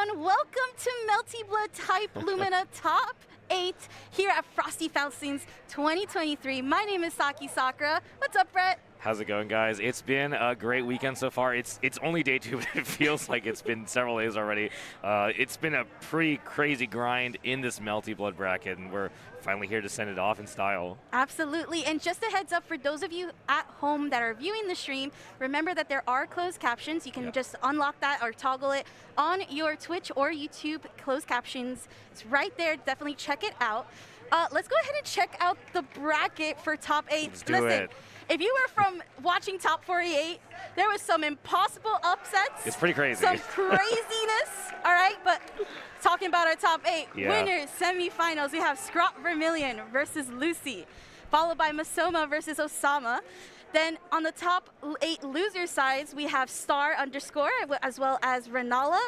everyone. Welcome to Melty Blood Type Lumina Top 8 here at Frosty Faustings 2023. My name is Saki Sakura. What's up, Brett? How's it going, guys? It's been a great weekend so far. It's only day 2, but it feels like it's been several days already. It's been a pretty crazy grind in this Melty Blood bracket, and we're finally here to send it off in style. Absolutely. And just a heads up for those of you at home that are viewing the stream, remember that there are closed captions. You can just unlock that or toggle it on your Twitch or YouTube closed captions. It's right there. Definitely check it out. Let's go ahead and check out the bracket for top 8. Let's do it. If you were from watching Top 48, there was some impossible upsets. It's pretty crazy. Some craziness, all right? But talking about our top 8, winners, semifinals, we have ScrawtVermillion versus Lucy, followed by Masoma versus Osama. Then on the top 8 loser sides, we have StarXunderscore as well as Rennala,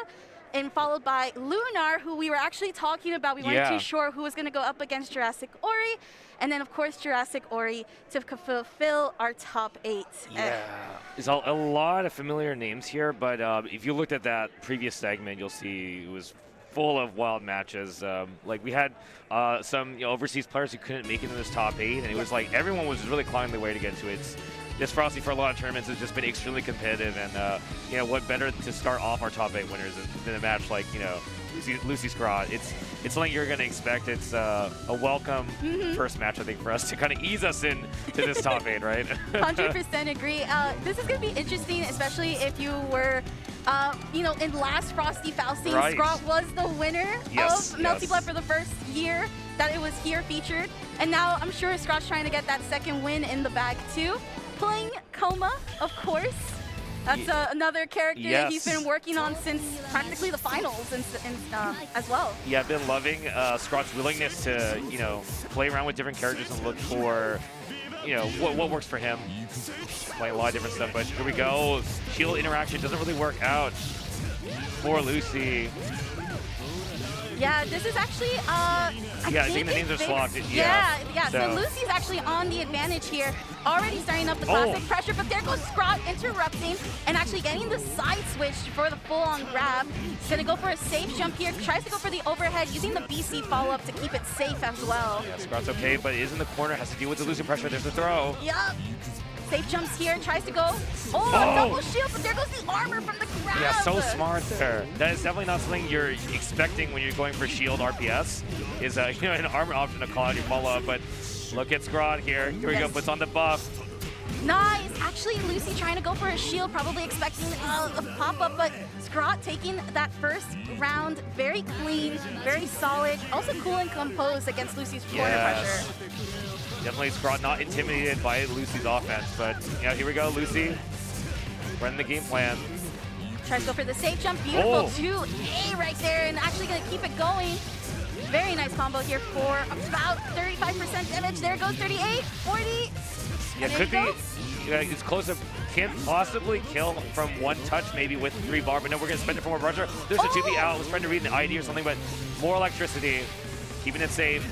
and followed by Lunar, who we were actually talking about. We weren't too sure who was going to go up against JurassicOri. And then, of course, JurassicOri to fulfill our top 8. Yeah, there's a lot of familiar names here, but if you looked at that previous segment, you'll see it was full of wild matches. Like we had some overseas players who couldn't make it in this top 8, and it was like everyone was really clawing their way to get to it. This Frosty for a lot of tournaments has just been extremely competitive, and what better to start off our top 8 winners than a match like Lucy Scrawt. It's something you're gonna expect. It's a welcome first match, I think, for us to kind of ease us in to this top 8, right? 100% agree. This is gonna be interesting, especially if you were, in last Frosty Faustings, Scrawt was the winner of Melty Blood for the first year that it was here featured, and now I'm sure Scrawt's trying to get that second win in the bag too. Playing Coma, of course. That's another character that he's been working on since practically the finals as well. Yeah, I've been loving Scrawt's willingness to, play around with different characters and look for, what works for him. Playing a lot of different stuff, but here we go. Shield interaction doesn't really work out for Lucy. Yeah, this is actually, I think the names are swapped. So Lucy's actually on the advantage here, already starting up the classic pressure, but there goes Scrawt interrupting and actually getting the side switch for the full-on grab. He's gonna go for a safe jump here, tries to go for the overhead, using the BC follow-up to keep it safe as well. Yeah, Scrawt's okay, but is in the corner, has to deal with the Lucy pressure. There's the throw. Yup. Safe jumps here, tries to go. Double shield, but there goes the armor from the grab. Yeah, so smart there. That is definitely not something you're expecting when you're going for shield RPS, is an armor option to call out your follow-up, but look at Scrawt here. Here we go, puts on the buff. Nice. Actually, Lucy trying to go for a shield, probably expecting a pop-up, but Scrawt taking that first round very clean, very solid, also cool and composed against Lucy's corner pressure. Definitely Scrawt not intimidated by Lucy's offense, but here we go, Lucy running the game plan. Tries to go for the safe jump, beautiful 2A right there, and actually gonna keep it going. Very nice combo here for about 35% damage. There goes 38, 40. Yeah, could be. It's close up. Can't possibly kill from one touch, maybe with 3 bar, but no, we're gonna spend it for more pressure. There's a 2B out. I was trying to read an ID or something, but more electricity, keeping it safe.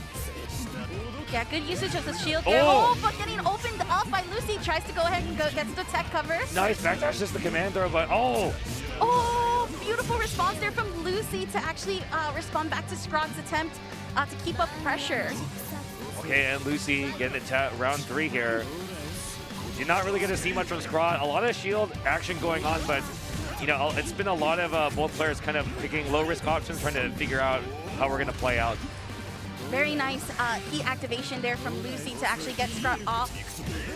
Yeah, good usage of the shield there. But getting opened up by Lucy. Tries to go ahead and gets the tech cover. Nice backdash, just the command throw, but beautiful response there from Lucy to actually respond back to Scrawt's attempt to keep up pressure. Okay, and Lucy getting it to round 3 here. You're not really going to see much from Scrawt. A lot of shield action going on, but it's been a lot of both players kind of picking low-risk options, trying to figure out how we're going to play out. Very nice heat activation there from Lucy to actually get Scrawt off.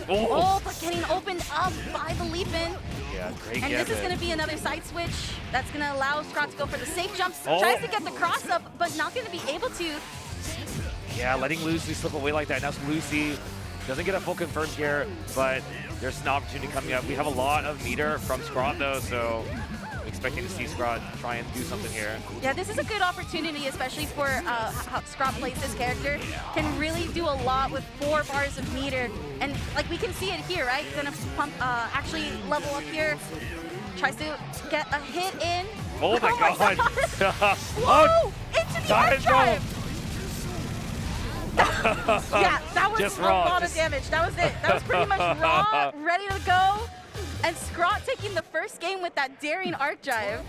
But getting opened up by the Leffen. Yeah, great. And this is going to be another side switch that's going to allow Scrawt to go for the safe jumps. Tries to get the cross up, but not going to be able to. Yeah, letting Lucy slip away like that. Now Lucy doesn't get a full confirm here, but there's an opportunity coming up. We have a lot of meter from Scrawt though, so expecting to see Scrawt try and do something here. Yeah, this is a good opportunity, especially for how Scrawt plays this character. Can really do a lot with 4 bars of meter. And like we can see it here, right? Gonna pump, actually level up here. Tries to get a hit in. Oh my god. Whoa! Into the arc drive! Yeah, that was just a lot of damage. That was it. That was pretty much raw, ready to go. And Scrawt taking the first game with that daring arc drive.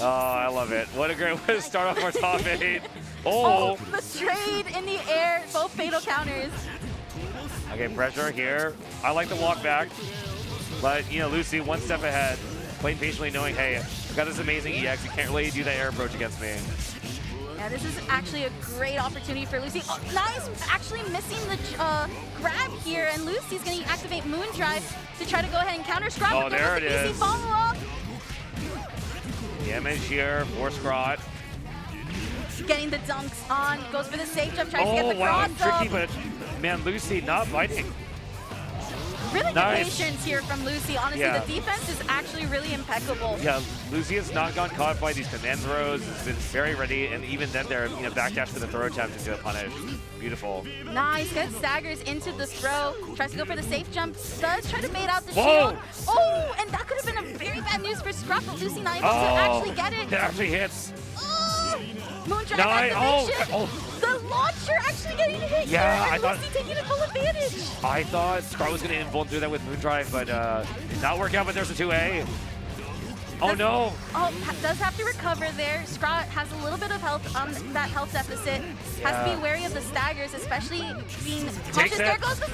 Oh, I love it. What a great way to start off our top 8. Oh! The trade in the air, both fatal counters. Okay, pressure here. I like the walk back, but you know, Lucy one step ahead, playing patiently, knowing, hey, I've got this amazing EX. You can't really do that air approach against me. Yeah, this is actually a great opportunity for Lucy. Oh, nice, actually missing the grab here, and Lucy's going to activate Moon Drive to try to go ahead and counter Scrawt. Oh, there it is. Follow-up. Damage here for Scrawt. Getting the dunks on, goes for the safe jump, tries to get the wow, cross tricky, up. but man, Lucy not biting. Really good Nice. patience here from Lucy. Honestly, Yeah. the defense is actually really impeccable. Yeah, Lucy has not gotten caught by these command throws. Has been very ready, and even then, they're backdash for the throw attempt into a punish. Beautiful. Nice, good staggers into the throw. Tries to go for the safe jump. Does try to bait out the Whoa. shield. Oh, and that could have been a very bad news for Scrawt, but Lucy not able to actually get it. It actually hits. Moondrive Nice. activation. Oh. The launcher actually getting hit Yeah, here, I and thought- Lucy taking a full advantage. I thought Scrawt was going to invuln through that with Moondrive, but did not work out, but there's a 2A. Oh, no. Oh, does have to recover there. Scrawt has a little bit of health on that health deficit. Has to be wary of the staggers, especially being cautious. There goes the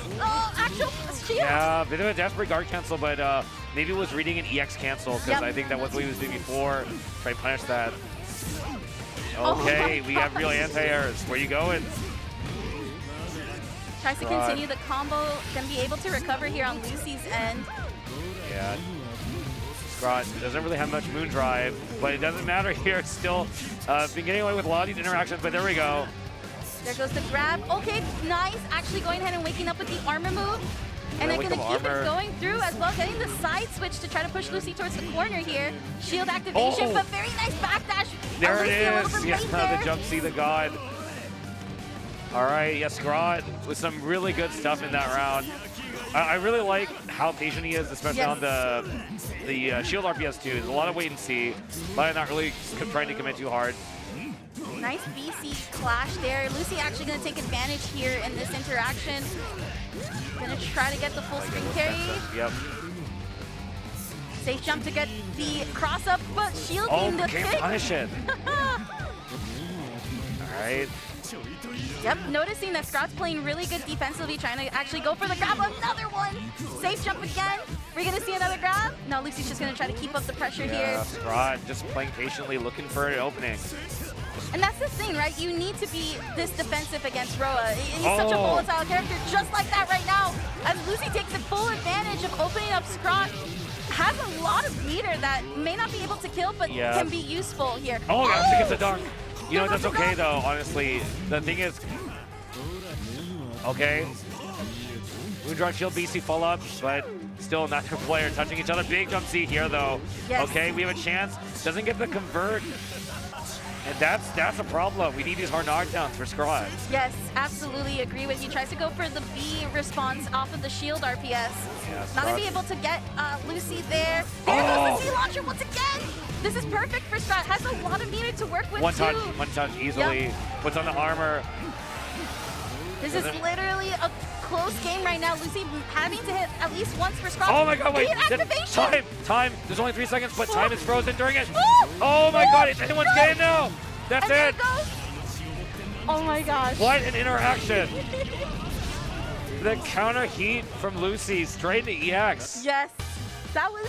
actual shield. Yeah, a bit of a desperate guard cancel, but maybe it was reading an EX cancel, because Yep. I think that was what he was doing before. Try to punish that. Oh Okay, my we have real gosh. anti-airs. Where you going? Tries to continue the combo, gonna be able to recover here on Lucy's end. Yeah. Scrawt doesn't really have much moon drive, but it doesn't matter here. It's still been getting away with a lot of these interactions, but there we go. There goes the grab. Okay, nice. Actually going ahead and waking up with the armor move. And they're wake going to up keep armor. it going through as well, getting the side switch to try to push Lucy towards the corner here. Shield activation, but very nice backdash. There Lucy it a little is. bit Yeah, late there. the jump see the god. All right, yeah, Scrawt with some really good stuff in that round. I really like how patient he is, especially on the shield RPS too. There's a lot of wait and see, but I'm not really trying to commit too hard. Nice BC clash there. Lucy actually going to take advantage here in this interaction. Going to try to get the full screen carry. Yep. Safe jump to get the cross up, but shielding the can't kick. punish it. All right. Yep, noticing that Scrawt's playing really good defensively, trying to actually go for the grab. Another one! Safe jump again. We're going to see another grab. No, Lucy's just going to try to keep up the pressure here. Scrawt just playing patiently, looking for an opening. And that's the thing, right? You need to be this defensive against Roa. He's such a volatile character, just like that right now. As Lucy takes the full advantage of opening up Scrawt, has a lot of meter that may not be able to kill, but can be useful here. Oh, yeah, she gets a dunk. You know, that's okay, though, honestly. The thing is, okay, Moondrive Shield BC fall up, but still another player touching each other. Big jump C here, though. Yes. Okay, we have a chance. Doesn't get the convert. And that's a problem. We need these hard knockdowns for Scrawt. Yes, absolutely agree with you. Tries to go for the B response off of the shield RPS. Yeah, Not going to be able to get Lucy there. There goes the C launcher once again. This is perfect for Scrawt. Has a lot of meter to work with, One too. touch easily. Yep. Puts on the armor. This is literally a close game right now. Lucy having to hit at least once for Scrawt. Oh my god, wait. Activation. Time. There's only 3 seconds, but time is frozen during it. Oh, Oh my god, it's anyone's game now. That's and there it. it goes. Oh my gosh. What an interaction. The counter heat from Lucy straight to EX. Yes, that was.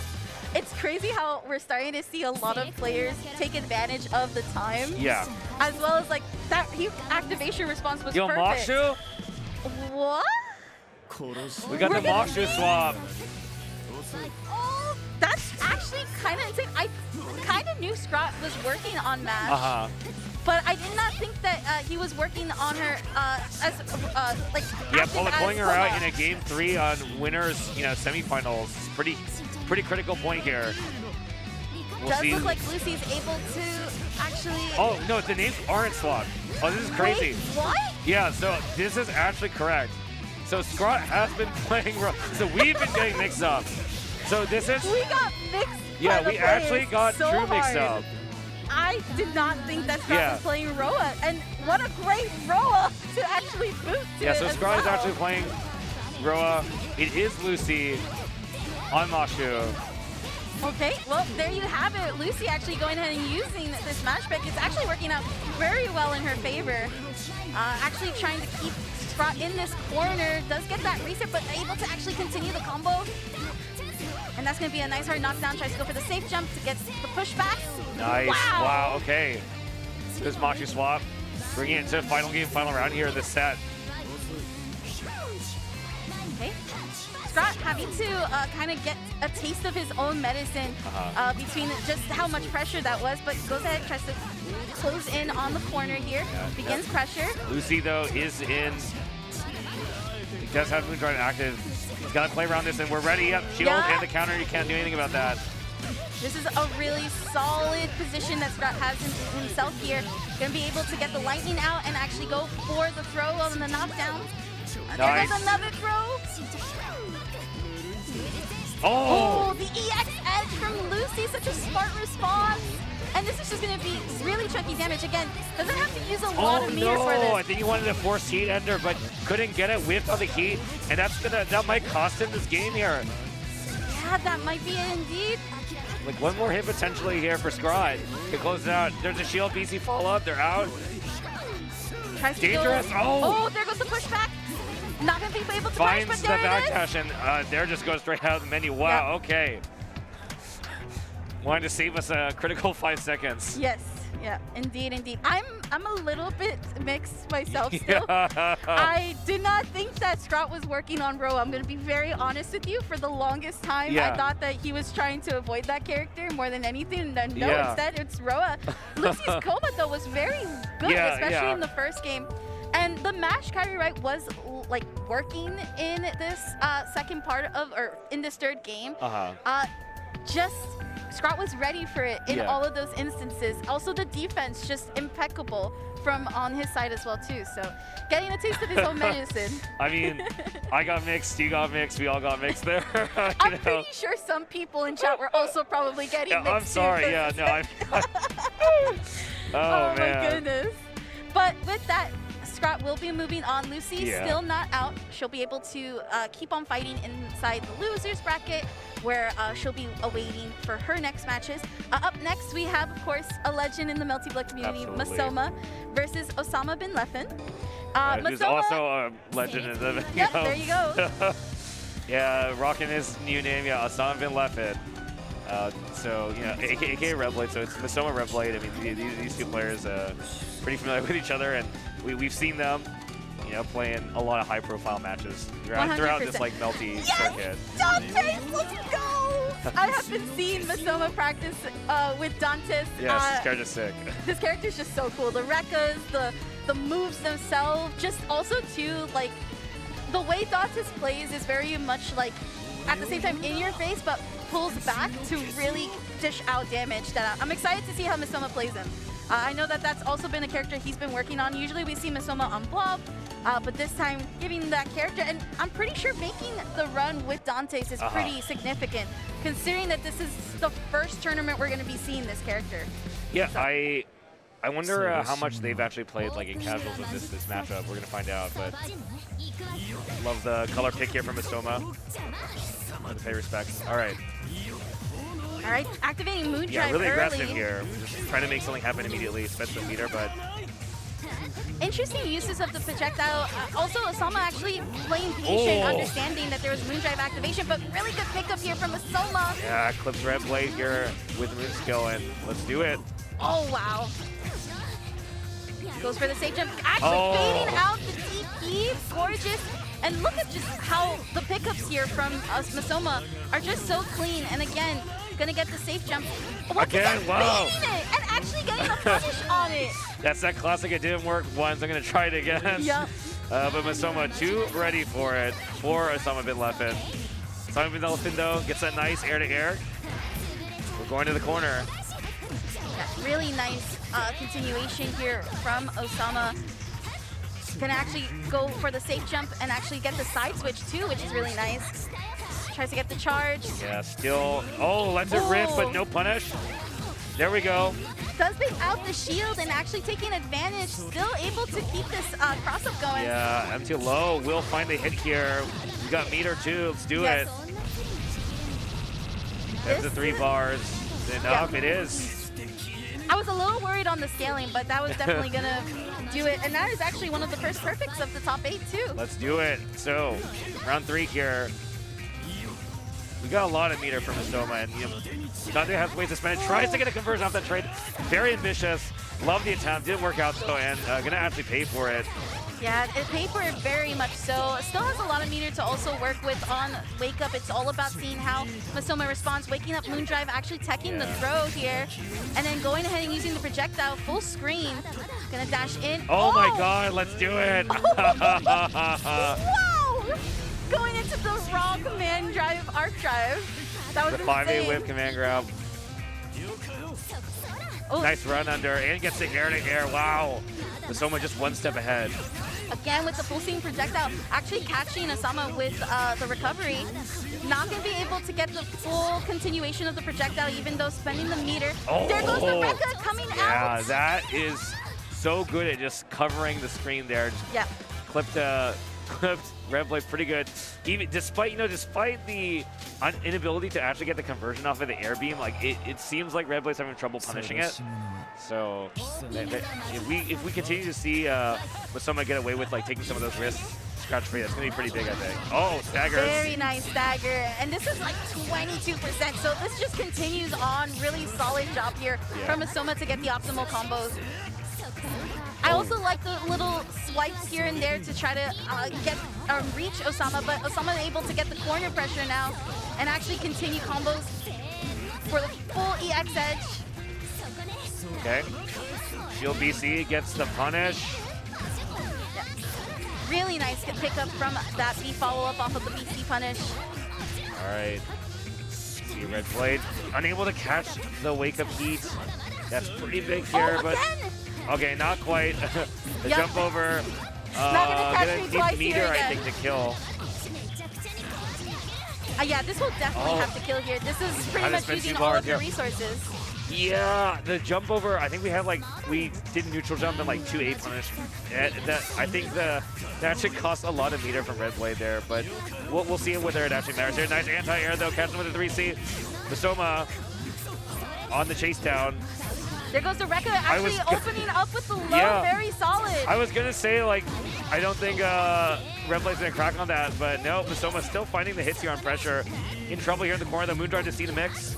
It's crazy how we're starting to see a lot of players take advantage of the time. Yeah. As well as like that huge activation response was Yo, perfect. Mokshu, What? we got the Mokshu swap. Oh, that's actually kind of insane. I kind of knew Scrawt was working on Mash, but I did not think that he was working on her as like. Yeah, active as pulling her out Soma. in a game 3 on winners, semifinals. It's pretty critical point here. We'll Does see. look like Lucy's able to actually. Oh no, the names aren't swapped. Oh, this is crazy. Wait, what? Yeah, so this is actually correct. So Scrawt has been playing. So we've been getting mixed up. So this is. We got mixed. Yeah, by the we actually players got so true mixed hard. up. I did not think that Scrawt was playing Roa, and what a great Roa to actually boot to Yeah, it so as Scrawt is well. actually playing Roa. It is Lucy on Mokshu. Okay, well, there you have it. Lucy actually going ahead and using this match pick. It's actually working out very well in her favor. Actually trying to keep Scrawt in this corner. Does get that reset, but able to actually continue the combo. And that's going to be a nice hard knockdown. Tries to go for the safe jump to get the pushback. Nice. Wow, okay. This Machi swap. Bringing it to final game, final round here in this set. Okay. Scrawt having to kind of get a taste of his own medicine between just how much pressure that was, but goes ahead, tries to close in on the corner here, begins pressure. Lucy, though, is in. He does have Moondrive active. He's got to play around this, and we're ready. Yep, shield and the counter. You can't do anything about that. This is a really solid position that Scrawt has himself here. Gonna be able to get the lightning out and actually go for the throw on the knockdown. Nice. There goes another throw. Oh, the EX edge from Lucy, such a smart response. And this is just going to be really chunky damage. Again, doesn't have to use a lot of meters for this. I think he wanted to force heat ender, but couldn't get it, whiffed on the heat, and that might cost him this game here. Yeah, that might be it indeed. Like one more hit potentially here for Scrawt. He closes it out. There's a shield, BC follow up, they're out. Tries Dangerous, to go. Oh, there goes the pushback. Not going to be able to punish, but there it is. Finds the backdash, and there just goes straight out of the menu. Wow, okay. Wanted to save us a critical 5 seconds. Yes, yeah, indeed, indeed. I'm a little bit mixed myself still. I did not think that Scrawt was working on Roa. I'm going to be very honest with you. For the longest time, I thought that he was trying to avoid that character more than anything. And no, instead it's Roa. Lucy's Coma, though, was very good, especially in the first game. And the mash carry right was like working in this second part of, or in this third game. Just Scrawt was ready for it in all of those instances. Also, the defense just impeccable from on his side as well too. So getting a taste of his own medicine. I mean, I got mixed, you got mixed, we all got mixed there. I'm pretty sure some people in chat were also probably getting mixed. I'm sorry, too, oh man. My goodness. But with that, Scrawt will be moving on. Lucy still not out. She'll be able to keep on fighting inside the losers bracket, where she'll be awaiting for her next matches. Up next, we have, of course, a legend in the Melty Blood community, Masoma, versus Osama bin Leffen. Who's also a legend in the Yep, there you go. Yeah, rocking his new name, Osama bin Leffen. So, you know, aka Red so it's Masoma Red I mean, these two players pretty familiar with each other, and we've seen them, you know, playing a lot of high-profile matches throughout this like Melty circuit. Dantes, let's go! I have been seeing Masoma practice with Dantes. Yes, this character's sick. This character's just so cool. The Rekkas, the moves themselves, just also too, like, the way Dantes plays is very much like, at the same time in your face, but pulls back to really dish out damage. That I'm excited to see how Masoma plays him. I know that that's also been a character he's been working on. Usually we see Masoma on Blob, but this time giving that character, and I'm pretty sure making the run with Dantes is pretty significant, considering that this is the first tournament we're going to be seeing this character. Yeah, so. I wonder how much they've actually played like in casuals of this matchup. We're going to find out, but love the color pick here from Masoma. Pay respects. All right. All right, activating Moon Drive really early. Aggressive here. Just trying to make something happen immediately, especially the meter, but... Interesting uses of the projectile. Also, Osama actually playing patient, understanding that there was Moon Drive activation, but really good pickup here from Masoma. Yeah, clips Red Blade here with Moon Skill, and let's do it. Oh, wow. Goes for the safe jump. Actually fading out the TP. Gorgeous. And look at just how the pickups here from Masoma are just so clean. And again, gonna get the safe jump. Again, wow. It and actually getting a punish on it. That's that classic, it didn't work once, I'm gonna try it again. Yep. But Masoma too ready for it, for Osama bin Leffen. Osama bin Leffen though, gets that nice air to air. We're going to the corner. Yeah, really nice continuation here from Osama. Gonna actually go for the safe jump and actually get the side switch too, which is really nice. Tries to get the charge. Yeah, still, lets it rip, but no punish. There we go. Does bait out the shield and actually taking advantage, still able to keep this cross-up going. Yeah, empty low will find the hit here. We got meter too, let's do it. That's the 3 bars. Enough, it is. I was a little worried on the scaling, but that was definitely going to do it. And that is actually one of the first perfects of the top 8, too. Let's do it. So, round 3 here. We got a lot of meter from Masoma, and Dante has ways to spend it. Tries to get a conversion off that trade. Very ambitious. Love the attempt. Didn't work out, though, and gonna actually pay for it. Yeah, it paid for it very much so. Still has a lot of meter to also work with on Wake Up. It's all about seeing how Masoma responds. Waking up Moondrive, actually teching the throw here, and then going ahead and using the projectile full screen. Gonna dash in. Oh my god, let's do it! Wow! Going into the raw command drive, arc drive. That was the 5A insane. whip command grab. Oh. Nice run under, and gets the air to air. Wow. Masoma just one step ahead. Again with the full scene projectile, actually catching Osama with the recovery. Not going to be able to get the full continuation of the projectile, even though spending the meter. Oh. There goes the Rekka coming out. Yeah, that is so good at just covering the screen there. Just yeah. Clipped Red Blade pretty good. Even despite the inability to actually get the conversion off of the air beam, like it seems like Red Blade's having trouble punishing it. So if we continue to see Masoma get away with like taking some of those risks scratch free, that's gonna be pretty big, I think. Oh, staggers. Very nice stagger, and this is like 22%. So this just continues on. Really solid job here from Masoma to get the optimal combos. I also like the little swipes here and there to try to reach Osama, but Osama is able to get the corner pressure now and actually continue combos for the full EX edge. Okay. Shield BC gets the punish. Yeah. Really nice pickup from that B follow-up off of the BC punish. All right. See Red Blade unable to catch the wake-up heat. That's pretty big here, but... Okay, not quite. The jump over. Gonna need meter, I think, to kill. Yeah, this will definitely have to kill here. This is pretty much using all of your resources. Yeah, the jump over, I think we did neutral jump and like 2A punish. I think that should cost a lot of meter from Red Blade there, but we'll see whether it actually matters here. Nice anti-air though, catching with a 3C. Masoma on the chase down. There goes the Rekka actually opening up with the low, very solid. I was going to say, like, I don't think Red Blade's going to crack on that, but no, Masoma's still finding the hits here on pressure. In trouble here in the corner, the Moondrive to see the mix.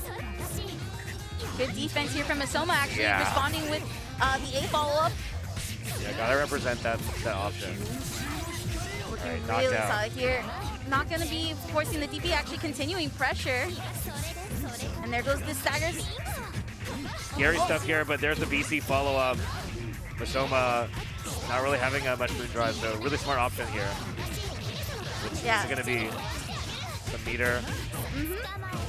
Good defense here from Masoma, actually responding with the A follow-up. Yeah, gotta represent that option. Looking really solid here. Not going to be forcing the DP, actually continuing pressure. And there goes the staggers. Scary stuff here, but there's the BC follow-up. Masoma not really having much Moondrive, so really smart option here. Which is going to be some meter.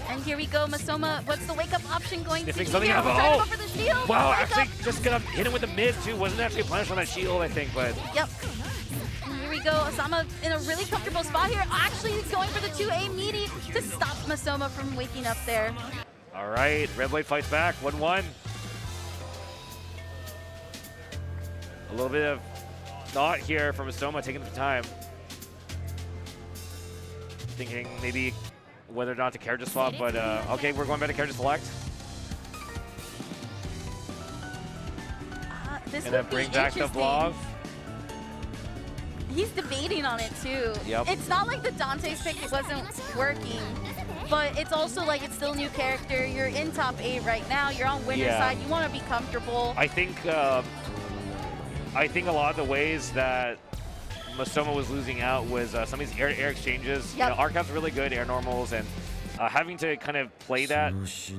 And here we go, Masoma. What's the wake-up option going to be? Something Trying to go for the shield. Wow, actually just gonna hit him with the mid too. Wasn't actually a punish on that shield, I think, but. Yep. And here we go. Osama in a really comfortable spot here. Actually, he's going for the 2A meaty to stop Masoma from waking up there. All right, Red Blade fights back, 1-1. A little bit of thought here from Masoma, taking the time. Thinking maybe whether or not to character swap, but okay, we're going back to character select. This and then bring back the blob. He's debating on it too. Yep. It's not like the Dante's pick wasn't working, but it's also like it's still new character. You're in top 8 right now. You're on winner's side. You want to be comfortable. I think a lot of the ways that Masoma was losing out was some of these air-to-air exchanges. Yep. You know, Arcap's really good air normals, and having to kind of play that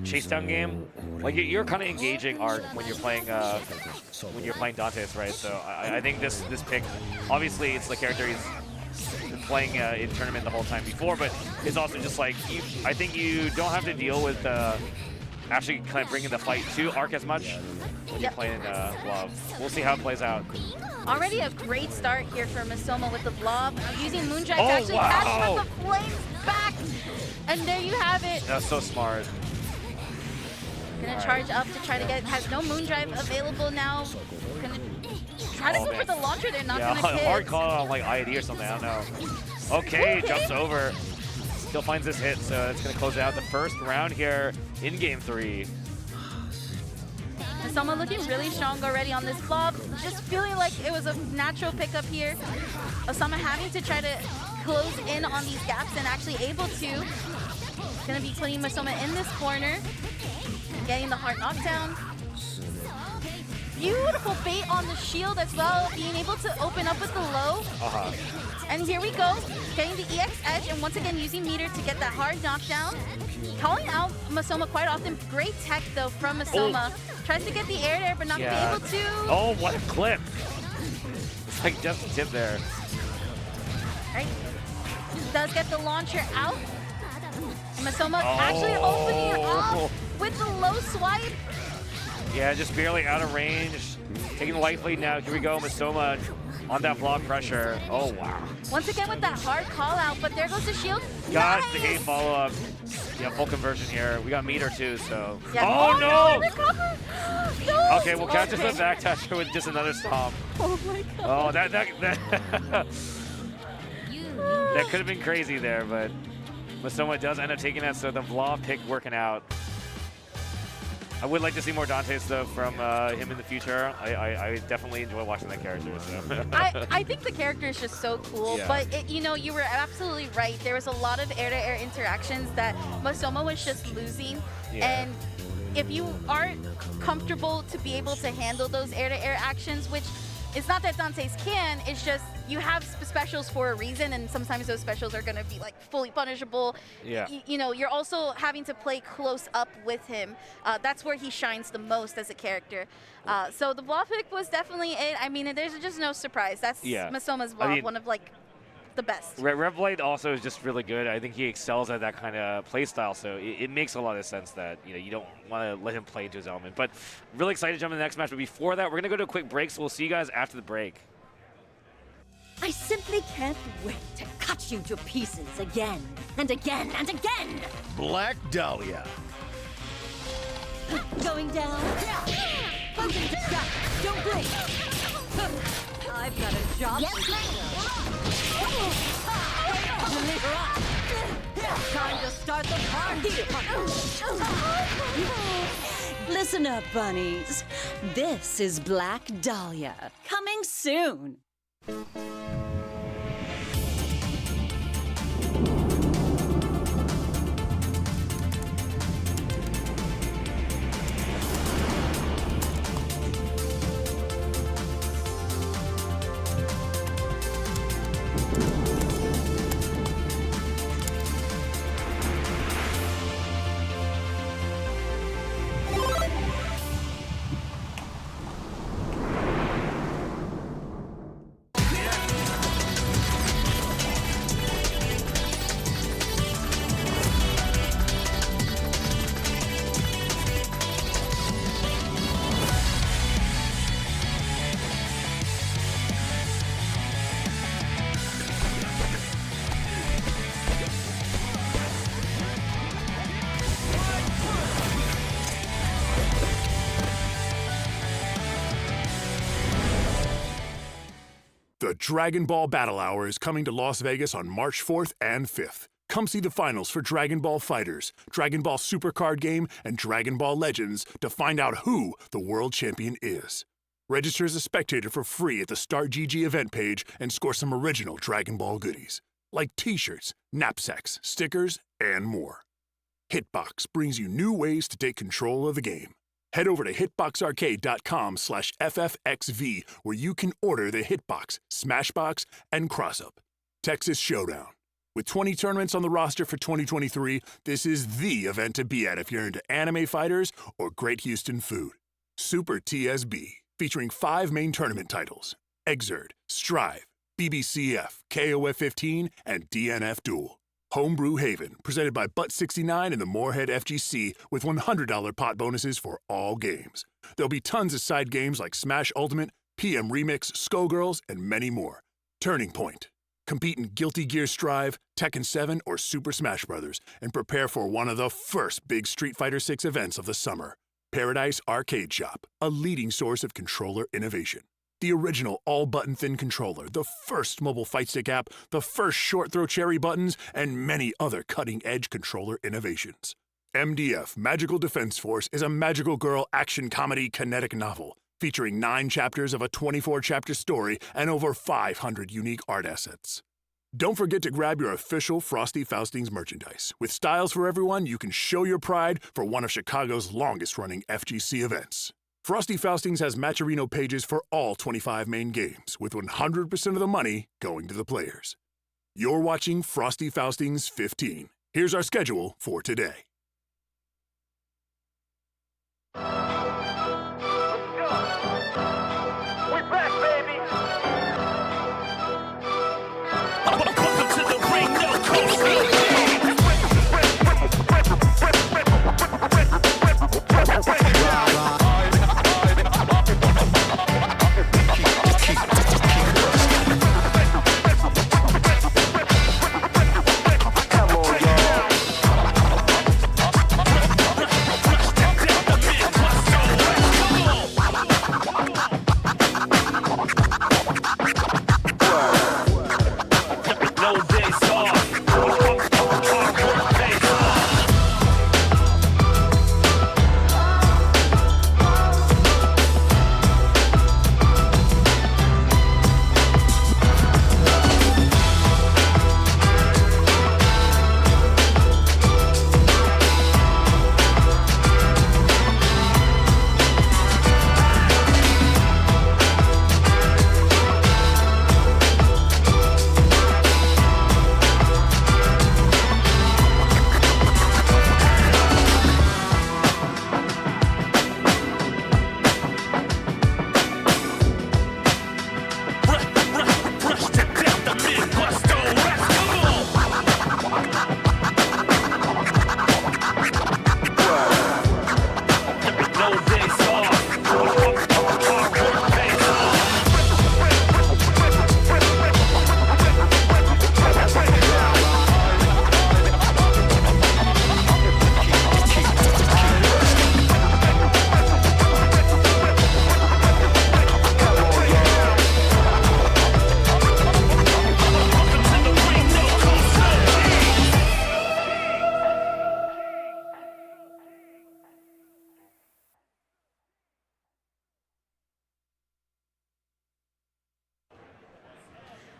chase down game, like you're kind of engaging Arc when you're playing Dante's, right? So I think this pick, obviously it's the character he's been playing in tournament the whole time before, but it's also just like I think you don't have to deal with actually kind of bringing the fight to Arc as much when you're playing Blob. We'll see how it plays out. Already a great start here for Masoma with the blob, using Moondrive to actually catch the flames back. And there you have it. That's so smart. Gonna charge up to try to get, has no Moondrive available now. Gonna try to go for the launcher, they're not gonna hit. Hard call on like ID or something, I don't know. Okay, jumps over. still finds this hit, so that's going to close out the first round here in Game 3. Masoma looking really strong already on this blob. Just feeling like it was a natural pickup here. Osama having to try to close in on these gaps and actually able to. Gonna be putting Masoma in this corner. Getting the hard knockdown. Beautiful bait on the shield as well. Being able to open up with the low. And here we go. Getting the EX edge and once again using meter to get that hard knockdown. Calling out Masoma quite often. Great tech though from Masoma. Tries to get the air there, but not gonna be able to. Oh, what a clip. It's like just a tip there. Right. Does get the launcher out. Masoma actually opening it up with the low swipe. Yeah, just barely out of range. Taking the life lead now. Here we go, Masoma on that block pressure. Oh, wow. Once again with that hard call out, but there goes the shield. Got nice. the game follow-up. Yeah, full conversion here. We got meter too, so. Yeah. Oh, no! No! Okay, we'll catch us with back toucher with just another stomp. Oh my god. Oh, that could have been crazy there, but Masoma does end up taking that, so the Vlav pick working out. I would like to see more Dantes though from him in the future. I definitely enjoy watching that character. So. I think the character is just so cool, but you know, you were absolutely right. There was a lot of air-to-air interactions that Masoma was just losing, and if you aren't comfortable to be able to handle those air-to-air actions, which it's not that Dante's can, it's just you have specials for a reason, and sometimes those specials are going to be like fully punishable. Yeah. You know, you're also having to play close up with him. That's where he shines the most as a character. So the blob pick was definitely it. I mean, there's just no surprise. That's Masoma's blob, one of like the best. Revblade also is just really good. I think he excels at that kind of play style, so it makes a lot of sense that you don't want to let him play into his element. But really excited to jump in the next match. But before that, we're going to go to a quick break, so we'll see you guys after the break. I simply can't wait to cut you to pieces again and again and again. Black Dahlia. Going down. Focus to shot. Don't blink. I've got a job. Yes, Deliver up. Time to start the party. Listen up, bunnies. This is Black Dahlia. Coming soon. The Dragon Ball Battle Hour is coming to Las Vegas on March 4th and 5th. Come see the finals for Dragon Ball Fighters, Dragon Ball Super Card Game, and Dragon Ball Legends to find out who the world champion is. Register as a spectator for free at the StarGG event page and score some original Dragon Ball goodies, like t-shirts, knapsacks, stickers, and more. Hitbox brings you new ways to take control of the game. Head over to hitboxarcade.com/FFXV where you can order the Hitbox, Smashbox, and Crossup. Texas Showdown. With 20 tournaments on the roster for 2023, this is the event to be at if you're into anime fighters or Great Houston food. Super TSB, featuring 5 main tournament titles: Exerd, Strive, BBCF, KOF 15, and DNF Duel. Homebrew Haven, presented by Butt69 and the Moorhead FGC, with $100 pot bonuses for all games. There'll be tons of side games like Smash Ultimate, PM Remix, Skullgirls, and many more. Turning Point. Compete in Guilty Gear Strive, Tekken 7, or Super Smash Bros. And prepare for one of the first big Street Fighter 6 events of the summer. Paradise Arcade Shop, a leading source of controller innovation. The original all-button thin controller, the first mobile fight stick app, the first short throw cherry buttons, and many other cutting-edge controller innovations. MDF Magical Defense Force is a magical girl action comedy kinetic novel featuring 9 chapters of a 24-chapter story and over 500 unique art assets. Don't forget to grab your official Frosty Faustings merchandise. With styles for everyone, you can show your pride for one of Chicago's longest-running FGC events. Frosty Faustings has Matcherino pages for all 25 main games, with 100% of the money going to the players. You're watching Frosty Faustings 15. Here's our schedule for today.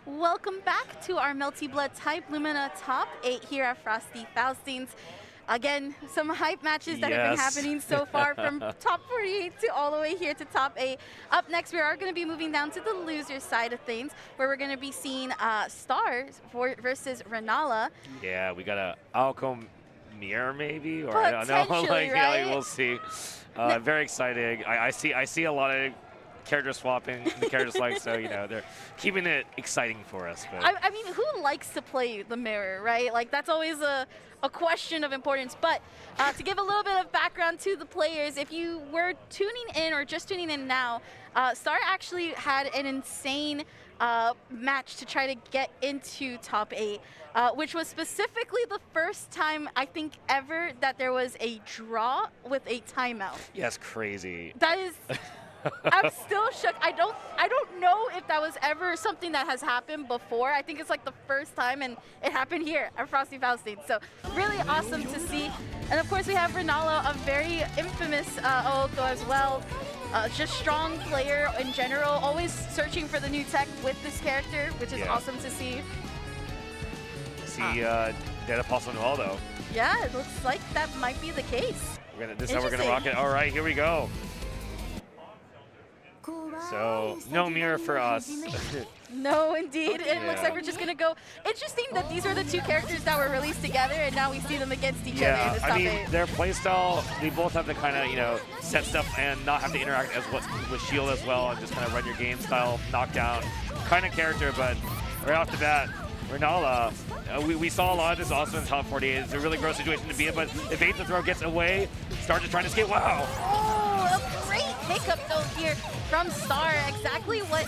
Welcome back to our Melty BLITZ Hype Lumina Top 8 here at Frosty Faustings. Again, some hype matches that have been happening so far from top 48 to all the way here to top 8. Up next, we are going to be moving down to the loser side of things, where we're going to be seeing Stars versus Rennala. Yeah, we got a Alcom Mirror maybe, or I don't know. Right? Yeah, we'll see. Very exciting. I see a lot of character swapping in the character select, so you know they're keeping it exciting for us. But I mean, who likes to play the mirror, right? Like that's always a question of importance. But to give a little bit of background to the players, if you were tuning in or just tuning in now, Star actually had an insane match to try to get into top 8, which was specifically the first time I think ever that there was a draw with a timeout. yes, crazy. That is. I'm still shook. I don't know if that was ever something that has happened before. I think it's like the first time, and it happened here at Frosty Faustings. So really awesome to see. And of course we have Rennala, a very infamous Ooko as well. Just strong player in general, always searching for the new tech with this character, which is awesome to see. Dead Apostle Noel though. Yeah, it looks like that might be the case. This is how we're gonna rock it. All right, here we go. So, no mirror for us. No, indeed. It looks like we're just going to go. Interesting that these are the two characters that were released together, and now we see them against each other in this top 8. Their playstyle, they both have to kind of, you know, set stuff and not have to interact with shield as well, and just kind of run your game style, knockdown kind of character. But right off the bat, Rennala, we saw a lot of this also in top 48. It's a really gross situation to be in, but evades the throw, gets away, starts to try to escape. Wow. Oh, a great pickup though here from Star. Exactly what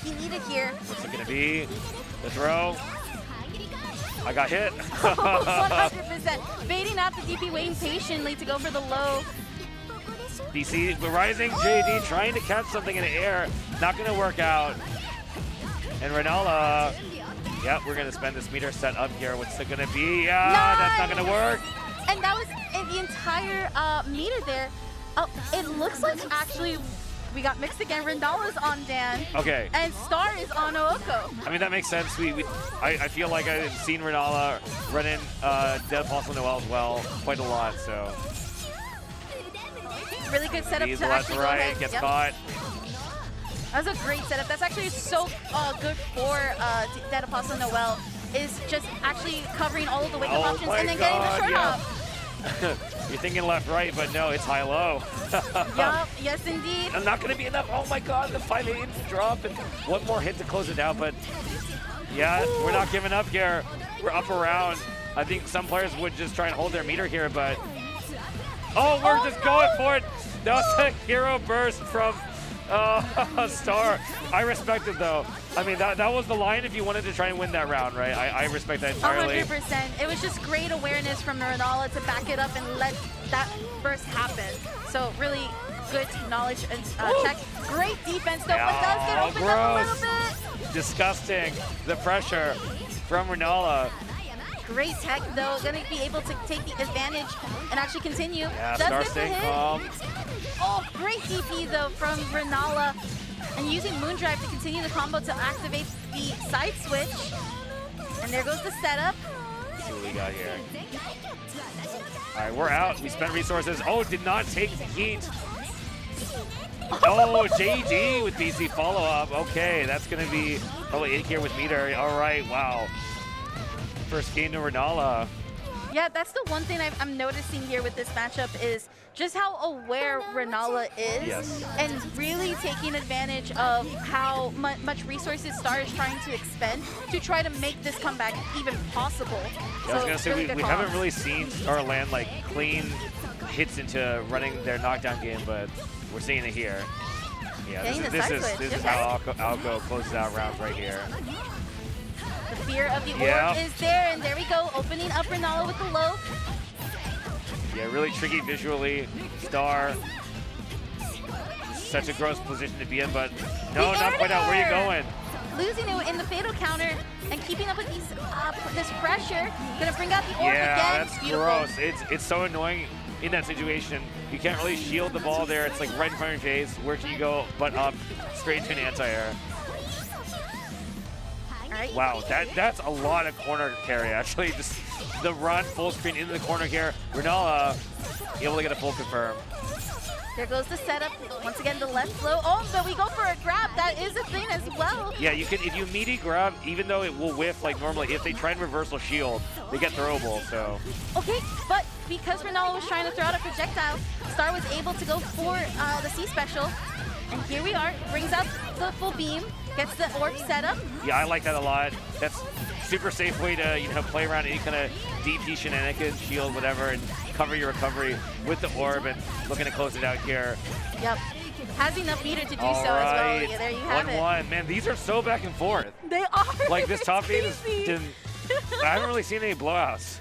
he needed here. What's it going to be? The throw. I got hit. 100%. Baiting out the DP, waiting patiently to go for the low. DC, the rising JD trying to catch something in the air. Not going to work out. And Rennala, yep, we're going to spend this meter set up here. What's it going to be? Yeah, that's not going to work. And that was the entire meter there. Oh, it looks like actually we got mixed again. Rennala's on Dan. Okay. And Star is on Ooko. I mean, that makes sense. I feel like I've seen Rennala run in Dead Apostle Noel as well quite a lot, so. Really good setup He's to left actually to go right, ahead. gets caught. That was a great setup. That's actually so good for Dead Apostle Noel, is just actually covering all of the wake-up options and then getting the short hop. You're thinking left, right, but no, it's high-low. Yup, yes indeed. I'm not going to be enough. Oh my god, the 5-8 drop and one more hit to close it out, but yeah, we're not giving up here. We're up around. I think some players would just try and hold their meter here, but we're just going for it. That was a hero burst from Star. I respect it though. I mean, that was the line if you wanted to try and win that round, right? I respect that entirely. 100%. It was just great awareness from Rennala to back it up and let that burst happen. So really good knowledge and check. Great defense though, but does get opened up a little bit. Disgusting. The pressure from Rennala. Great tech though, gonna be able to take the advantage and actually continue. Yeah, Does Star get the staying hit. calm. Oh, great DP though from Rennala, and using Moondrive to continue the combo to activate the side switch. And there goes the setup. Let's see what we got here. All right, we're out. We spent resources. Oh, did not take the heat. Oh, JD with BC follow-up. Okay, that's going to be probably in here with meter. All right, wow. First game to Rennala. Yeah, that's the one thing I'm noticing here with this matchup is just how aware Rennala is. Yes. And really taking advantage of how much resources Star is trying to expend to try to make this comeback even possible. Yeah, I was going to say, we haven't really seen Star land like clean hits into running their knockdown game, but we're seeing it here. Yeah, this is how Alco closes out rounds right here. The fear of the orb is there, and there we go, opening up Rennala with the low. Yeah, really tricky visually. Star, such a gross position to be in, but no, not quite out. Where are you going? Losing it in the fatal counter and keeping up with these this pressure. Gonna bring out the orb again. Yeah, that's beautiful. gross. It's so annoying in that situation. You can't really shield the ball there. It's like right in front of your face. Where can you go but up straight to an anti-air? Right. Wow, that's a lot of corner carry, actually. Just the run full screen into the corner here. Rennala able to get a full confirm. There goes the setup. Once again, the left low. Oh, but we go for a grab. That is a thing as well. Yeah, you can, if you meaty grab, even though it will whiff like normally, if they try and reversal shield, they get throwable, so. Okay, but because Rennala was trying to throw out a projectile, Star was able to go for the C special. And here we are, brings out the full beam, gets the orb set up. Yeah, I like that a lot. That's super safe way to, play around any kind of DP shenanigans, shield, whatever, and cover your recovery with the orb and looking to close it out here. Yep. Has enough meter to do so as well. Yeah, there you have it. 1-1. Man, these are so back and forth. They are. Like this top 8 I haven't really seen any blowouts.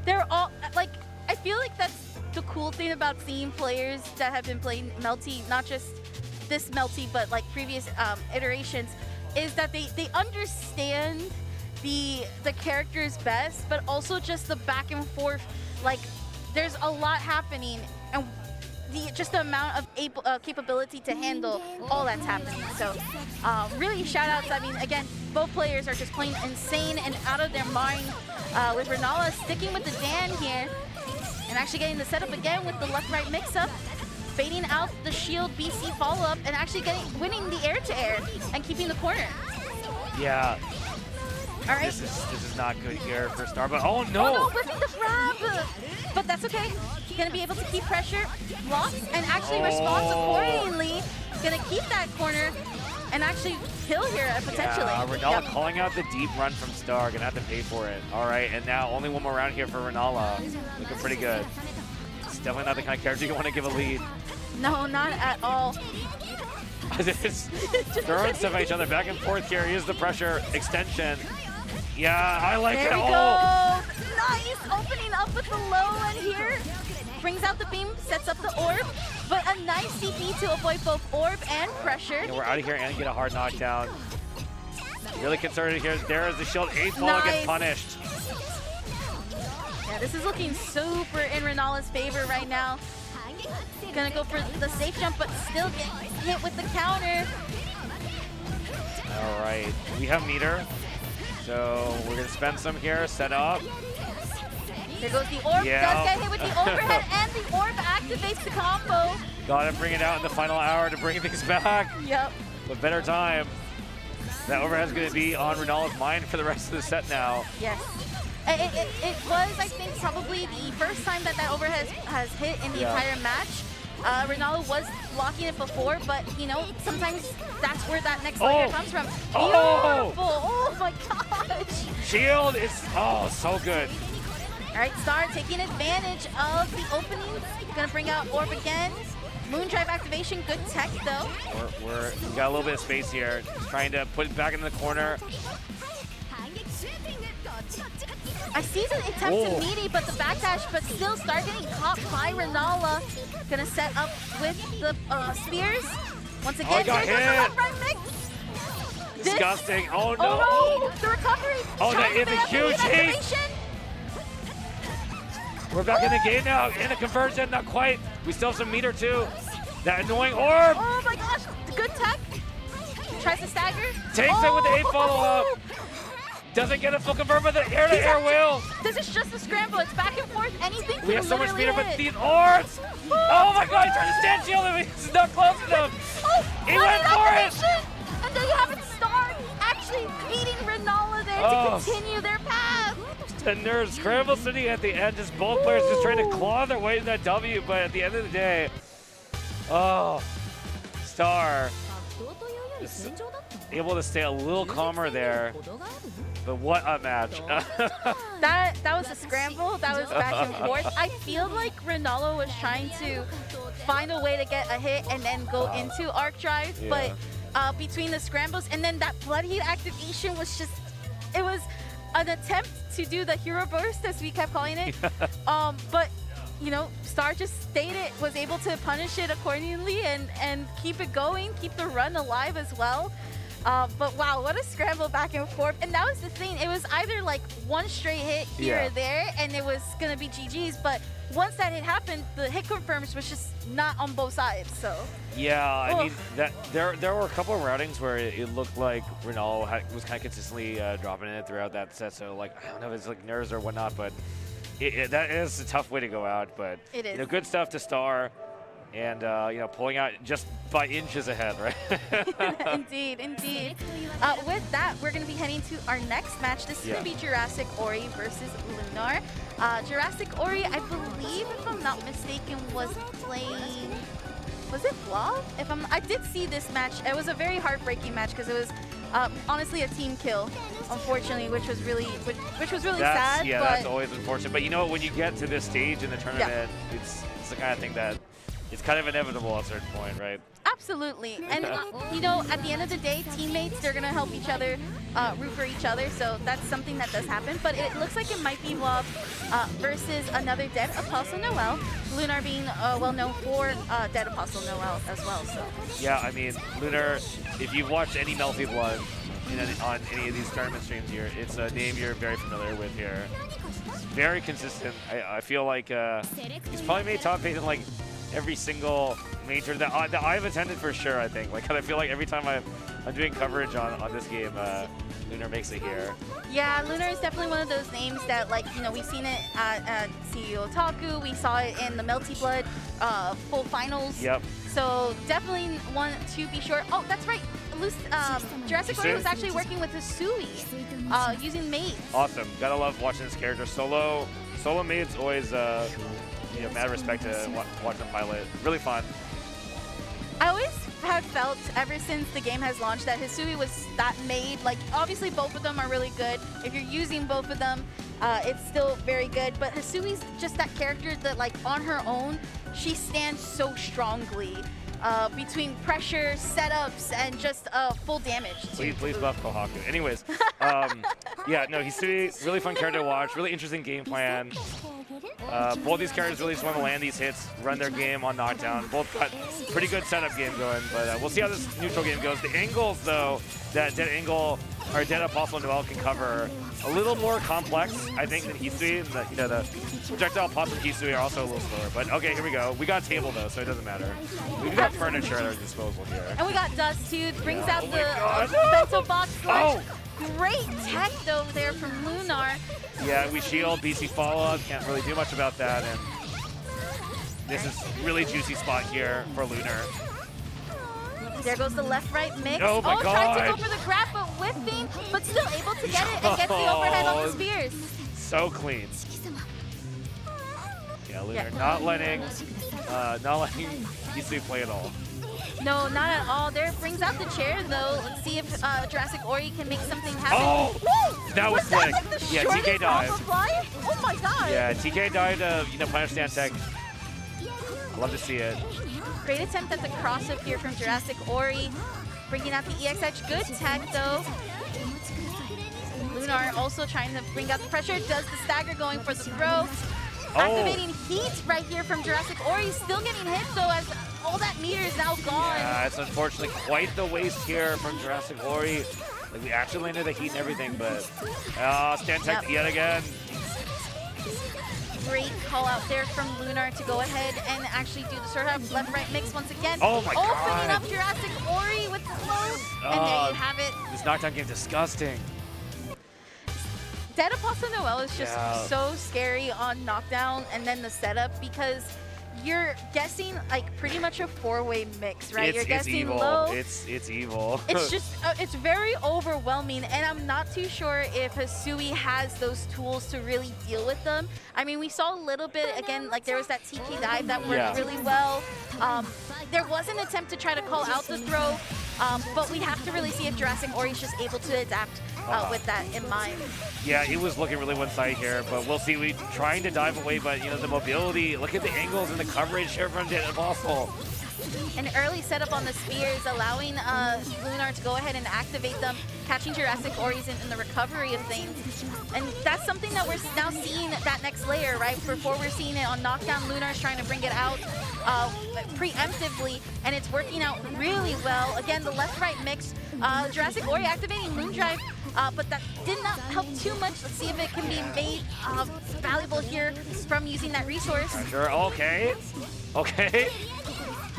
They're all, like, I feel like that's the cool thing about seeing players that have been playing Melty, not just this Melty, but like previous iterations, is that they understand the characters best, but also just the back and forth. Like, there's a lot happening, and just the amount of capability to handle all that's happening. So really shout outs. I mean, again, both players are just playing insane and out of their mind, with Rennala sticking with the Dan here and actually getting the setup again with the left-right mix-up, baiting out the shield BC follow-up and actually winning the air-to-air and keeping the corner. Yeah. All right. This is not good here for Star, but oh no! Oh no, whiffing the grab! But that's okay. Gonna be able to keep pressure, block, and actually respond accordingly. Gonna keep that corner and actually kill here potentially. Yeah, Rennala calling out the deep run from Star, gonna have to pay for it. All right, and now only one more round here for Rennala. Looking pretty good. It's definitely not the kind of character you want to give a lead. No, not at all. Just throwing stuff at each other back and forth here. Here's the pressure extension. Yeah, I like it. There we go. Nice opening up with the low end here. brings out the beam, sets up the orb, but a nice CP to avoid both orb and pressure. And we're out of here and get a hard knockdown. Really concerted here. There is the shield. 8th follow gets punished. Yeah, this is looking super in Rennala's favor right now. Gonna go for the safe jump, but still get hit with the counter. All right, we have meter. So we're gonna spend some here, set up. There goes the orb, does get hit with the overhead, and the orb activates the combo. Gotta bring it out in the final hour to bring things back. Yep. But better time. That overhead's gonna be on Rennala's mind for the rest of the set now. Yes. It was, I think, probably the first time that overhead has hit in the entire match. Rennala was blocking it before, but, you know, sometimes that's where that next layer comes from. Beautiful! Oh my gosh! Shield is, so good. All right, Star taking advantage of the openings. Gonna bring out orb again. Moondrive activation, good tech though. We got a little bit of space here. Just trying to put it back in the corner. I see the attempt to meaty, but the backdash, but still Star getting caught by Rennala. Gonna set up with the spears. Once again, got there's the hit. left right mix. Disgusting. Oh no. Oh no, the recovery. Oh, that is a huge hit. We're back in the game now. In the conversion, not quite. We still have some meter too. That annoying orb. Oh my gosh, good tech. Tries to stagger. Takes it with the 8 follow-up. Doesn't get a full convert, but the air-to-air will. This is just a scramble. It's back and forth. Anything We have so much meter, hit. but these orbs. Oh my god, he tried to stand shield him. He's not close enough. He went for it. And there you have it, Star actually beating Rennala there to continue their path. And there's Scramble City at the end, just both players just trying to claw their way to that W, but at the end of the day, Star is able to stay a little calmer there. But what a match. That was a scramble. That was back and forth. I feel like Rennala was trying to find a way to get a hit and then go into arc drive, but between the scrambles and then that blood heat activation was just, it was an attempt to do the hero burst, as we kept calling it. But you know, Star just was able to punish it accordingly and keep it going, keep the run alive as well. But wow, what a scramble back and forth. And that was the thing. It was either like one straight hit here or there, and it was going to be GG's. But once that hit happened, the hit confirms was just not on both sides. So yeah, I mean, there were a couple of routings where it looked like Rennala was kind of consistently dropping it throughout that set. So like, I don't know if it's like nerves or whatnot, but that is a tough way to go out. But it is. You know, good stuff to Star. And, you know, pulling out just by inches ahead, right? Indeed, indeed. With that, we're going to be heading to our next match. This is going to be JurassicOri versus Lunar. JurassicOri, I believe, if I'm not mistaken, was playing... Was it Vlog? I did see this match. It was a very heartbreaking match because it was honestly a team kill, unfortunately, which was really sad. Yeah, that's always unfortunate. But you know what? When you get to this stage in the tournament, it's the kind of thing that it's kind of inevitable at a certain point, right? Absolutely. And, you know, at the end of the day, teammates, they're going to help each other, root for each other. So that's something that does happen. But it looks like it might be Vlog versus another Dead Apostle Noel. Lunar being well known for Dead Apostle Noel as well. So yeah, I mean, Lunar, if you've watched any Melty Blood on any of these tournament streams here, it's a name you're very familiar with here. It's very consistent. I feel like he's probably made top 8 in like every single major that I've attended for sure, I think. Like, I feel like every time I'm doing coverage on this game, Lunar makes it here. Yeah, Lunar is definitely one of those names that, like, you know, we've seen it at CEO Otaku. We saw it in the Melty Blood full finals. Yep. So definitely one to be sure. Oh, that's right. JurassicOri was actually working with Hisui, using maids. Awesome. Gotta love watching this character. Solo maids always, you know, mad respect to watch them pilot. Really fun. I always have felt ever since the game has launched that Hisui was that maid. Like, obviously both of them are really good. If you're using both of them, it's still very good. But Hisui's just that character that, like, on her own, she stands so strongly between pressure, setups, and just full damage. Please buff Kohaku. Anyways, yeah, no, Hisui, really fun character to watch. Really interesting game plan. Both these characters really just want to land these hits, run their game on knockdown. Both got pretty good setup game going, but we'll see how this neutral game goes. The angles, though, that Dead Angle or Dead Apostle and Noel can cover a little more complex, I think, than Hisui. And the projectile pops from Hisui are also a little slower. But okay, here we go. We got a table though, so it doesn't matter. We've got furniture at our disposal here. And we got Dust too. Brings out the God. bento box. Oh! Great tech though there from Lunar. Yeah, we shield, BC follow-up, can't really do much about that, and this is really juicy spot here for Lunar. There goes the left-right mix. Oh my Tried to God. go for the grab, but whiffing, but still able to get it and gets the overhead on the spears. So clean. Yeah, Lunar Yeah. not letting Hisui play at all. No, not at all. There brings out the chair though. Let's see if JurassicOri can make something happen. Oh! Woo! That was that slick. like the Yeah, shortest TK dive. alpha fly? Oh my god. Yeah, TK died punish stand tech. I love to see it. Great attempt at the cross-up here from JurassicOri. Bringing out the EXH. Good tech though. Lunar also trying to bring out the pressure. Does the stagger, going for the throw. Activating heat right here from JurassicOri. Still getting hit though, as all that meter is now gone. Yeah, it's unfortunately quite the waste here from JurassicOri. Like, we actually landed the heat and everything, but stand tech yet again. Great call out there from Lunar to go ahead and actually do the sort of left-right mix once again. Oh my God. Opening up JurassicOri with the flow, and there you have it. This knockdown game disgusting. Dead Apostle Noel is just Yeah. so scary on knockdown and then the setup, because you're guessing like pretty much a four-way mix, right? You're guessing evil. low. It's evil. It's just, it's very overwhelming, and I'm not too sure if Hisui has those tools to really deal with them. I mean, we saw a little bit, again, like there was that TK dive that worked really well. There was an attempt to try to call out the throw, but we have to really see if JurassicOri is just able to adapt with that in mind. Yeah, it was looking really one-sided here, but we'll see. We trying to dive away, but the mobility. Look at the angles and the coverage here from Dead Apostle. An early setup on the spears, allowing Lunar to go ahead and activate them, catching JurassicOri's in the recovery of things. And that's something that we're now seeing that next layer, right? Before we're seeing it on knockdown, Lunar's trying to bring it out preemptively, and it's working out really well. Again, the left-right mix, JurassicOri activating Moondrive, but that did not help too much. Let's see if it can be made valuable here from using that resource. Sure, okay.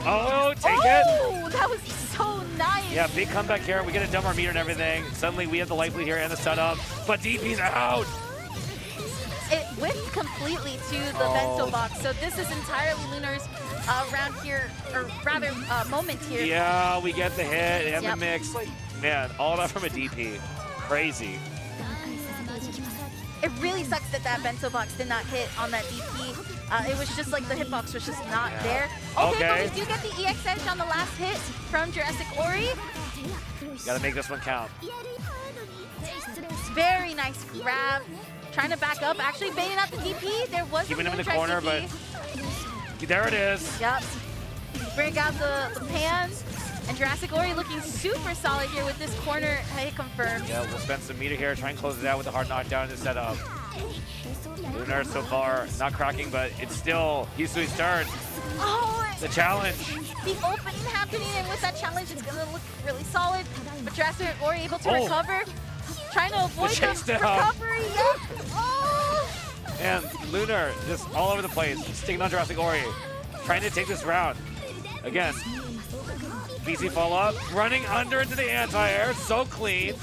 Oh, take it. Oh, that was so nice. Yeah, big comeback here. We get to dump our meter and everything. Suddenly we have the life lead here and the setup, but DP's out. It whiffed completely to the bento box, so this is entirely Lunar's round here, or rather moment here. Yeah, we get the hit and Yep. the mix. Like, man, all that from a DP. Crazy. It really sucks that that bento box did not hit on that DP. It was just like the hitbox was just not there. Okay, but we do get the EX edge on the last hit from JurassicOri. Gotta make this one count. Very nice grab. Trying to back up, actually baiting out the DP. There was Keeping him in the Moondrive corner, DP. but there it is. Yep. Bring out the pans. And JurassicOri looking super solid here with this corner hit confirmed. Yeah, we'll spend some meter here, try and close it out with a hard knockdown in the setup. Lunar so far not cracking, but it's still Hisui's turn. Oh, The challenge. the opening happening, and with that challenge, it's gonna look really solid. But JurassicOri able to recover, trying to avoid the chase down. recovery. Yep. Oh. And Lunar just all over the place, sticking on JurassicOri, trying to take this round. Again, BC follow up, running under into the anti-air, so clean.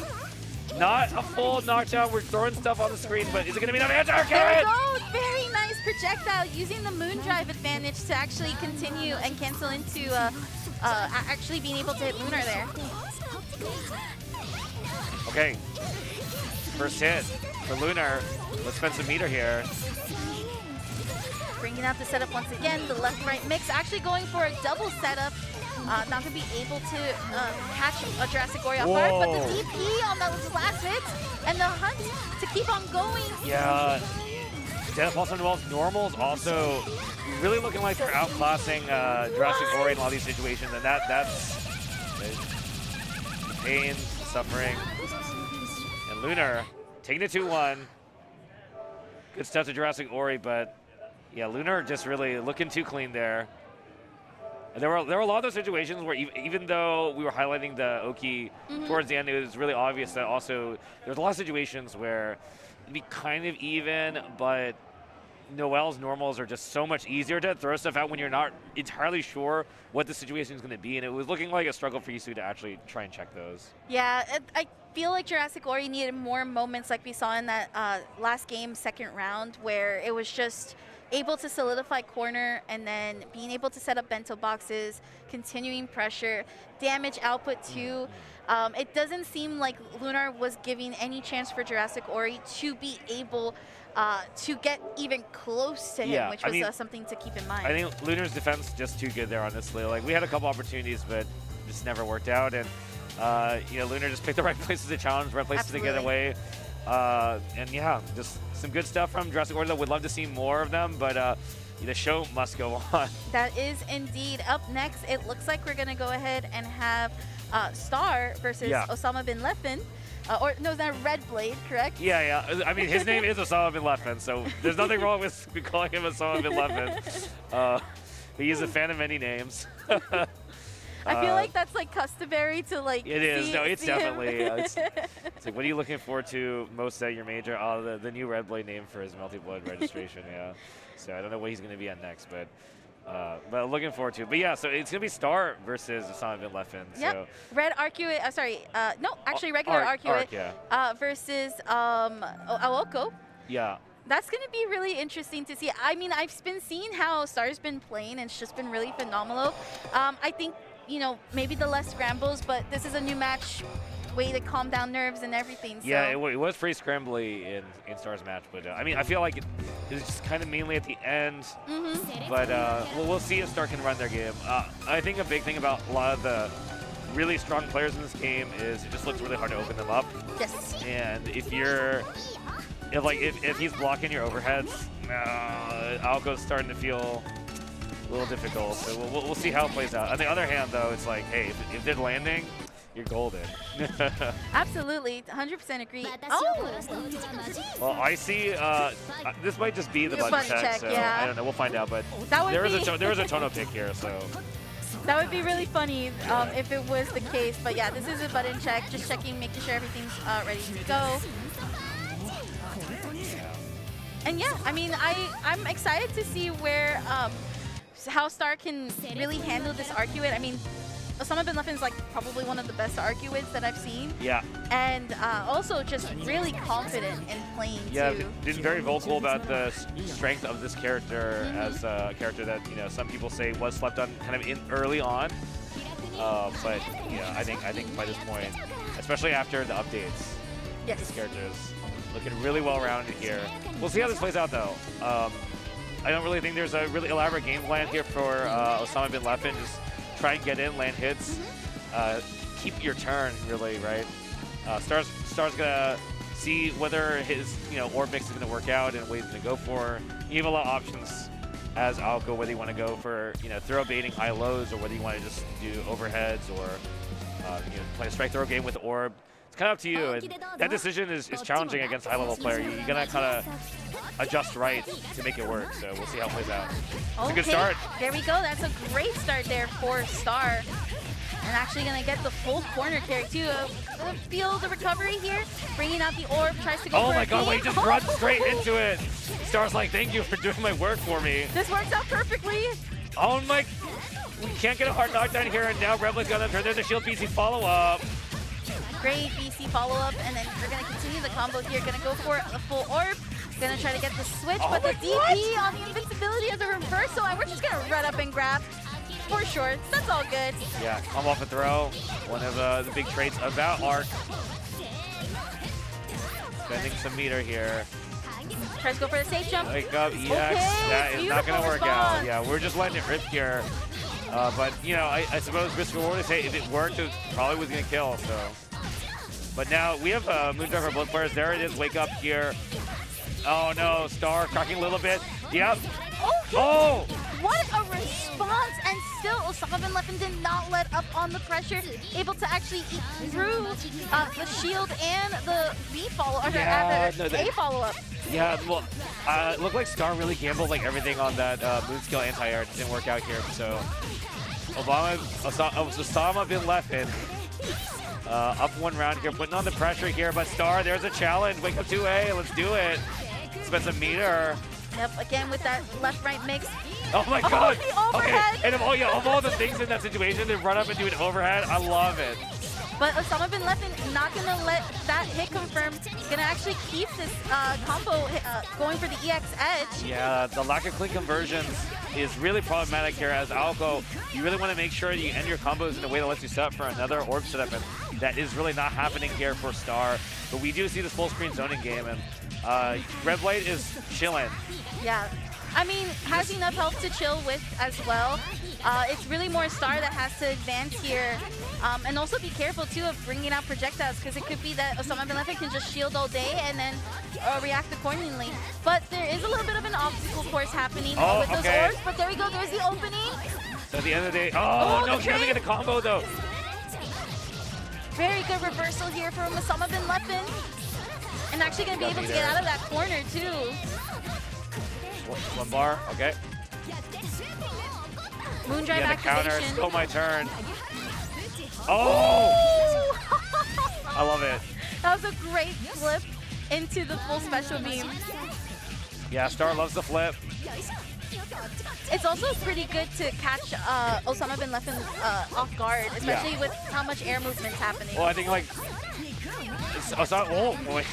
Not a full knockdown, we're throwing stuff on the screen, but is it gonna be enough anti-air? There we go, very nice projectile, using the Moondrive advantage to actually continue and cancel into actually being able to hit Lunar there. Okay, first hit for Lunar. Let's spend some meter here. Bringing out the setup once again, the left-right mix, actually going for a double setup. Not going to be able to catch a JurassicOri off guard, but the DP on those last hits and the hunt to keep on going. Yeah, Dead Apostle and Noel's normals also really looking like they're outclassing JurassicOri in a lot of these situations, and that's the pain, suffering. And Lunar taking it 2-1. Good stuff to JurassicOri, but Yeah, Lunar just really looking too clean there. And there were a lot of those situations where even though we were highlighting the Oki towards the end, it was really obvious that also there's a lot of situations where it'd be kind of even, but Noel's normals are just so much easier to throw stuff out when you're not entirely sure what the situation is going to be, and it was looking like a struggle for Yisu to actually try and check those. Yeah, I feel like JurassicOri needed more moments like we saw in that last game, second round, where it was just able to solidify corner and then being able to set up bento boxes, continuing pressure, damage output too. It doesn't seem like Lunar was giving any chance for JurassicOri to be able to get even close to him, which was something to keep in mind. I think Lunar's defense just too good there, honestly. Like, we had a couple opportunities, but just never worked out. And you know, Lunar just picked the right places to challenge, right places to get away. And yeah, just some good stuff from JurassicOri. Would love to see more of them, but the show must go on. That is indeed. Up next, it looks like we're going to go ahead and have Star versus Osama bin Leffen. Or no, is that Red Blade, correct? Yeah. I mean, his name is Osama bin Leffen, so there's nothing wrong with calling him Osama bin Leffen. He is a fan of many names. I feel like that's like customary to like. It is. No, it's definitely. It's like, what are you looking forward to most at your major? Oh, the new Red Blade name for his Melty Blood registration. Yeah. So I don't know what he's going to be at next, but looking forward to it. But yeah, so it's going to be Star versus Osama bin Leffen. Yep. So Red Arcuate. No, actually regular Arcuate versus Aoko. Yeah. That's going to be really interesting to see. I mean, I've been seeing how Star's been playing, and it's just been really phenomenal. I think, you know, maybe the less scrambles, but this is a new match, way to calm down nerves and everything. So. Yeah, it was pretty scrambly in Star's match, but I mean, I feel like it was just kind of mainly at the end. But we'll see if Star can run their game. I think a big thing about a lot of the really strong players in this game is it just looks really hard to open them up. Yes. And if he's blocking your overheads, Aoko's starting to feel a little difficult. So we'll see how it plays out. On the other hand, though, it's like, hey, if they're landing, you're golden. Absolutely, 100% agree. Oh! Well, I see. This might just be the button check, so I don't know. We'll find out. But there is a Tono pick here, so. That would be really funny if it was the case. But yeah, this is a button check, just checking, making sure everything's ready to go. And yeah, I mean, I'm excited to see where how Star can really handle this Arcuate. I mean, Osama bin Leffen is like probably one of the best Arcuates that I've seen. Yeah. And also just really confident in playing too. Yeah, been very vocal about the strength of this character as a character that, you know, some people say was slept on kind of early on. But yeah, I think by this point, especially after the updates, this character is looking really well rounded here. We'll see how this plays out though. I don't really think there's a really elaborate game plan here for Osama bin Leffen. Just try and get in, land hits, keep your turn, really, right? Star's gonna see whether his orb mix is gonna work out and what he's gonna go for. You have a lot of options as Aoko, whether you want to go for throw baiting high lows or whether you want to just do overheads or play a strike throw game with orb. It's kind of up to you, and that decision is challenging against a high-level player. You're gonna kind of adjust right to make it work. So we'll see how it plays out. It's a good start. There we go. That's a great start there for Star. And actually going to get the full corner carry too. Feel the recovery here. Bringing out the orb. Tries to go for my god, he just runs straight into it. Star's like, thank you for doing my work for me. This works out perfectly. Oh my. We can't get a hard knockdown here. And now Rebel's going to turn. There's a shield BC follow-up. Great BC follow-up. And then we're going to continue the combo here. Going to go for a full orb. Going to try to get the switch. But the DP on the invincibility as a reversal. And we're just going to run up and grab. For shorts, that's all good. Yeah, come off a throw. One of the big traits about Arc. Spending some meter here. Tries to go for the safe jump. Wake up, EX. That is not going to work out. Yeah, we're just letting it rip here. But, I suppose risk reward, they say if it worked, it probably was going to kill. So, but now we have Moondriver Blood players. There it is. Wake up here. Oh, no. Star cracking a little bit. Yep. Oh! What a response, and still Osama bin Leffen did not let up on the pressure, able to actually eat through the shield and the B follow, or A follow-up. Yeah, well, it looked like Star really gambled like everything on that moon skill anti-air. It didn't work out here, so Osama bin Leffen up 1 round here, putting on the pressure here, but Star, there's a challenge. Wake up 2A, let's do it. Spend some meter. Yep, again with that left-right mix. Oh my god! The overhead. Okay, and of all the things in that situation, they run up and do an overhead. I love it. But Osama bin Leffen not going to let that hit confirm. He's going to actually keep this combo going for the EX edge. Yeah, the lack of clean conversions is really problematic here as Alco. You really want to make sure you end your combos in a way that lets you set up for another orb setup, and that is really not happening here for Star. But we do see this full screen zoning game, and Red Blade is chilling. Yeah. I mean, has enough health to chill with as well. It's really more Star that has to advance here. And also be careful, too, of bringing out projectiles, because it could be that Osama bin Leffen can just shield all day and then react accordingly. But there is a little bit of an obstacle course happening with those orbs. But there we go, there's the opening. So at the end of the day, no, she doesn't get a combo, though. Very good reversal here from Osama bin Leffen. And actually going to be able to get out of that corner, too. One bar, okay. Moondrive the activation. counter, stole my turn. Oh! I love it. That was a great flip into the full special beam. Yeah, Star loves the flip. It's also pretty good to catch Osama bin Leffen off guard, especially with how much air movement's happening. Well, I think like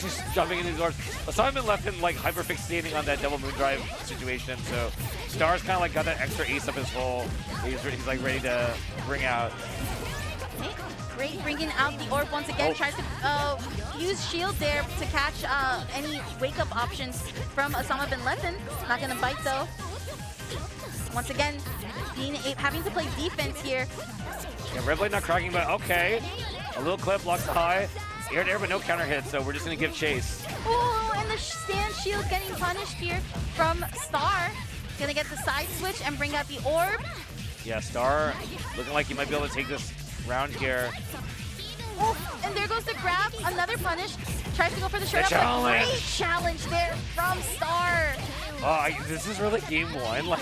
he's jumping in these doors. Osama bin Leffen like hyperfixating on that double moon drive situation, so Star's kind of like got that extra ace up his hole. He's like ready to bring out. Okay, great, bringing out the orb once again. Tries to use shield there to catch any wake-up options from Osama bin Leffen. Not gonna bite though. Once again, having to play defense here. Yeah, Red Blade not cracking, but okay. A little clip, locks high. Air to air, but no counter hit, so we're just gonna give chase. Oh, and the stand shield getting punished here from Star. Gonna get the side switch and bring out the orb. Yeah, Star looking like he might be able to take this round here. Oh, and there goes the grab, another punish. Tries to go for the straight up. Great challenge there from Star. Oh, this is really game one. Like,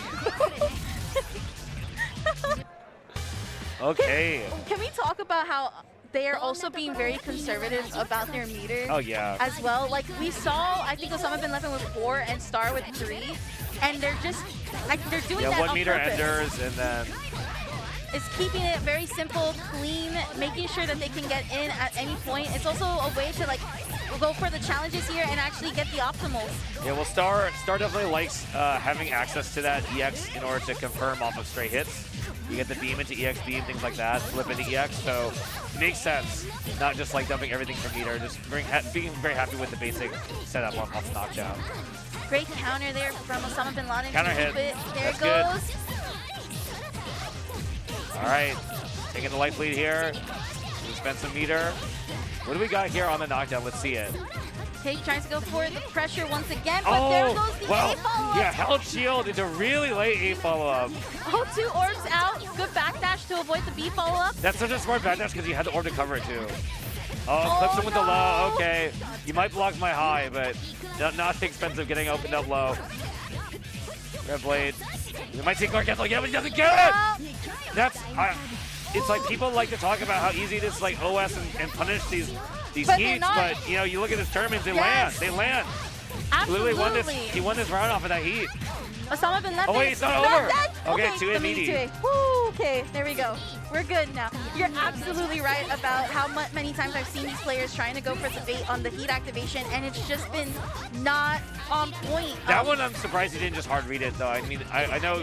okay. Can we talk about how they are also being very conservative about their meters? Oh yeah. As well, like we saw, I think Osama bin Leffen with 4 and Star with 3, and they're just like they're doing that 1 meter on purpose. enders, and then It's keeping it very simple, clean, making sure that they can get in at any point. It's also a way to like go for the challenges here and actually get the optimals. yeah, well, Star definitely likes having access to that EX in order to confirm off of straight hits. You get the beam into EX beam, things like that, flip into EX, so it makes sense. Not just like dumping everything from meter, just being very happy with the basic setup off knockdown. Great counter there from Osama bin Laden. Counter hit. There That's it goes. Good. All right, taking the life lead here. We spend some meter. What do we got here on the knockdown? Let's see it. Okay, tries to go for the pressure once again, but there goes the A follow-up. Yeah, held shield into really late A follow-up. Oh, 2 orbs out. Good backdash to avoid the B follow-up. That's such a smart backdash because you had the orb to cover it too. Oh, clips him with the low. Okay, you might block my high, but not expensive getting opened up low. Red Blade. It might take Gargantuan, yeah, but he doesn't get it! It's like people like to talk about how easy it is to like OS and punish these heats, but you know, you look at his tournaments, they land. Absolutely. Literally he won this round off of that heat. Osama bin Leffen. Oh wait, it's not over. Dead. Okay, 2A meaty. Woo, okay, there we go. We're good now. You're absolutely right about how many times I've seen these players trying to go for the bait on the heat activation, and it's just been not on point. That one, I'm surprised he didn't just hard read it though. I mean, I know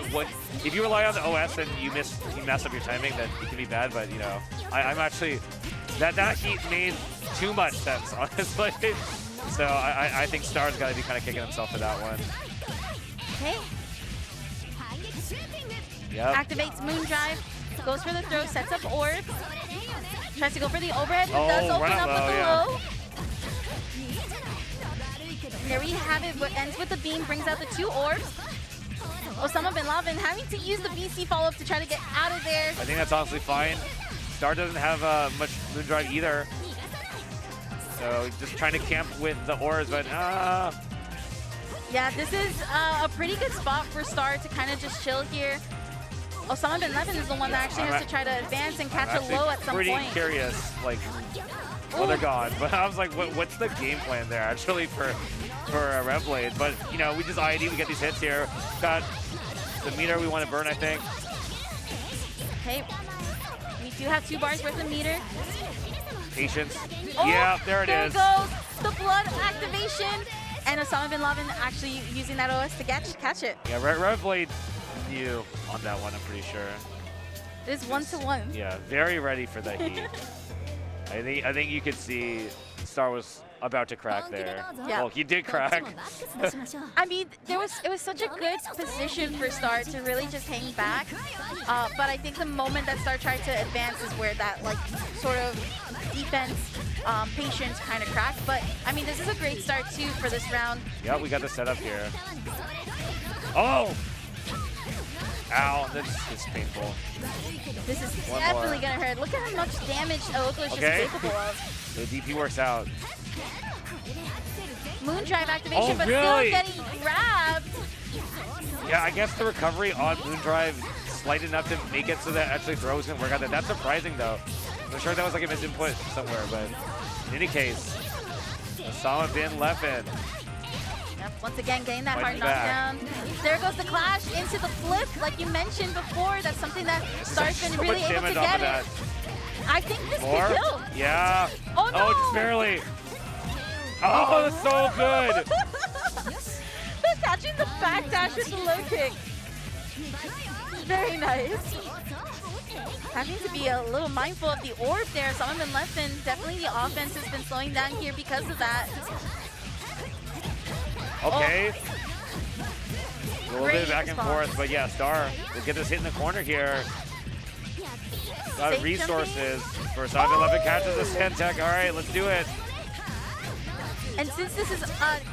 if you rely on the OS and you mess up your timing, then it can be bad. But you know, I'm actually that heat made too much sense, honestly. So I think Star's got to be kind of kicking himself for that one. Okay. Yep. Activates Moondrive, goes for the throw, sets up orb, tries to go for the overhead, but does open up with the low. There we have it, what ends with the beam, brings out the 2 orbs. Osama bin Laden having to use the BC follow-up to try to get out of there. I think that's honestly fine. Star doesn't have much Moon Drive either. So just trying to camp with the ores, but Yeah, this is a pretty good spot for Star to kind of just chill here. Osama bin Laden is the one that actually has to try to advance and catch a low at some point. Pretty curious, like, well, they're gone. But I was like, what's the game plan there actually for Revblade? But you know, we just ID, we get these hits here. Got the meter we want to burn, I think. Okay, we do have 2 bars worth of meter. Patience. Oh, yeah, there it is. There goes the blood activation. And Osama bin Laden actually using that OS to catch it. Yeah, Revblade knew on that one, I'm pretty sure. It is 1-1. Yeah, very ready for the heat. I think you could see Star was about to crack there. Yeah. Well, he did crack. I mean, it was such a good position for Star to really just hang back. But I think the moment that Star tried to advance is where that like sort of defense, patience kind of cracked. But I mean, this is a great start too for this round. Yeah, we got the setup here. Oh! Ow, that's painful. This is definitely gonna hurt. Look at how much damage Aoko is just capable of. The DP works out. Moon Drive activation, but really? still getting grabbed. Yeah, I guess the recovery on Moon Drive slight enough to make it so that actually throws gonna work out there. That's surprising though. I'm sure that was like a misinput somewhere, but in any case, Osama bin Leffen. Yep, once again, getting that hard knockdown. There goes the clash into the flip, like you mentioned before. That's something that Star's been really able to get it. I think this could kill. Yeah. Oh, no. Oh, just barely. Oh, that's so good. Catching the backdash with the low kick. Very nice. Having to be a little mindful of the orb there. Osama bin Leffen, definitely the offense has been slowing down here because of that. Okay. A little bit back and response. forth, but yeah, Star will get this hit in the corner here. Got Safe resources for Osama bin Leffen, catches the sand tech. All right, let's do it. And since this is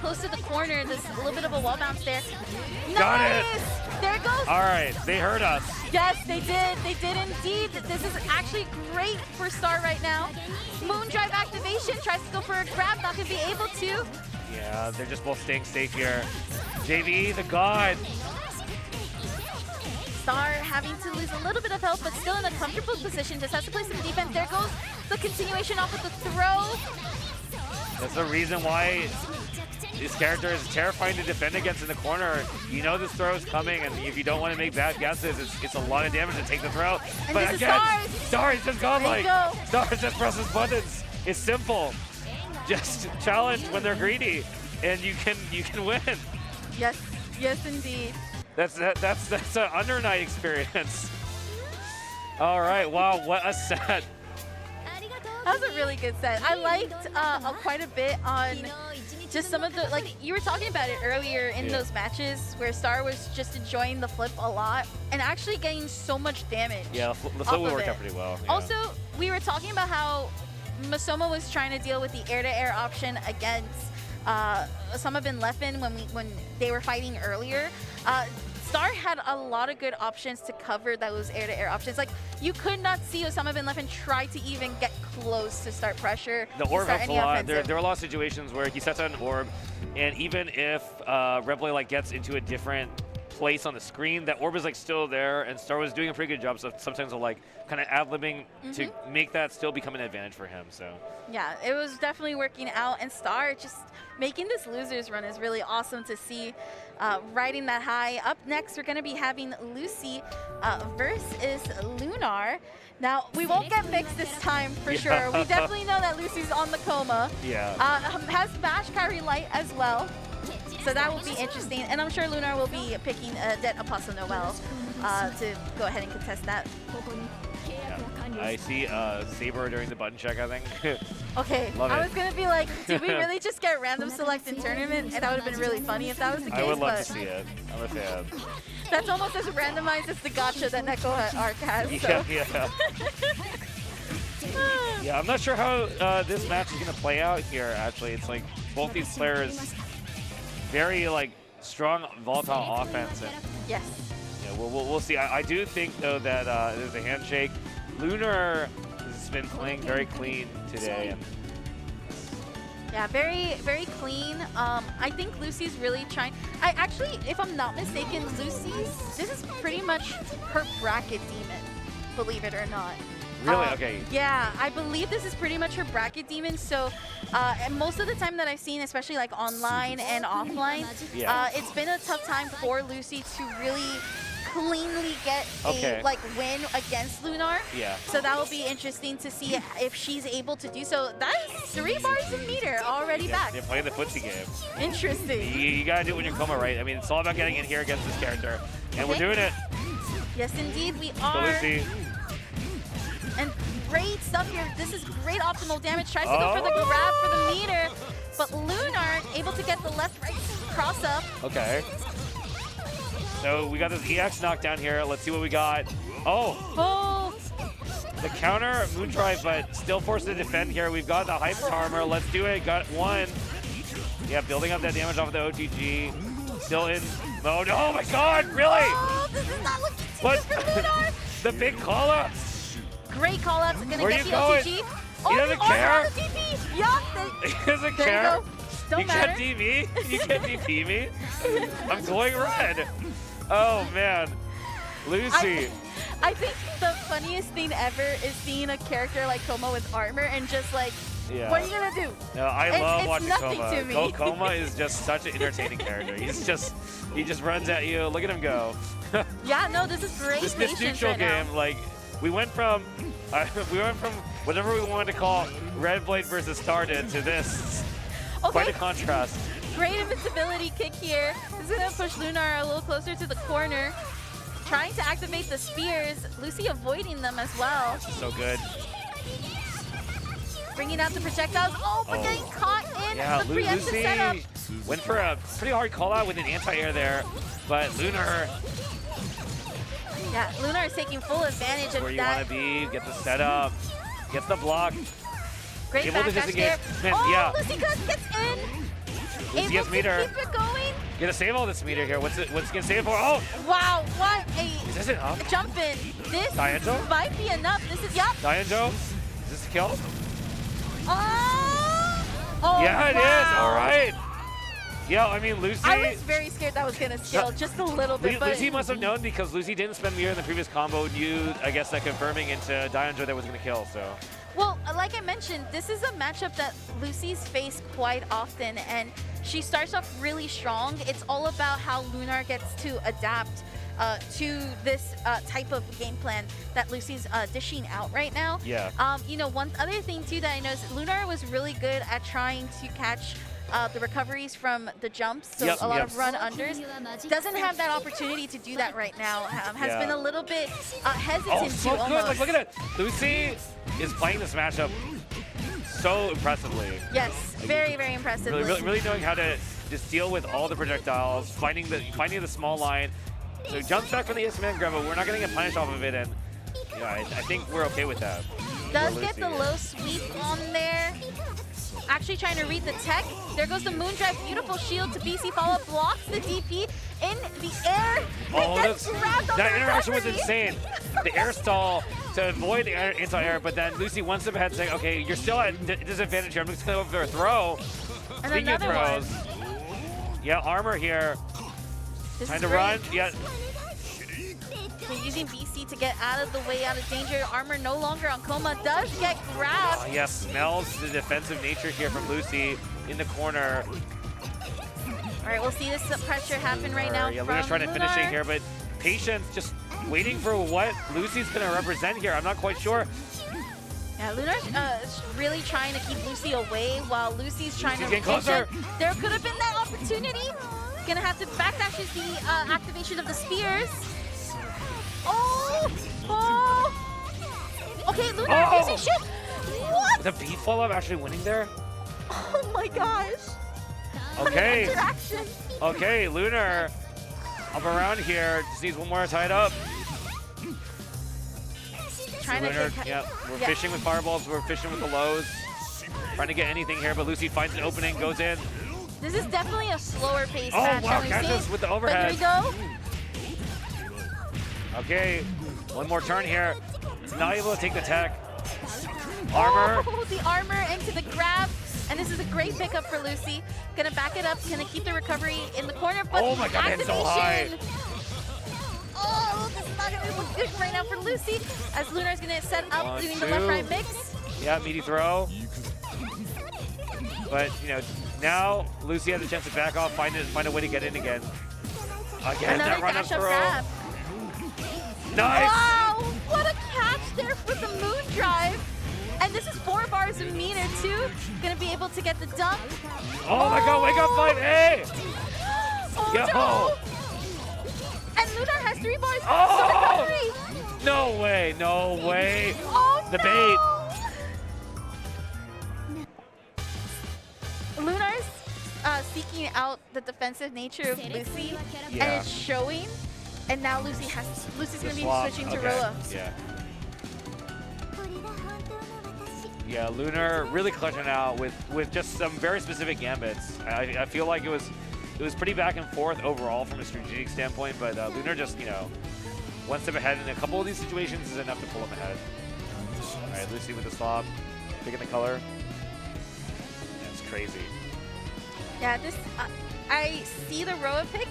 close to the corner, there's a little bit of a wall bounce there. Got nice! it. There it goes. All right, they heard us. Yes, they did. They did indeed. This is actually great for Star right now. Moon Drive activation, tries to go for a grab, not going to be able to. Yeah, they're just both staying safe here. JV, the god. Star having to lose a little bit of health, but still in a comfortable position. Just has to play some defense. There goes the continuation off with the throw. That's the reason why this character is terrifying to defend against in the corner. You know this throw is coming, and if you don't want to make bad guesses, it's a lot of damage to take the throw. And but this again, is Star is just godlike. There you go. Star just presses buttons. It's simple. Just challenge when they're greedy, and you can win. Yes, yes indeed. That's an under night experience. All right, wow, what a set. That was a really good set. I liked quite a bit on just some of the, like, you were talking about it earlier in those matches where Star was just enjoying the flip a lot and actually getting so much damage. Yeah, the flip worked out pretty well. Yeah. Also, we were talking about how Masoma was trying to deal with the air-to-air option against Osama bin Leffen when they were fighting earlier. Star had a lot of good options to cover those air-to-air options. Like, you could not see Osama bin Leffen try to even get close to start pressure. The orb helps a lot. There are a lot of situations where he sets out an orb, and even if Revblade like gets into a different place on the screen, that orb is like still there, and Star was doing a pretty good job. So sometimes of like kind of ad-libbing to make that still become an advantage for him. So yeah, it was definitely working out, and Star just making this losers run is really awesome to see. Riding that high. Up next, we're going to be having Lucy versus Lunar. Now, we won't get fixed this time for sure. We definitely know that Lucy's on the coma. Yeah. Has Bash Carry Light as well. So that will be interesting. And I'm sure Lunar will be picking Det Apostle Noel to go ahead and contest that. Yeah. I see Saber during the button check, I think. Okay, Love I it. was going to be like, did we really just get random select in tournament? And that would have been really funny if that was the case. I would love but to see it. I'm a fan. That's almost as randomized as the gacha that Neko Arc has. So. Yeah. Yeah, I'm not sure how this match is going to play out here, actually. It's like both these players very like strong volatile offense, and Yes. Yeah, we'll see. I do think, though, that there's a handshake. Lunar has been playing very clean today. And Yeah, very, very clean. I think Lucy's really trying. I actually, if I'm not mistaken, this is pretty much her bracket demon, believe it or not. really? Okay. Yeah, I believe this is pretty much her bracket demon. So, and most of the time that I've seen, especially like online and offline, Yeah. it's been a tough time for Lucy to really cleanly get a like win against Lunar. Yeah. So that will be interesting to see if she's able to do so. That's 3 bars of meter already back. They're playing the footsie game. Interesting. You gotta do it when you're Coma, right? I mean, it's all about getting in here against this character, and we're doing it. Yes, indeed, we So are. Lucy. And great stuff here. This is great optimal damage. Tries to go for the grab for the meter, but Lunar able to get the left-right cross up. Okay. So we got this EX knockdown here. Let's see what we got. Oh, Oh, the counter Moondrive, but still forced to defend here. We've got the hype armor. Let's do it. Got one. Yeah, building up that damage off of the OTG. Still in mode. Oh my God, really? oh, this is not looking too What? good for Lunar. The big call up. Great call outs. Gonna Where get you the going? OTG. He doesn't care? The DP. Yup. He doesn't There you care. go. Don't You matter. can't DP. You can't DP me. I'm going red. Oh man, Lucy. I think the funniest thing ever is seeing a character like Coma with armor and just like, Yeah. what are you gonna do? No, I love it's watching nothing Coma. to me. Coma is just such an entertaining character. He just runs at you. Look at him go. Yeah, no, this is great This patience neutral right game, now. like we went from whatever we wanted to call Red Blade versus Stardust to this. Quite a contrast. Great invincibility kick here. This is gonna push Lunar a little closer to the corner. Trying to activate the spears. Lucy avoiding them as well. So good. Bringing out the projectiles. Oh, but getting caught in Yeah, the preemptive Lucy setup. went for a pretty hard call out with an anti-air there, but Lunar, Yeah, Lunar is taking full advantage of where you that. want to be, get the setup, get the block. Great able to backdash disengage. there. Man, Oh, yeah. Lucy gets in. Lucy Able gets to meter. keep it going. Gonna save all this meter here. What's it gonna save for? Oh, Wow, what is this enough? a jump in. This Dianzo? might be enough. This is, yup. Dianzo? Is this a kill? Oh, Yeah, it is. All right. Yeah, I mean, Lucy. I was very scared that was gonna skill just a little bit, but Lucy must have known because Lucy didn't spend meter in the previous combo. Knew, I guess, that confirming into Dianzo that was gonna kill. So. well, like I mentioned, this is a matchup that Lucy's faced quite often, and she starts off really strong. It's all about how Lunar gets to adapt to this type of game plan that Lucy's dishing out right now. Yeah. You know, one other thing too that I noticed, Lunar was really good at trying to catch the recoveries from the jumps, so a lot of run unders. Doesn't have that opportunity to do that right now. Has been a little bit hesitant Oh, so to good. almost. Like, look at it. Lucy is playing this matchup so impressively. Yes, very, very impressive. Really knowing how to just deal with all the projectiles, finding the small line. So jumps back from the Isman grab, but we're not getting a punish off of it, and you know, I think we're okay with that. Does get the low sweep on there. Actually trying to read the tech. There goes the Moondrive. Beautiful shield to BC follow. Blocks the DP in the air. Oh, Gets grabbed on that the interaction was recovery. insane. The air stall to avoid the anti-air, but then Lucy one step ahead saying, okay, you're still at disadvantage here. I'm just going to go for a throw. And Speaking of another throws, one. yeah, armor here. This Time is to great. run. Yeah. We're using BC to get out of the way, out of danger. Armor no longer on Coma. Does get grabbed. Oh, yeah, smells the defensive nature here from Lucy in the corner. All right, we'll see this pressure happen right now. Yeah, from Lunar's trying to finish it Lunar. here, but Patience just waiting for what Lucy's going to represent here. I'm not quite sure. Yeah, Lunar's really trying to keep Lucy away while Lucy's trying Lucy's to getting closer. vision. There could have been that opportunity. Gonna have to backdash is the activation of the spears. Oh! Okay, Lunar Oh! using shield. What? The beat follow-up actually winning there? Oh my gosh. Okay. Interaction. Okay, Lunar up around here. Just needs one more tied up. Trying to Lunar, get, yeah, we're fishing with fireballs. We're fishing with the lows. Trying to get anything here, but Lucy finds an opening, goes in. This is definitely a slower pace Oh, match wow, that we've catches seen. with the But overhead. here we go. Okay, one more turn here. Not able to take the tech. Armor. Oh, the armor into the grab. And this is a great pickup for Lucy. Gonna back it up, gonna keep the recovery in the corner, but Oh my god, activation. it's so high. Oh, this is not gonna look good right now for Lucy. As Lunar's gonna set up One, doing the two. left-right mix. Yeah, meaty throw. But, you know, now Lucy has a chance to back off, find a way to get in again. Again, that Another run-up dash up throw. grab. Nice! Wow, what a catch there for the moon drive. And this is 4 bars of meter too. Gonna be able to get the dump. Oh my god, wake up 5A! Oh Yo! no! And Lunar has 3 bars. Oh! The recovery. No way, no way. Oh The no! Lunar's seeking out the defensive nature of Lucy, Yeah. and it's showing. And now Lucy's gonna be Swap. switching to Okay. Rolla. Yeah. Yeah, Lunar really clutching out with just some very specific gambits. I feel like it was pretty back and forth overall from a strategic standpoint, but Lunar just, you know, one step ahead in a couple of these situations is enough to pull him ahead. All right, Lucy with the swap, picking the color. That's crazy. Yeah, this I see the Roa pick.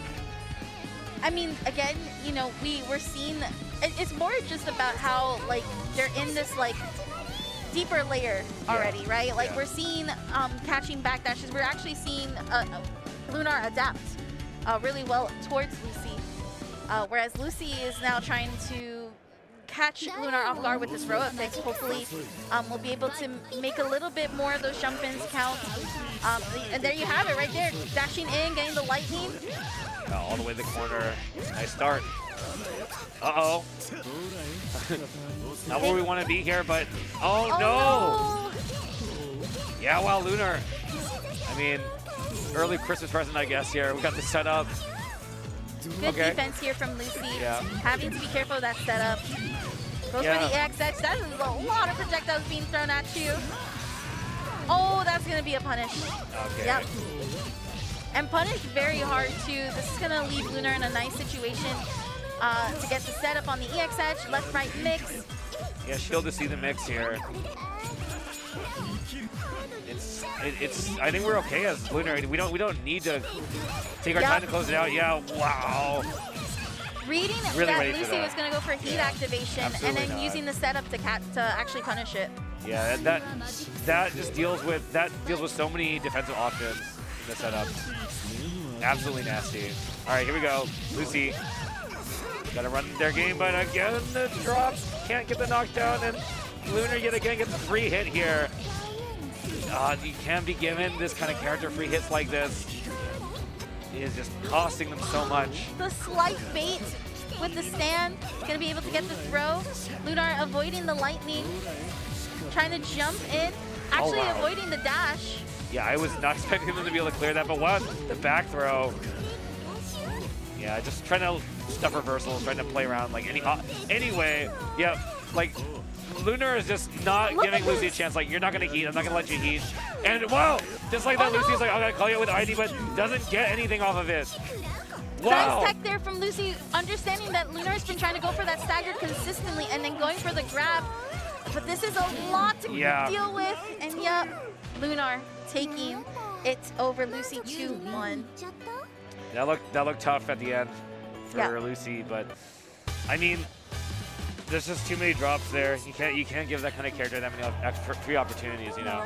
I mean, again, you know, we're seeing it's more just about how like they're in this like deeper layer already, right? Like we're seeing catching backdashes. We're actually seeing Lunar adapt really well towards Lucy, whereas Lucy is now trying to catch Lunar off guard with this Roa pick. Hopefully, we'll be able to make a little bit more of those jump-ins count. And there you have it right there, dashing in, getting the lightning. All the way to the corner. Nice start. Uh-oh. Not where we want to be here, but oh no! Yeah, wow, Lunar. I mean, early Christmas present, I guess, here. We got the setup. Good defense here from Lucy. Yeah. Having to be careful of that setup. Goes for the EX edge. That is a lot of projectiles being thrown at you. Oh, that's going to be a punish. Okay. Yep. And punish very hard, too. This is going to leave Lunar in a nice situation to get the setup on the EX edge. Left-right mix. Yeah, shield to see the mix here. I think we're okay as Lunar. We don't need to take our time to close it out. Yeah, wow. Reading Really that ready for Lucy that. was going to go for heat activation and then using the setup to actually punish it. Yeah, that just deals with so many defensive options in the setup. Absolutely nasty. All right, here we go. Lucy got to run their game, but again the drops can't get the knockdown, and Lunar yet again gets a free hit here. You can be given this kind of character free hits like this. It is just costing them so much. The slight bait with the stand, gonna be able to get the throw. Lunar avoiding the lightning, trying to jump in, actually wow. avoiding the dash. Yeah, I was not expecting them to be able to clear that, but wow, the back throw. Yeah, just trying to stuff reversals, trying to play around like anyway. Yeah, like Lunar is just not giving Lucy a chance. Like, you're not gonna heat, I'm not gonna let you heat. And wow, just like that, Lucy's like, I'm gonna call you with ID, but doesn't get anything off of it. Wow. Nice tech there from Lucy, understanding that Lunar's been trying to go for that stagger consistently and then going for the grab. But this is a lot to deal with, and yeah, Lunar taking it over Lucy 2-1. That looked tough at the end for Lucy, but I mean, there's just too many drops there. You can't give that kind of character that many free opportunities, you know.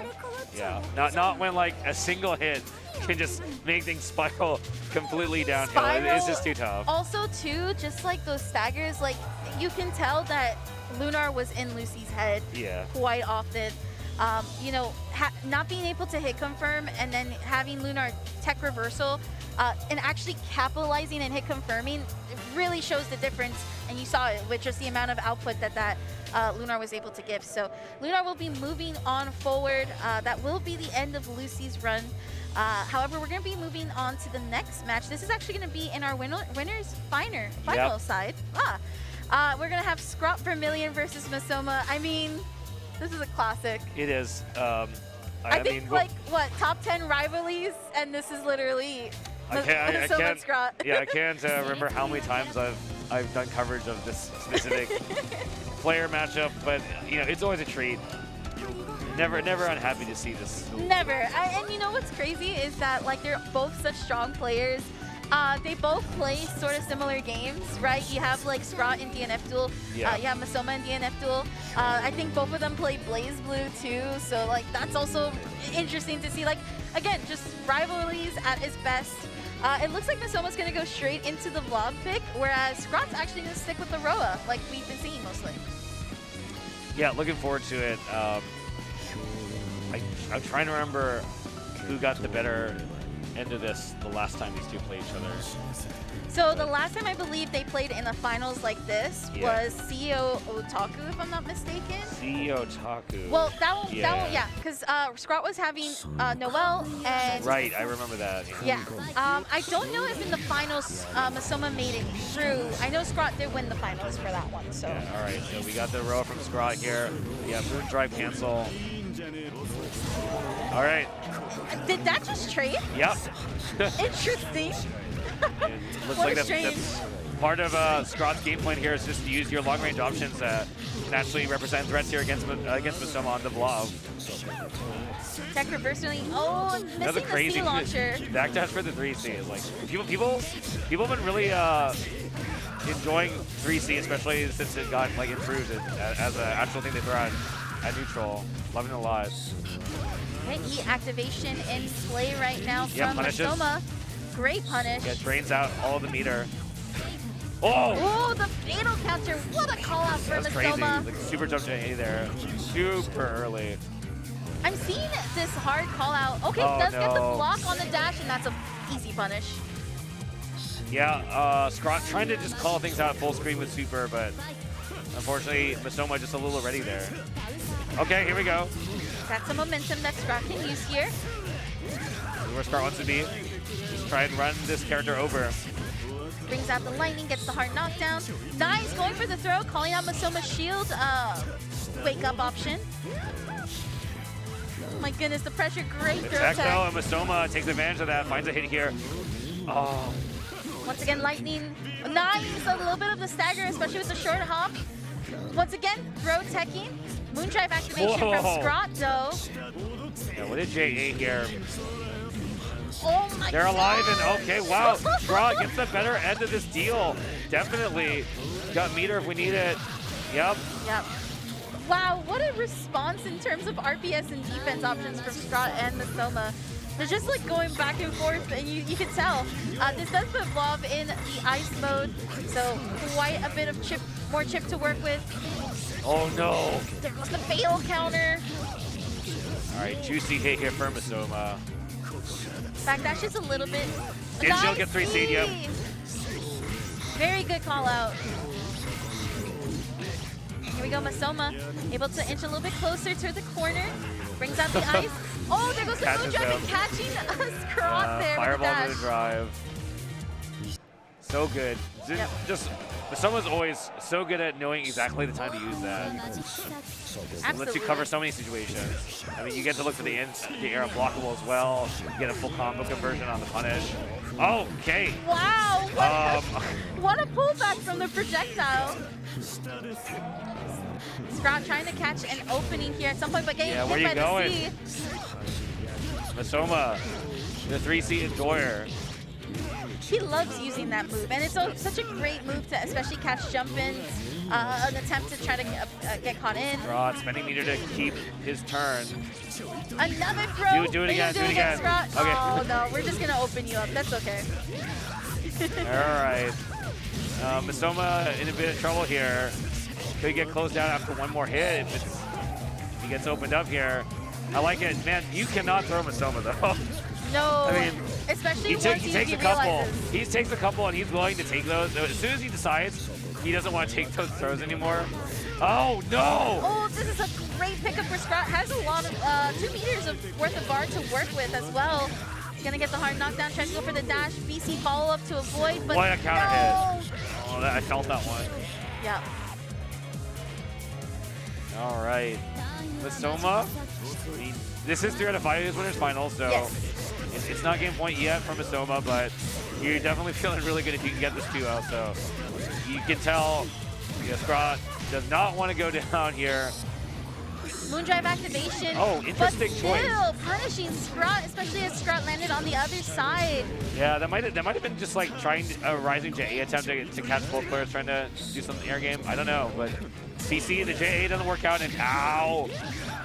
Yeah, not when like a single hit can just make things spiral completely downhill. It's just too tough. Also, too, just like those staggers, like you can tell that Lunar was in Lucy's head quite often. You know, not being able to hit confirm and then having Lunar tech reversal and actually capitalizing and hit confirming, it really shows the difference. And you saw it with just the amount of output that Lunar was able to give. So Lunar will be moving on forward. That will be the end of Lucy's run. However, we're going to be moving on to the next match. This is actually going to be in our winners final side. We're going to have ScrawtVermillion versus Masoma. I mean, this is a classic. It is. I think like what, top 10 rivalries, and this is literally I can't. Scrot. Yeah, I can't remember how many times I've done coverage of this specific player matchup, but you know, it's always a treat. Never unhappy to see this. Never. And you know what's crazy is that like they're both such strong players. They both play sort of similar games, right? You have like Scrawt in DNF Duel. Yeah. You have Masoma in DNF Duel. I think both of them play Blaze Blue too. So like that's also interesting to see. Like again, just rivalries at its best. It looks like Masoma's gonna go straight into the Blob pick, whereas Scrawt's actually gonna stick with the Roa, like we've been seeing mostly. Yeah, looking forward to it. I'm trying to remember who got the better end of this the last time these two played each other. So the last time I believe they played in the finals like this was CEO Otaku, if I'm not mistaken. CEO Otaku. Well, that one, yeah, because Scrawt was having Noelle and. Right, I remember that. Yeah. I don't know if in the finals Masoma made it through. I know Scrawt did win the finals for that one. So. Yeah, all right, so we got the row from Scrawt here. Yeah, Moon Drive cancel. All right. Did that just trade? Yep. Interesting. Looks like that's part of Scrawt's game plan here is just to use your long-range options that naturally represent threats here against Masoma on the blob. Tech reversing. Oh, missing the C launcher. Backdash for the 3C. Like people have been really enjoying 3C, especially since it got like improved as an actual thing they throw out at neutral. Loving it a lot. E activation in play right now from Masoma. Great punish. Yeah, drains out all the meter. Oh! Oh, the fatal counter. What a call out for That's Masoma. crazy. Like, super jump to A there. Super early. I'm seeing this hard call out. Okay, does get the block on the dash, and that's an easy punish. Yeah, Scrawt trying to just call things out full screen with super, but unfortunately, Masoma just a little ready there. Okay, here we go. That's some momentum that Scrawt can use here. Where Scrawt wants to be. Just try and run this character over. Brings out the lightning, gets the hard knockdown. Nice, going for the throw, calling out Masoma's shield. Wake up option. Oh my goodness, the pressure, great throw tech. And Masoma takes advantage of that, finds a hit here. Oh. Once again, lightning. Nice, a little bit of the stagger, especially with the short hop. Once again, throw teching. Moondrive activation from Scrawt, though. Yeah, what did JA here? Oh my They're alive and okay, wow. Scrawt gets the better end of this deal. Definitely. Got meter if we need it. Yep. Yep. Wow, what a response in terms of RPS and defense options from Scrawt and Masoma. They're just like going back and forth, and you can tell. This does put Blob in the ice mode, so quite a bit of more chip to work with. Oh no! There goes the fatal counter. All right, juicy hit here for Masoma. Backdash is a little bit. Did she'll get 3C'd, yep. Very good call out. Here we go, Masoma, able to inch a little bit closer to the corner. Brings out the ice. Oh, there goes the Moondrive and catching a Scrawt there with the dash. Fireball Moondrive. So good. Just Masoma's always so good at knowing exactly the time to use that. It lets you cover so many situations. I mean, you get to look for the air blockable as well. You get a full combo conversion on the punish. Okay. Wow. What a pullback from the projectile. Scrawt trying to catch an opening here at some point, but getting hit by the C. Masoma, the 3C enjoyer. He loves using that move, and it's such a great move to especially catch jump-ins, an attempt to try to get caught in. Scrawt spending meter to keep his turn. Another throw. Do it again, Scrawt. Okay. Oh no, we're just gonna open you up. That's okay. All right. Masoma in a bit of trouble here. Could get closed down after one more hit if he gets opened up here. I like it. Man, you cannot throw Masoma though. No, I mean, especially he takes a couple. He takes a couple and he's willing to take those. As soon as he decides he doesn't want to take those throws anymore. Oh no! Oh, this is a great pickup for Scrawt. Has a lot of 2 meters worth of bar to work with as well. He's gonna get the hard knockdown, trying to go for the dash. BC follow up to avoid, but what a counter hit! Oh, I felt that one. Yeah. All right, Masoma. this is 3 out of 5 winners finals, so Yes. it's not game point yet from Masoma, but you're definitely feeling really good if you can get this 2-0. So you can tell, Scrawt does not want to go down here. Moondrive activation. Oh, interesting choice. But still punishing Scrawt, especially as Scrawt landed on the other side. Yeah, that might have been just like trying a rising JA attempt to catch both players trying to do some air game. I don't know, but CC the JA doesn't work out, and ow.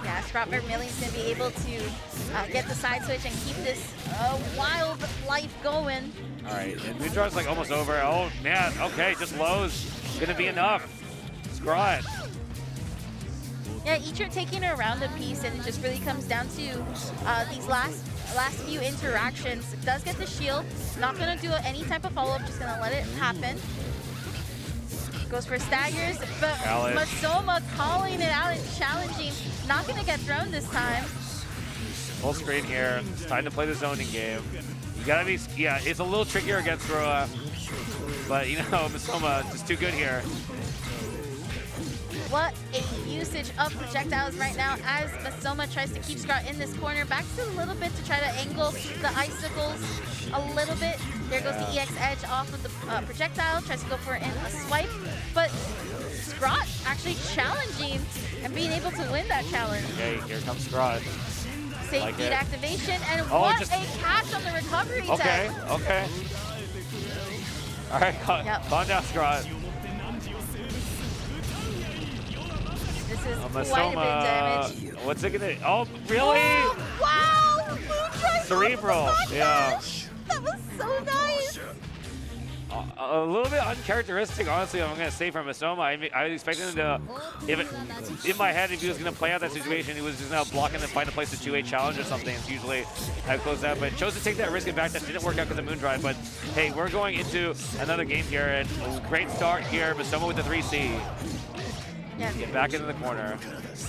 Yeah, ScrawtVermillion's gonna be able to get the side switch and keep this wild life going. All right, and Moondrive's like almost over. Oh man, okay, just lows. Gonna be enough. Scrawt. Yeah, each are taking a round apiece, and it just really comes down to these last few interactions. Does get the shield, not gonna do any type of follow-up, just gonna let it happen. Goes for staggers, but Masoma calling it out and challenging. Not gonna get thrown this time. Full screen here. It's time to play the zoning game. You gotta be, yeah, it's a little trickier against Roa, but you know, Masoma just too good here. What a usage of projectiles right now as Masoma tries to keep Scrawt in this corner. Backs a little bit to try to angle the icicles a little bit. There goes the EX edge off of the projectile. Tries to go for a swipe, but Scrawt actually challenging and being able to win that challenge. Okay, here comes Scrawt. Safe Like beat it. activation, and what a catch on the recovery tech. Okay. All right, calm down, Scrawt. This is quite a bit of damage. What's it gonna? Oh, really? Oh, wow! Moondrive Cerebral, yeah. That was so nice. A little bit uncharacteristic, honestly. I'm gonna say from Masoma. I was expecting him to, in my head, if he was gonna play out that situation, he was just gonna block and then find a place to 2-8 challenge or something. It's usually how it close that, but chose to take that risk and back. That didn't work out because of Moondrive. But hey, we're going into another game here, and a great start here. Masoma with the 3C. Yeah. Get back into the corner.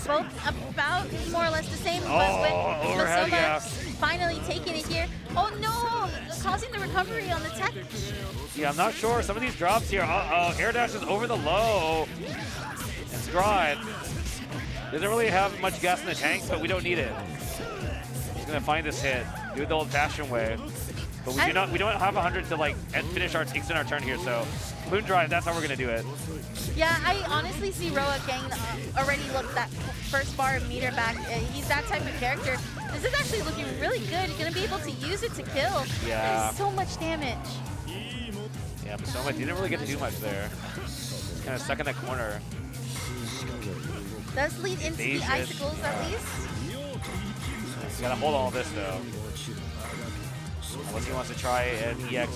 Both about more or less the same, but with overhead, Masoma finally taking it here. Oh no! Causing the recovery on the tech. Yeah, I'm not sure. Some of these drops here. Air dash is over the low. And Scrawt doesn't really have much gas in the tank, but we don't need it. He's gonna find this hit. Do it the old-fashioned way. But we don't have 100 to like extend our turn here, so Moondrive, that's how we're gonna do it. Yeah, I honestly see Roa getting already looked that first bar of meter back. He's that type of character. This is actually looking really good. He's gonna be able to use it to kill. Yeah. There's so much damage. Yeah, Masoma didn't really get to do much there. Just kind of stuck in that corner. Does lead into the icicles at least. He's gotta hold all this though. Unless he wants to try an EX.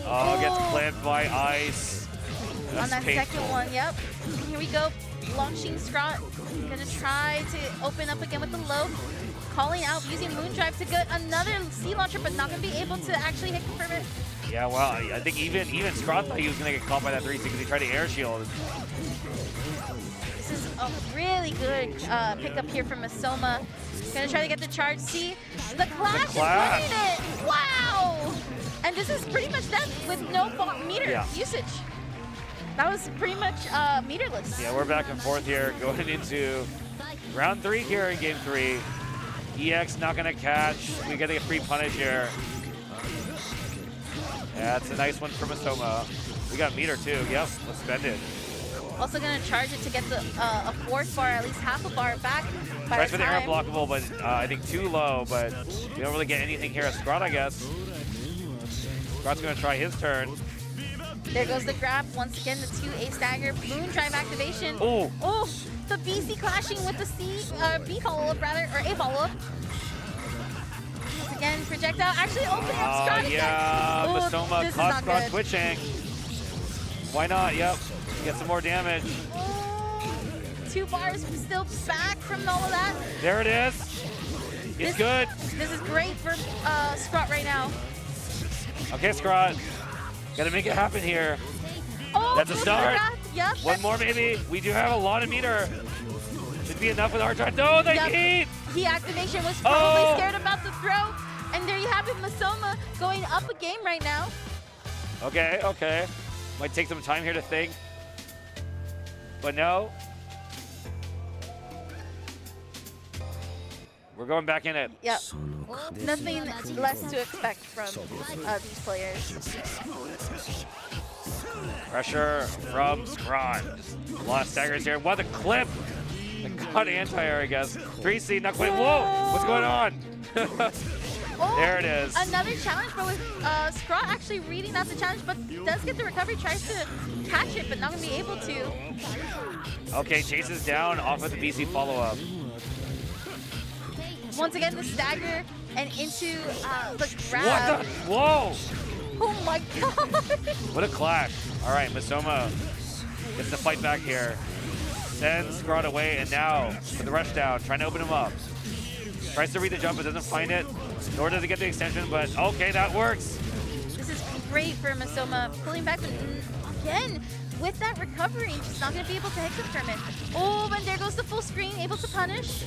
Oh, gets clipped by ice. On that painful. second one, yep. Here we go. Launching Scrawt. Gonna try to open up again with the low. Calling out, using Moondrive to get another C launcher, but not gonna be able to actually hit confirm it. Yeah, well, I think even Scrawt thought he was gonna get caught by that 3C because he tried to air shield. This is a really good pickup here from Masoma. Gonna try to get the charge. See, the clash is winning it. Wow! And this is pretty much dead with no meter usage. That was pretty much meterless. Yeah, we're back and forth here, going into round 3 here in game 3. EX not gonna catch. We get a free punish here. Yeah, it's a nice one from Masoma. We got meter too. Yep, let's spend it. Also gonna charge it to get the a 4th bar, at least half a bar back. Tries for the air blockable, but I think too low. But we don't really get anything here at Scrawt, I guess. Scrawt's gonna try his turn. There goes the grab. Once again, the 2A stagger. Moondrive activation. Oh. Oh, the BC clashing with the B follow-up, rather, or A follow-up. Once again, projectile actually opening up Scrawt again. Yeah, Ooh, Masoma caught Scrawt twitching. Why not? Yep, get some more damage. Oh, 2 bars still back from all of that. There it is. It's good. This is great for Scrawt right now. Okay, Scrawt. Gotta make it happen here. Oh, that's a start. Yep. One more, maybe. We do have a lot of meter. Should be enough with our turn. No, they heat. Heat activation was probably scared about the throw. And there you have it, Masoma going up a game right now. Okay, okay. Might take some time here to think. But no. We're going back in it. Yep. Nothing less to expect from these players. Pressure from Scrawt. Just a lot of staggers here. What a clip! God, anti-air, I guess. 3C, not quite. Whoa! What's going on? There it is. Another challenge, but with Scrawt actually reading out the challenge, but does get the recovery, tries to catch it, but not going to be able to. Okay, chases down off of the BC follow-up. Once again, the stagger and into the grab. What the? Whoa! Oh my god! What a clash. All right, Masoma gets the fight back here. Sends Scrawt away, and now for the rush down, trying to open him up. Tries to read the jump, but doesn't find it. Nor does it get the extension, but okay, that works. This is great for Masoma, pulling back, but again, with that recovery, just not going to be able to hit confirm it. Oh, and there goes the full screen, able to punish.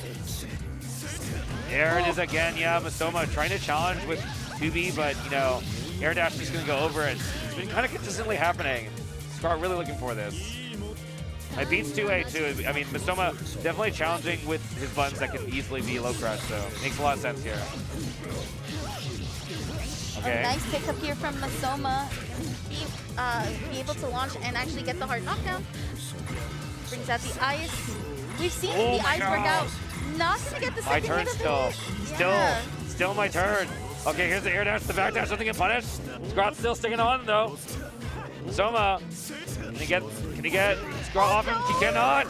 There it is again, yeah, Masoma trying to challenge with 2B, but, you know, air dash is going to go over it. It's been kind of consistently happening. Scrawt really looking for this. I beats 2A too. I mean, Masoma definitely challenging with his buttons that can easily be low crush, so makes a lot of sense here. Okay. A nice pickup here from Masoma. Be able to launch and actually get the hard knockdown. Brings out the ice. We've seen the ice work out. Not gonna get the my second turn hit of still. it. Still my turn. Okay, here's the air dash, the back dash, doesn't get punished. Scrawt's still sticking on though. Masoma, can he get Scrawt off him? He cannot.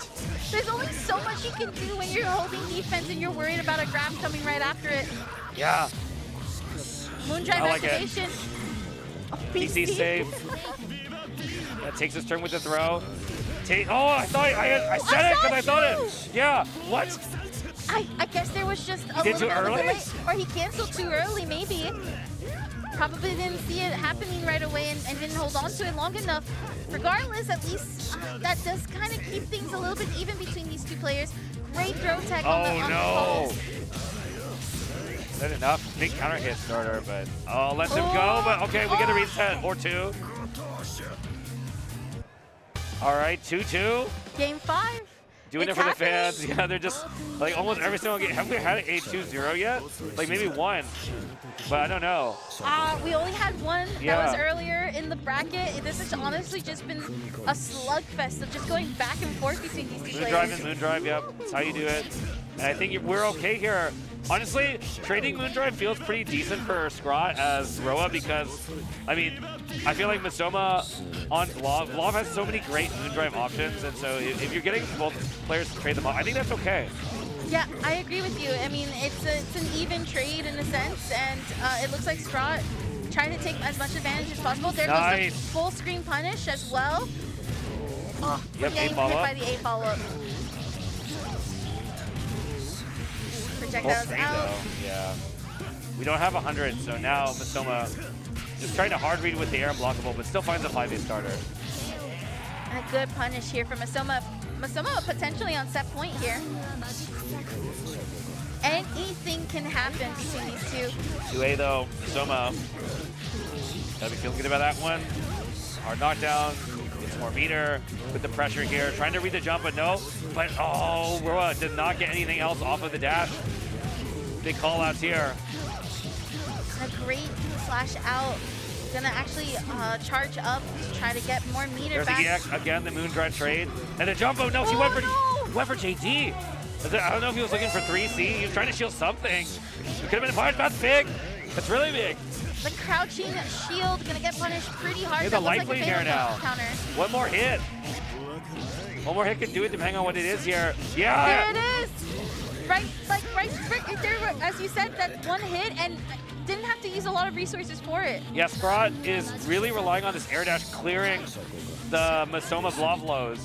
There's only so much you can do when you're holding defense and you're worried about a grab coming right after it. Yeah. Moondrive I like activation. it. Oh, BC safe. That takes his turn with the throw. Oh, I thought I said it because I thought it. Yeah. What? I guess there was just a Did little too bit of a early? delay, or he canceled too early, maybe. Probably didn't see it happening right away and didn't hold on to it long enough. Regardless, at least that does kind of keep things a little bit even between these two players. Great throw tag on the no. Is that enough? Big counter hit starter, but lets him go. But okay, we get a reset or two. All right, 2-2. Game 5. Doing It's it for happening. the fans. Yeah, they're just like almost every single game. Have we had an 8-2-0 yet? Like maybe one, but I don't know. We only had one Yeah. that was earlier in the bracket. This has honestly just been a slugfest of just going back and forth between these two Moondrive players. and Moondrive, yep. That's how you do it. And I think we're okay here. Honestly, trading Moondrive feels pretty decent for Scrawt as Roa because, I mean, I feel like Masoma on Vlav has so many great Moondrive options, and so if you're getting both players to trade them off, I think that's okay. Yeah, I agree with you. I mean, it's an even trade in a sense, and it looks like Scrawt trying to take as much advantage as possible. There goes the full screen punish as well. Oh, Yep, getting hit by the A follow-up. Projectiles out. Though. Yeah. We don't have 100, so now Masoma just trying to hard read with the air blockable, but still finds a 5A starter. A good punish here from Masoma. Masoma potentially on set point here. Anything can happen between these two. 2A though, Masoma. Gotta be feeling good about that one. Hard knockdown, gets more meter with the pressure here. Trying to read the jump, but no. But oh, Roa did not get anything else off of the dash. Big call outs here. A great slash out. Gonna actually charge up to try to get more meter There's back. the EX, again, the Moondrive trade. And the jump, oh no, he went for JD. I don't know if he was looking for 3C. He was trying to shield something. It could have been fired. That's big. That's really big. The crouching shield gonna get punished pretty hard. Here's That a looks life like a lead here fatal now. counter. One more hit. One more hit can do it depending on what it is here. Yeah. There it is. Right there, as you said, that one hit and didn't have to use a lot of resources for it. Yeah, Scrawt is really relying on this air dash clearing the Masoma Vlav lows.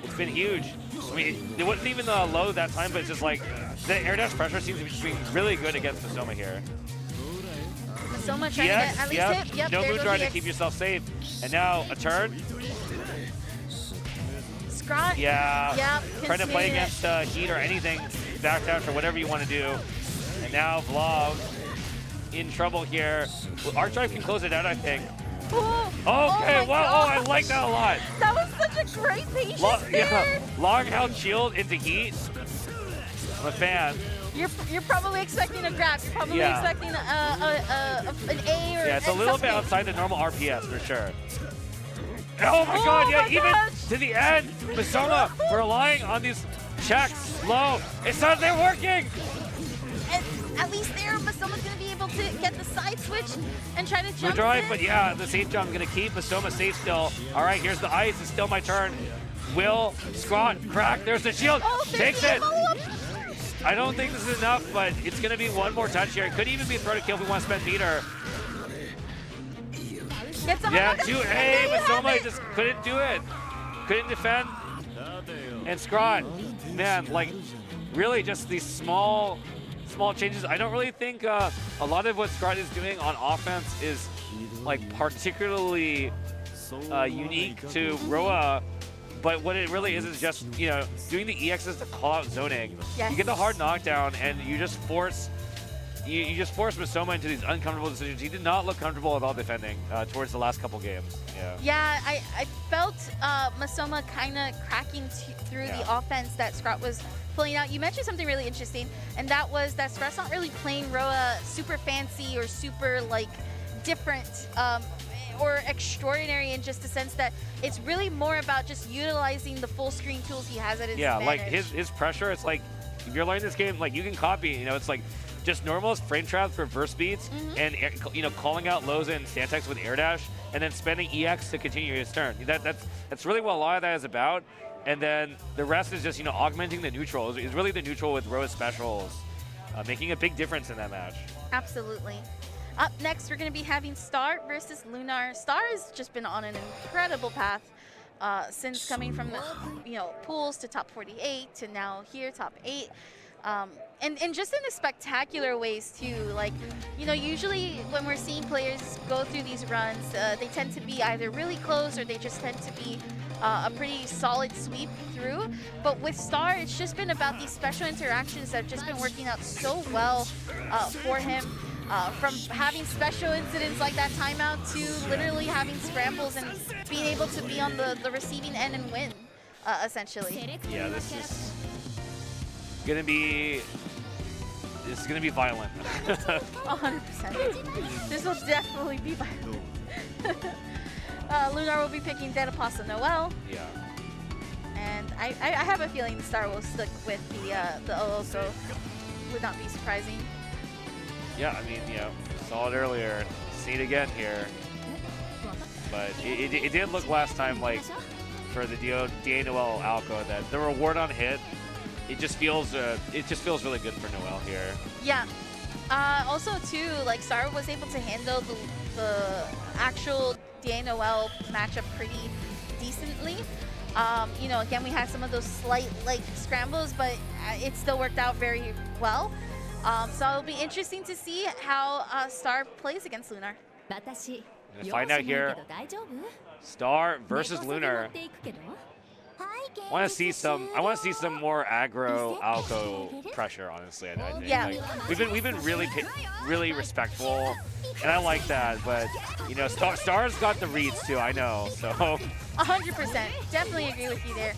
It's been huge. I mean, it wasn't even the low that time, but it's just like the air dash pressure seems to be being really good against Masoma here. Masoma trying to get at least hit. Yep, no there moon goes trying the to keep yourself safe. And now a turn. Scrawt. Yeah. Yep, Trying to play conceded against heat or anything, back dash or whatever you want to do. And now Vlav in trouble here. Well, Archive can close it out, I think. Oh, Okay, wow, oh, I like that a lot. That was such a great patience there. Yeah, long held shield into heat. I'm a fan. You're probably expecting a grab. You're probably expecting an A or yeah, it's a little bit outside the normal RPS for sure. Oh my god, yeah, even to the end, Masoma relying on these checks low. It's not they're working. And at least there, Masoma's gonna be able to get the side switch and try to jump drive, in. but yeah, the safe jump gonna keep Masoma safe still. All right, here's the ice. It's still my turn. Will Scrawt crack? There's the shield. Takes it. I don't think this is enough, but it's gonna be one more touch here. It could even be a throw to kill if we want to spend meter. Yeah, 2A, Masoma just couldn't do it. Couldn't defend. And Scrawt, man, like really just these small changes. I don't really think a lot of what Scrawt is doing on offense is like particularly unique to Roa. But what it really is just, you know, doing the EXs to call out zoning. Yes. You get the hard knockdown and you just force you just force Masoma into these uncomfortable decisions. He did not look comfortable at all defending towards the last couple games. Yeah, I felt Masoma kind of cracking through the offense that Scrawt was pulling out. You mentioned something really interesting, and that was that Scrawt's not really playing Roa super fancy or super like different or extraordinary in just the sense that it's really more about just utilizing the full screen tools he has at his advantage. Like his pressure, it's like if you're learning this game, like you can copy, you know, it's like just normal frame traps for burst speeds and, you know, calling out lows and Stantex with air dash and then spending EX to continue his turn. That's really what a lot of that is about. And then the rest is just, you know, augmenting the neutral. It's really the neutral with Roa specials, making a big difference in that match. Absolutely. Up next, we're going to be having Star versus Lunar. Star has just been on an incredible path since coming from the, you know, pools to top 48 to now here, top 8. And just in the spectacular ways too. Like, you know, usually when we're seeing players go through these runs, they tend to be either really close or they just tend to be a pretty solid sweep through. But with Star, it's just been about these special interactions that have just been working out so well for him. From having special incidents like that timeout to literally having scrambles and being able to be on the receiving end and win, essentially. Yeah, this is gonna be violent. 100%. This will definitely be violent. Lunar will be picking Dead Apostle Noel. Yeah. And I have a feeling Star will stick with the Oloko. Would not be surprising. Yeah, I mean, you know, saw it earlier, see it again here. But it did look last time like for the DA Noel Alco that the reward on hit, it just feels really good for Noel here. Yeah. Also too, like Star was able to handle the actual DA Noel matchup pretty decently. You know, again, we had some of those slight like scrambles, but it still worked out very well. So it'll be interesting to see how Star plays against Lunar. Gonna find out here. Star versus Lunar. I want to see some more aggro Alco pressure. Honestly, I think. Yeah. Like, we've been really respectful, and I like that. But you know, Star's got the reads too. I know. So. 100%. Definitely agree with you there.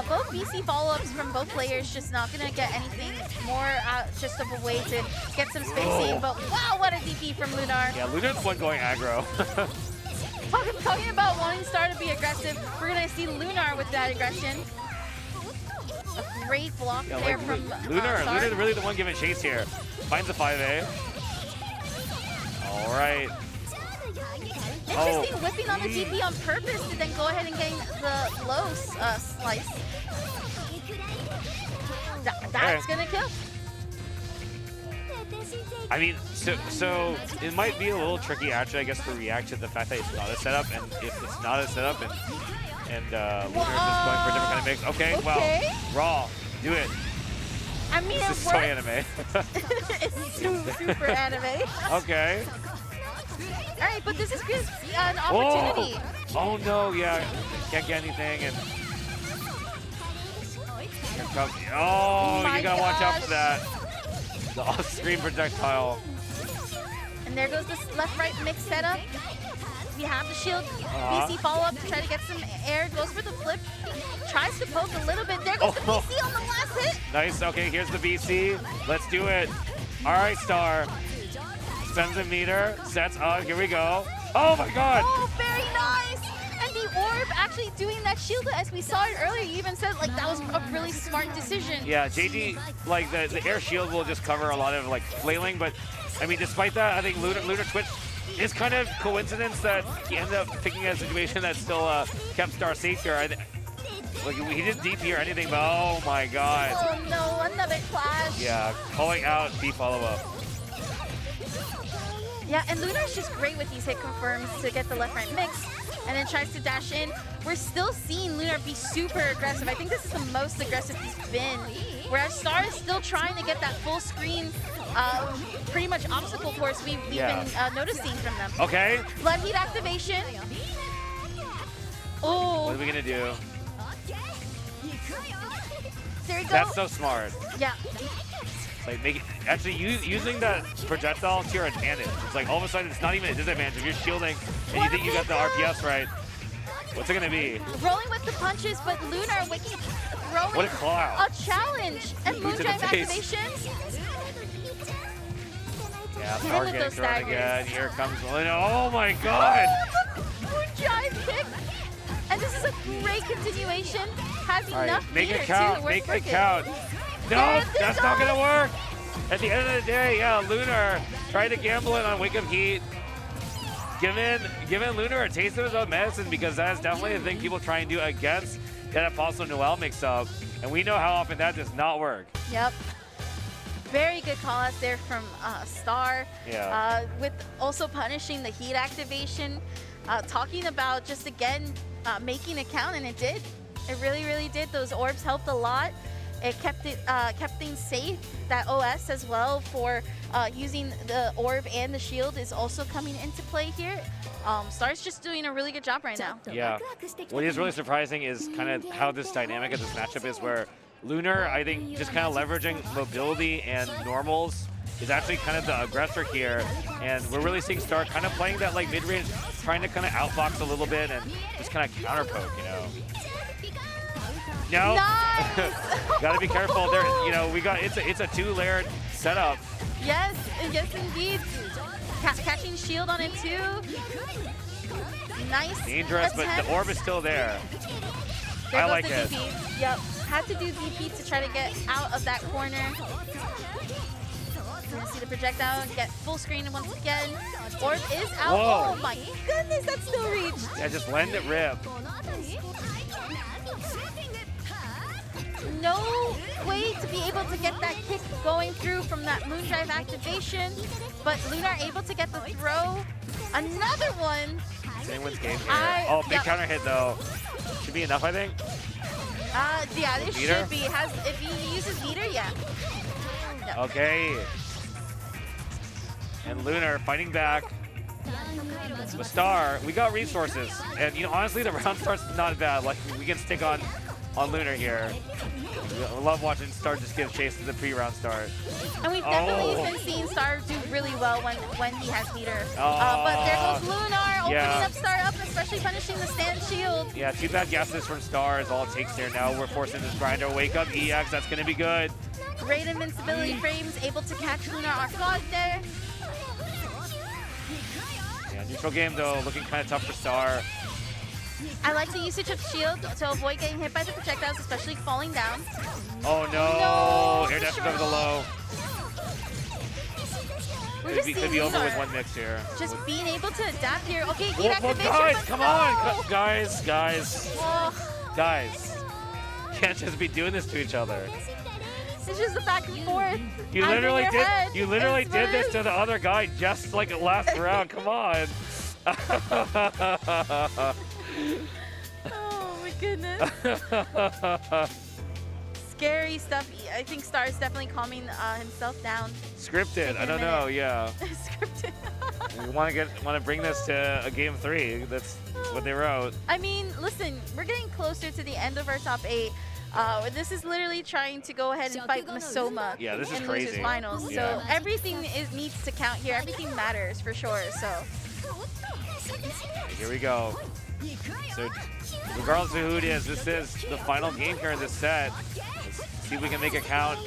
Both BC follow-ups from both players, just not going to get anything more just of a way to get some spacing. But wow, what a DP from Lunar. Yeah, Lunar's the one going aggro. Talking about wanting Star to be aggressive, we're going to see Lunar with that aggression. A great block there like from Lunar. Star. Lunar's really the one giving chase here. Finds a 5A. All right. Interesting whipping on the TP on purpose to then go ahead and getting the low slice. That's gonna kill. I mean, so it might be a little tricky actually, I guess, to react to the fact that it's not a setup, and if it's not a setup, and Lunar is just going for a different kind of mix. Okay, well, raw, do it. I mean, this is so anime. It's super anime. Okay. All right, but this is good, an opportunity. Oh no, yeah, can't get anything, and here comes. Oh, you gotta watch out for that. The off-screen projectile. And there goes this left-right mix setup. we have the shield. BC follow up to try to get some air. Goes for the flip. Tries to poke a little bit. There goes the BC on the last hit. Nice. Okay, here's the BC. Let's do it. All right, Star. Sends a meter. Sets up. Here we go. Oh my God. Oh, very nice. And the orb actually doing that shield, as we saw it earlier. You even said like that was a really smart decision. Yeah, JD, like the air shield will just cover a lot of like flailing, but I mean, despite that, I think Lunar Twitch is kind of coincidence that he ended up picking a situation that still kept Star safe here. Like he didn't DP or anything, but oh my God. Oh no, another clash. Yeah, calling out B follow-up. Yeah, and Lunar's just great with these hit confirms to get the left-right mix, and then tries to dash in. We're still seeing Lunar be super aggressive. I think this is the most aggressive he's been, whereas Star is still trying to get that full screen, pretty much obstacle course we've been noticing from them. Okay. Blood heat activation. Oh. What are we gonna do? There you go. That's so smart. Yeah. Like actually using that projectile to your advantage. It's like all of a sudden it's not even a disadvantage. If you're shielding and you think you got the RPS right, what's it gonna be? Rolling with the punches, but Lunar throwing What a cloud. a challenge and Moondive activation. Yeah, Hit him power with getting those thrown daggers. again. Here comes Lumina. Oh my God. Oh, the Moondive kick. And this is a great continuation. Has All right, enough make meter it count. too to work Make with it count. No, And that's not gonna work. At the end of the day, yeah, Lunar tried to gamble it on Wake Up Heat. Giving Lunar a taste of his own medicine, because that is definitely the thing people try and do against that Apostle Noel mix-up. And we know how often that does not work. Yep. Very good call out there from Star. Yeah. With also punishing the heat activation. Talking about just again making it count, and it did. It really, really did. Those orbs helped a lot. It kept things safe. That OS as well for using the orb and the shield is also coming into play here. Star's just doing a really good job right now. Yeah. What is really surprising is kind of how this dynamic of this matchup is, where Lunar, I think, just kind of leveraging mobility and normals is actually kind of the aggressor here, and we're really seeing Star kind of playing that like mid-range, trying to kind of outbox a little bit and just kind of counter poke, you know. No, Nice! gotta be careful. There, you know, it's a two-layered setup. Yes, yes indeed. Catching shield on it too. Nice. Dangerous, but attempt. the orb is still there. There I goes like the it. DP. Yep. Had to do DP to try to get out of that corner. We're gonna see the projectile and get full screen once again. Orb is out. Whoa. Oh my goodness, that still reached. Yeah, just letting it rip. No way to be able to get that kick going through from that Moondrive activation, but Lunar able to get the throw. Another one. It's anyone's game here. Oh, big counter hit though. Should be enough, I think. Yeah, this Meter? should be. If he uses meter, yeah. Yep. Okay. And Lunar fighting back. With Star, we got resources, and you know, honestly, the round start's not bad. Like, we can stick on Lunar here. I love watching Star just give chase to the pre-round start. And we've definitely been seeing Star do really well when he has meter. But there goes Lunar opening up Star up, especially punishing the stand shield. Yeah, two bad guesses from Star is all it takes there. Now we're forcing this grinder. Wake up EX, that's gonna be good. Great invincibility frames, able to catch Lunar off guard there. Yeah, neutral game though, looking kind of tough for Star. I like the usage of shield to avoid getting hit by the projectiles, especially falling down. Oh no! Air dash over the low. We're just Could be over Lunar with one mix here. just being able to adapt here. Okay, heat Well, activation. guys, but come no! on! Guys. Oh, Guys. Can't just be doing this to each other. it's just the back and forth. You Out of literally your did. head. You literally It's did this worse. to the other guy just like last round. Come on. Oh my goodness. Scary stuff. I think Star is definitely calming himself down. Scripted. I a don't know. minute. Yeah. Scripted. We want to bring this to a game 3. That's what they wrote. I mean, listen, we're getting closer to the end of our top 8. This is literally trying to go ahead and fight Masoma Yeah, this is in crazy. losers finals. Yeah. So everything needs to count here. Everything matters for sure. So Here we go. So regardless of who it is, this is the final game here in this set. Let's see if we can make it count.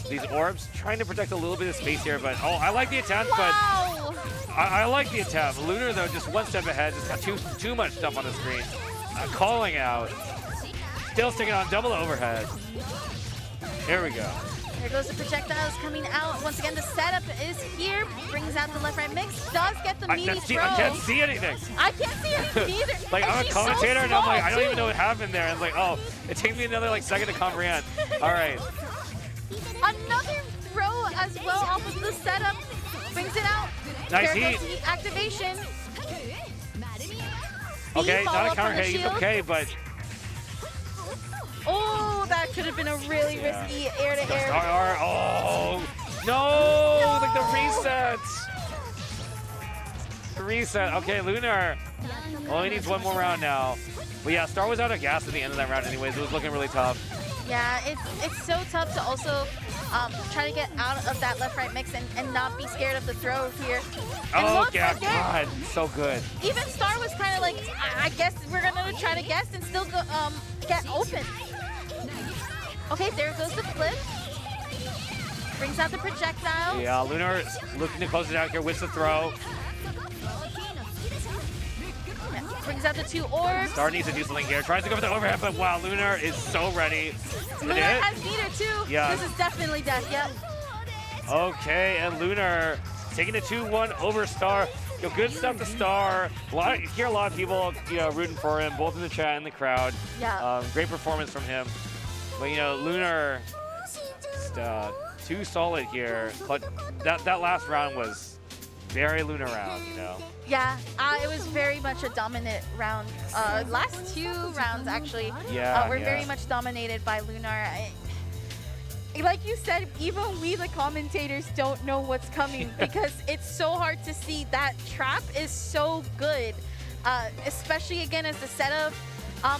These orbs trying to protect a little bit of space here, but oh, I like the attempt, Wow. but I like the attempt. Lunar though, just one step ahead, just got too much stuff on the screen. Calling out, still sticking on double overhead. Here we go. There goes the projectiles coming out. Once again, the setup is here. Brings out the left-right mix. Does get the meaty throw. I can't see anything. I can't see anything either. Like, and I'm a she's commentator, so and I'm like, I don't small, even know what happened there. And it's like, oh, it takes me another like second to comprehend. All right. Another throw as well off of the setup. Brings it out. Nice there heat. goes the activation. Okay, The not a follow-up counter on the hit. He's shield. okay, but Oh, that could have been a really risky air-to-air. oh no! Like the reset. The reset. Okay, Lunar only needs one more round now. But yeah, Star was out of gas at the end of that round anyways. It was looking really tough. Yeah, it's so tough to also try to get out of that left-right mix and not be scared of the throw here. And Oh once yeah, again, God, so good. even Star was kind of like, I guess we're gonna try to guess and still go, get open. Okay, there goes the flip. Brings out the projectile. Yeah, Lunar looking to close it out here with the throw. Brings out the two orbs. Star needs to do something here. Tries to go for the overhead, but wow, Lunar is so ready. Lunar has meter too. Yeah. This is definitely death, yep. Okay, and Lunar taking a 2-1 over Star. Yo, good stuff to Star. You hear a lot of people, rooting for him, both in the chat and the crowd. Yeah. Great performance from him. But Lunar, just, too solid here. But that last round was very Lunar round, Yeah, it was very much a dominant round. Last two rounds actually were very much dominated by Lunar. Like you said, even we the commentators don't know what's coming because it's so hard to see. That trap is so good, especially again as the setup.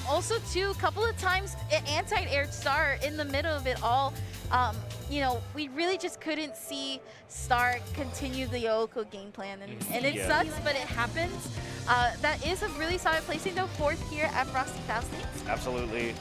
Also too, a couple of times it anti-aired Star in the middle of it all. We really just couldn't see Star continue the Yoko game plan, and it sucks, but it happens. That is a really solid placing though, 4th here at Frosty Faustings. Absolutely.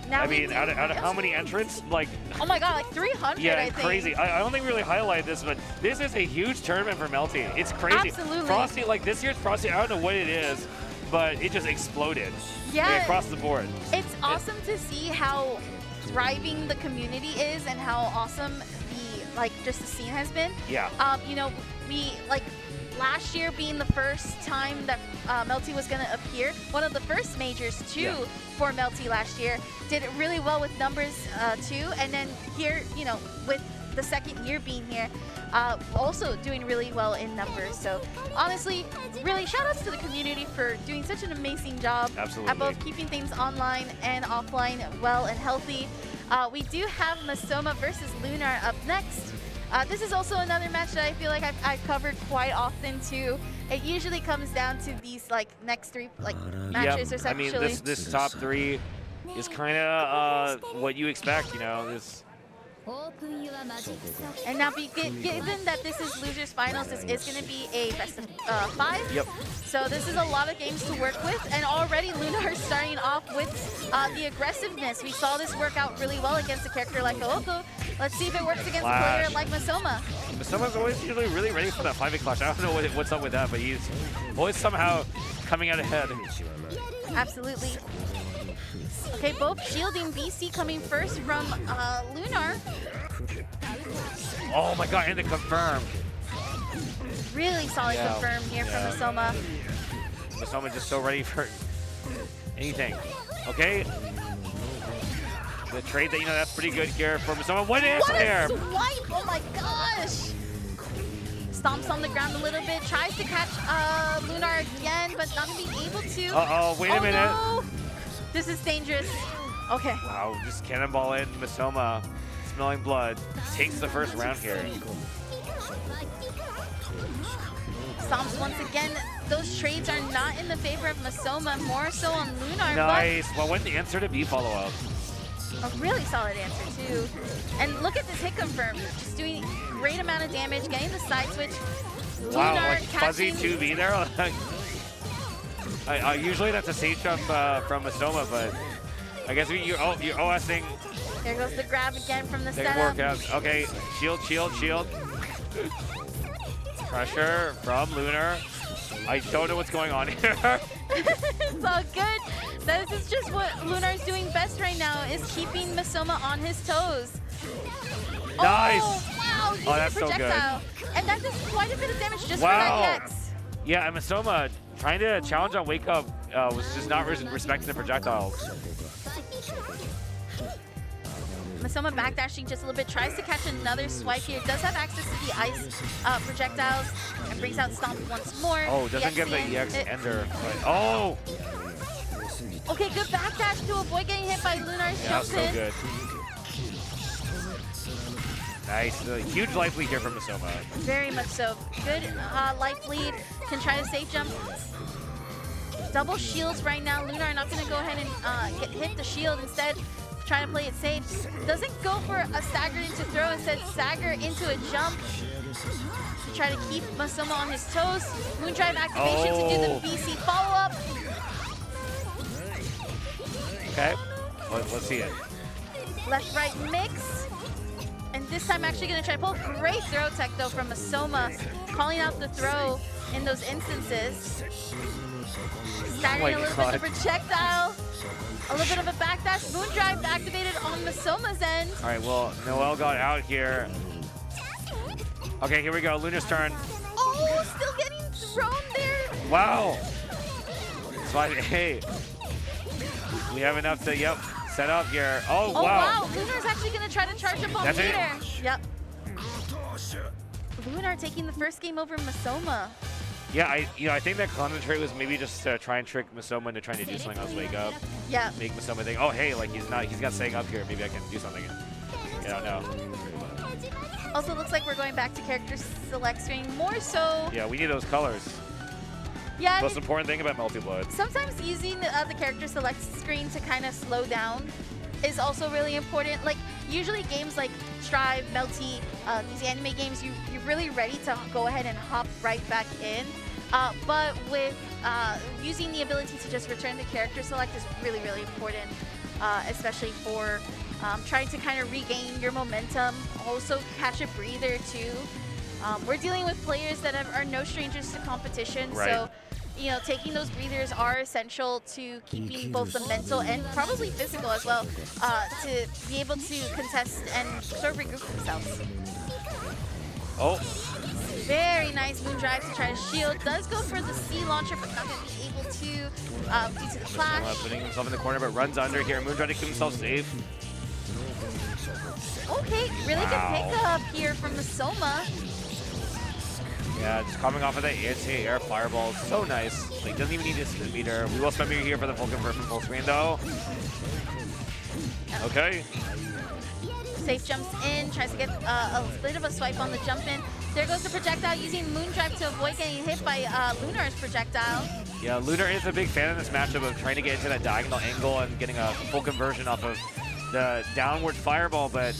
Now I mean, out of how many entrants? Like, oh my god, like 300, yeah, I think. crazy. I don't think we really highlight this, but this is a huge tournament for Melty. It's crazy. Absolutely. Frosty, like this year's Frosty, I don't know what it is, but it just exploded. Yeah, across the board. It's awesome to see how thriving the community is and how awesome the scene has been. Yeah. We last year being the first time that Melty was going to appear, one of the first majors too for Melty last year, did it really well with numbers too, and then here, with the second year being here, also doing really well in numbers. So honestly, really shout outs to the community for doing such an amazing job at both keeping things online and offline well and healthy. We do have Masoma versus Lunar up next. This is also another match that I feel like I've covered quite often too. It usually comes down to these next three matches essentially. I mean, this top 3 is kind of what you expect, this. And now, given that this is losers finals, this is going to be a best of 5. Yep. So this is a lot of games to work with, and already Lunar starting off with the aggressiveness. We saw this work out really well against a character like Ooko. Let's see if it works against a player like Masoma. Masoma's always usually really ready for that 5 clash. I don't know what's up with that, but he's always somehow coming out ahead. Absolutely. Okay, both shielding. BC coming first from Lunar. Oh my god, and the confirm. Really solid confirm here from Masoma. Masoma just so ready for anything. Okay. The trade that's pretty good here for Masoma. What is there? What a swipe! Oh my gosh! Stomps on the ground a little bit, tries to catch Lunar again, but not being able to. Uh-oh, wait a minute. No. This is dangerous. Okay. Wow, just cannonball in. Masoma, smelling blood, takes the first round here. Stomps once again. Those trades are not in the favor of Masoma, more so on Lunar. Nice. Well, what the answer to B follow-up? A really solid answer, too. And look at this hit confirm. Just doing great amount of damage, getting the side switch. Wow, Lunar like fuzzy catching. 2B there. Usually that's a safe jump from Masoma, but I guess you're OSing. There goes the grab again from the They setup. work out. Okay, shield, shield, shield. Pressure from Lunar. I don't know what's going on here. It's all good. This is just what Lunar's doing best right now, is keeping Masoma on his toes. Nice. Oh, wow. Using that's so good. projectile. And that does quite a bit of damage just Wow. for that EX. Yeah, and Masoma trying to challenge on Wake Up was just not respecting the projectiles. Masoma backdashing just a little bit, tries to catch another swipe here, does have access to the ice projectiles, and brings out Stomp once more. Oh, doesn't give the EX Ender. But, oh! Okay, good backdash to avoid getting hit by Lunar's Yeah, jump so in. good. Nice. Huge life lead here from Masoma. Very much so. Good life lead. Can try to safe jump. Double shields right now. Lunar not going to go ahead and hit the shield. Instead, trying to play it safe. Doesn't go for a stagger into throw. Instead, stagger into a jump. To try to keep Masoma on his toes. Moondrive activation to do the BC follow-up. Okay. Let's see it. Left-right mix. And this time actually going to try to pull. Great throw tech, though, from Masoma. Calling out the throw in those instances. Staggering a little bit of projectile. A little bit of a backdash. Moondrive activated on Masoma's end. All right, well, Noel got out here. Okay, here we go. Lunar's turn. Oh, still getting thrown there. Wow. It's fine. Hey. We have enough to, set up here. Oh, Oh, wow. wow. Lunar's actually going to try to charge up on That's it? Lunar. Yep. Lunar taking the first game over Masoma. Yeah, I think that concentrate was maybe just to try and trick Masoma into trying to do something else. Wake up. Yeah. Make Masoma think, oh, hey, like he's got staying up here. Maybe I can do something. I don't know. Also, looks like we're going back to character select screen more so. Yeah, we need those colors. Yeah. Most important thing about Melty Blood. Sometimes using the character select screen to kind of slow down is also really important. Like, usually games like Strive, Melty, these anime games, you're really ready to go ahead and hop right back in. But with using the ability to just return to character select is really, really important, especially for trying to kind of regain your momentum. Also catch a breather too. We're dealing with players that are no strangers to competition, Right. so taking those breathers are essential to keeping both the mental and probably physical as well to be able to contest and sort of regroup themselves. Oh, Very nice Moondrive to try to shield. Does go for the C launcher, but not going to be able to due to the clash. putting himself in the corner, but runs under here. Moon trying to keep himself safe. Okay, really good pickup here from Masoma. Yeah, just coming off of that anti-air fireball. So nice. Like, doesn't even need a spin meter. We will spin meter here for the full conversion full screen, though. Okay. Safe jumps in, tries to get a bit of a swipe on the jump in. There goes the projectile using Moondrive to avoid getting hit by Lunar's projectile. Yeah, Lunar is a big fan of this matchup of trying to get into that diagonal angle and getting a full conversion off of the downward fireball, but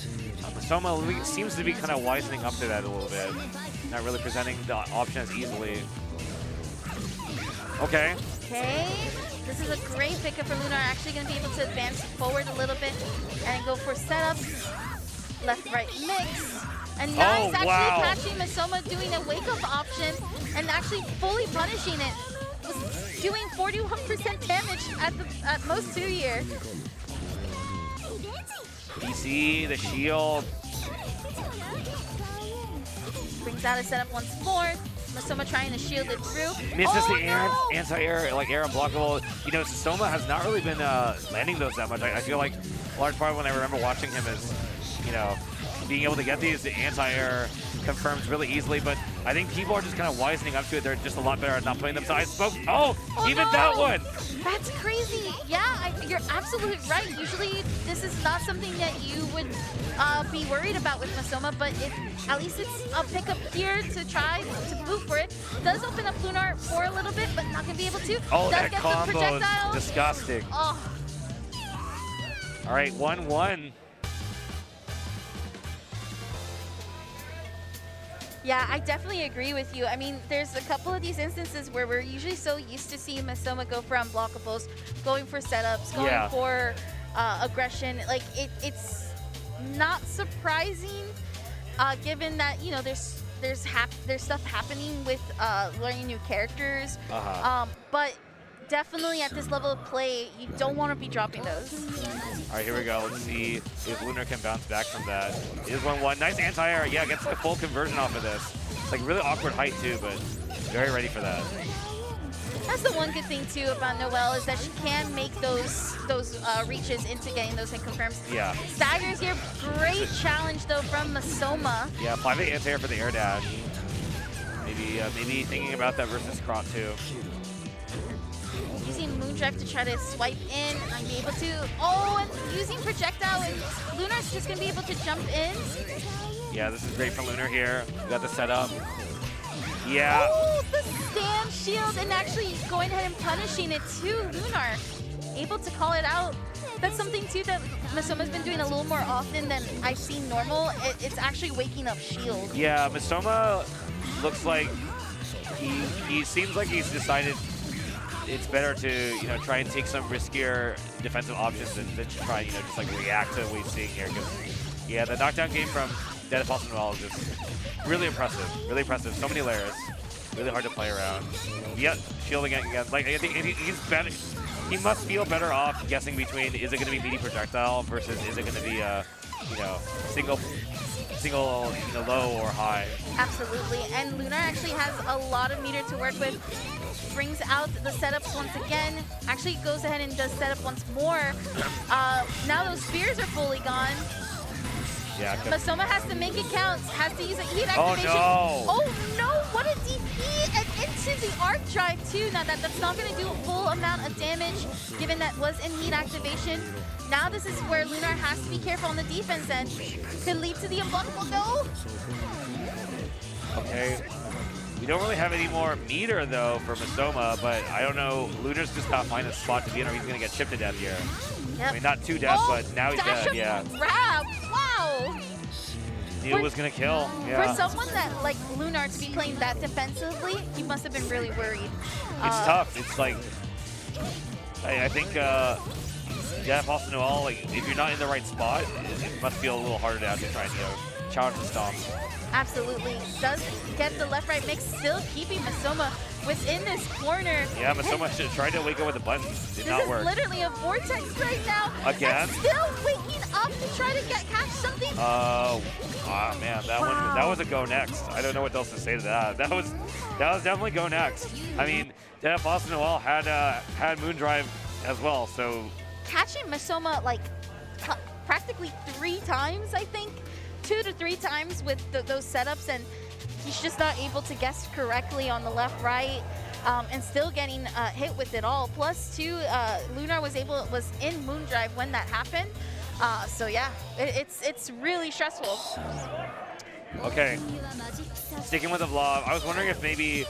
Masoma seems to be kind of wisening up to that a little bit. Not really presenting the option as easily. Okay. Okay, this is a great pickup for Lunar. Actually going to be able to advance forward a little bit and go for setups. Left-right mix. And now he's actually catching Masoma doing a wake-up option and actually fully punishing it. Was doing 41% damage at most 2 here. BC, the shield. Brings out a setup once more. Masoma trying to shield it through. Misses oh, the air, no! anti-air, like air unblockable. You know, Masoma has not really been landing those that much. I feel like a large part when I remember watching him is, you know, being able to get these anti-air confirmed really easily, but I think people are just kind of wisening up to it. They're just a lot better at not playing them. So I spoke. Oh, even no! that one. That's crazy. Yeah, you're absolutely right. Usually this is not something that you would be worried about with Masoma, but at least it's a pickup here to try to boot for it. Does open up Lunar for a little bit, but not going to be able to. Oh, Does that get combo some is projectiles. disgusting. Oh. All right, 1-1. Yeah, I definitely agree with you. I mean, there's a couple of these instances where we're usually so used to seeing Masoma go for unblockables, going for setups, going for aggression. Like, it's not surprising, given that, you know, there's stuff happening with learning new characters. But definitely at this level of play, you don't want to be dropping those. All right, here we go. Let's see if Lunar can bounce back from that. It is 1-1. Nice anti-air. Yeah, gets the full conversion off of this. It's like really awkward height too, but very ready for that. That's the one good thing too about Noelle, is that she can make those reaches into getting those hit confirms. Yeah. Staggers here. Great challenge though from Masoma. Yeah, 5-8 anti-air for the air dash. Maybe thinking about that versus Scrawt too. Using Moondrive to try to swipe in, I'm able to. Oh, and using projectile, and Lunar's just gonna be able to jump in. Yeah, this is great for Lunar here. Got the setup. Yeah. Oh, the stand shield, and actually going ahead and punishing it too. Lunar able to call it out. That's something too that Masoma's been doing a little more often than I've seen normal. It's actually waking up shield. Yeah, Masoma looks like he seems like he's decided it's better to, you know, try and take some riskier defensive options than try, you know, just like react to what he's seeing here. Because, yeah, the knockdown game from Dead Apostle Noelle is just really impressive. Really impressive. So many layers. Really hard to play around. Yep, shielding it again. Like, I think he's better. He must feel better off guessing between, is it going to be meaty projectile versus is it going to be a, you know, single, you know, low or high. Absolutely. And Lunar actually has a lot of meter to work with. Brings out the setups once again. Actually goes ahead and does setup once more. Now those spears are fully gone. Yeah. Masoma has to make it count. Has to use a heat activation. Oh no! Oh no! What a DP! And into the arc drive too. Now that's not going to do a full amount of damage, given that was in heat activation. Now this is where Lunar has to be careful on the defense end. Could lead to the unblockable. No. Okay. We don't really have any more meter though for Masoma, but I don't know. Lunar's just got to find a spot to be in, or he's gonna get chipped to death here. Yep. I mean, not to death, but now he's dead. Yeah. Grab. Wow. Knew it was gonna kill. Yeah. For someone that like Lunar to be playing that defensively, he must have been really worried. It's tough. It's like I think yeah, Frosty Noelle, like if you're not in the right spot, it must feel a little harder to actually try and, you know, challenge the stomp. Absolutely. Does get the left-right mix, still keeping Masoma within this corner. Yeah, Masoma should try to wake up with the buttons. Did not work. This is literally a vortex right now. Again? And still waking up to try to catch something. Man, that was a go next. I don't know what else to say to that. That was definitely go next. I mean, Frosty Noelle had Moondrive as well, so catching Masoma like practically 3 times, I think. 2 to 3 times with those setups, and he's just not able to guess correctly on the left, right, and still getting hit with it all. Plus, too, Lunar was in Moondrive when that happened. So yeah, it's really stressful. Okay. Sticking with the vlog, I was wondering if maybe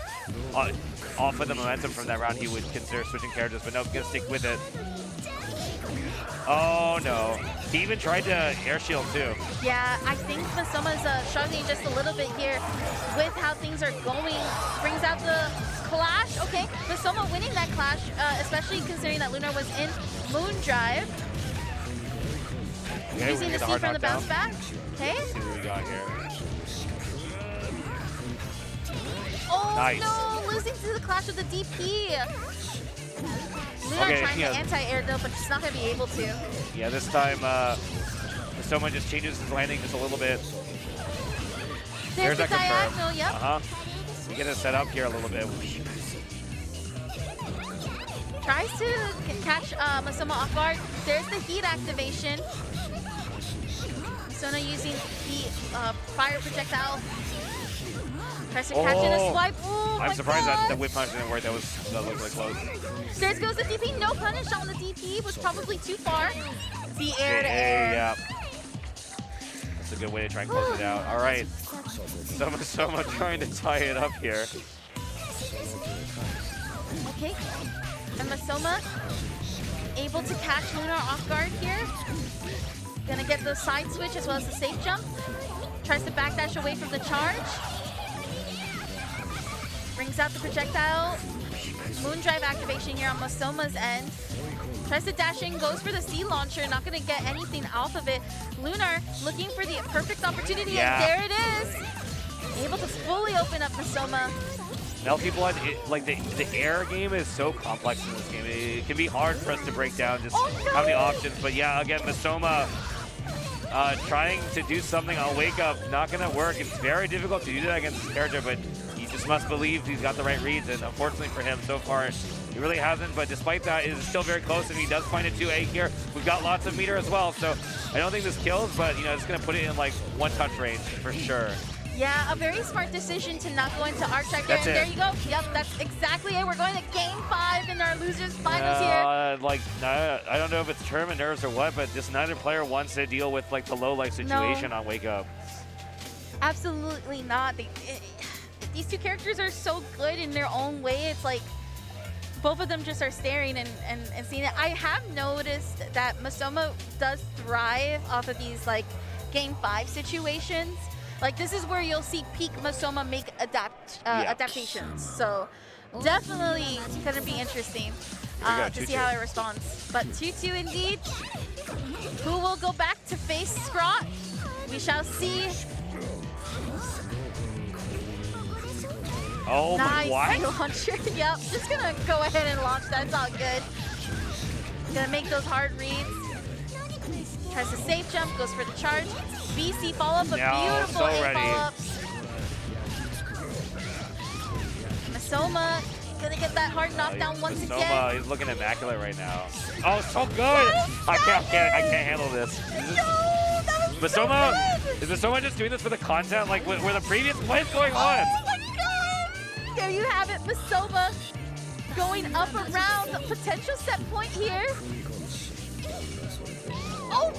off of the momentum from that round he would consider switching characters, but no, gonna stick with it. Oh no. He even tried to air shield too. Yeah, I think Masoma's struggling just a little bit here with how things are going. Brings out the clash. Okay, Masoma winning that clash, especially considering that Lunar was in Moondrive. Okay, using the C from the bounce back. Okay. Let's see what we got here. Oh nice. No, losing to the clash with the DP. Lunar trying to anti-air though, but just not going to be able to. Yeah, this time Masoma just changes his landing just a little bit. There's the diagonal, yep. We get it set up here a little bit. Tries to catch Masoma off guard. There's the heat activation. Masoma using the fire projectile. Tries to catch in a swipe. Oh, I'm surprised that the whip punch didn't work. That looked really close. There goes the DP. No punish on the DP. Was probably too far. The air to air. Yeah. That's a good way to try and close it out. All right. Masoma trying to tie it up here. Okay. And Masoma able to catch Lunar off guard here. Gonna get the side switch as well as the safe jump. Tries to backdash away from the charge. Brings out the projectile. Moondrive activation here on Masoma's end. Tries to dash in, goes for the sea launcher, not gonna get anything off of it. Lunar looking for the perfect opportunity, and there it is! Able to fully open up Masoma. Melty Blood, like the air game is so complex in this game. It can be hard for us to break down just how many options. But yeah, again, Masoma trying to do something on Wake Up, not gonna work. It's very difficult to do that against this character, but he just must believe he's got the right reads. And unfortunately for him, so far, he really hasn't. But despite that, it is still very close, and he does find a 2A here. We've got lots of meter as well, so I don't think this kills, but you know, it's gonna put it in like one-touch range for sure. Yeah, a very smart decision to not go into Arc Track there. And there you go. Yep, that's exactly it. We're going to Game 5 in our losers finals here. Like, I don't know if it's tournament nerves or what, but just neither player wants to deal with like the low life situation on Wake Up. Absolutely not. These two characters are so good in their own way. It's like both of them just are staring and seeing it. I have noticed that Masoma does thrive off of these like Game 5 situations. Like, this is where you'll see peak Masoma make adaptations. So definitely going to be interesting to see how it responds. But 2-2 indeed. Who will go back to face Scrawt? We shall see. Oh, nice what? Launcher. Yep, just going to go ahead and launch that. It's all good. Going to make those hard reads. Tries to safe jump, goes for the charge. BC follow-up, a beautiful A follow-up. Masoma gonna get that hard knockdown once again. He's looking immaculate right now. Oh, so good! I can't handle this. Masoma, is Masoma just doing this for the content? Like, where the previous play is going on? Oh my god! There you have it, Masoma going up around the potential set point here. Oh,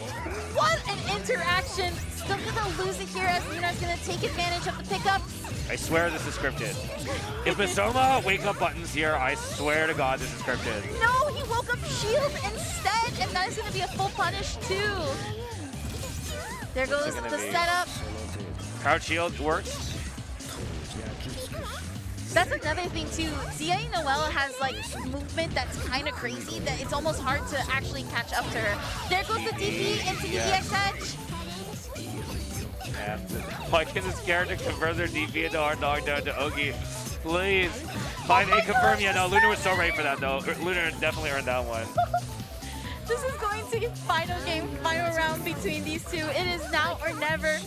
what an interaction. Still gonna lose it here as Lunar's gonna take advantage of the pickup. I swear this is scripted. If Masoma wake up buttons here, I swear to God this is scripted. No, he woke up shield instead, and that is gonna be a full punish too. There goes the setup. Crouch shield works. That's another thing too. Zia Noella has like movement that's kind of crazy that it's almost hard to actually catch up to her. There goes the DP into the EX edge. And why can this character convert their DP into hard knockdown to Ogi? Please. Find a confirm. Yeah, no, Lunar was so right for that though. Lunar definitely earned that one. This is going to be final game, final round between these two. It is now or never.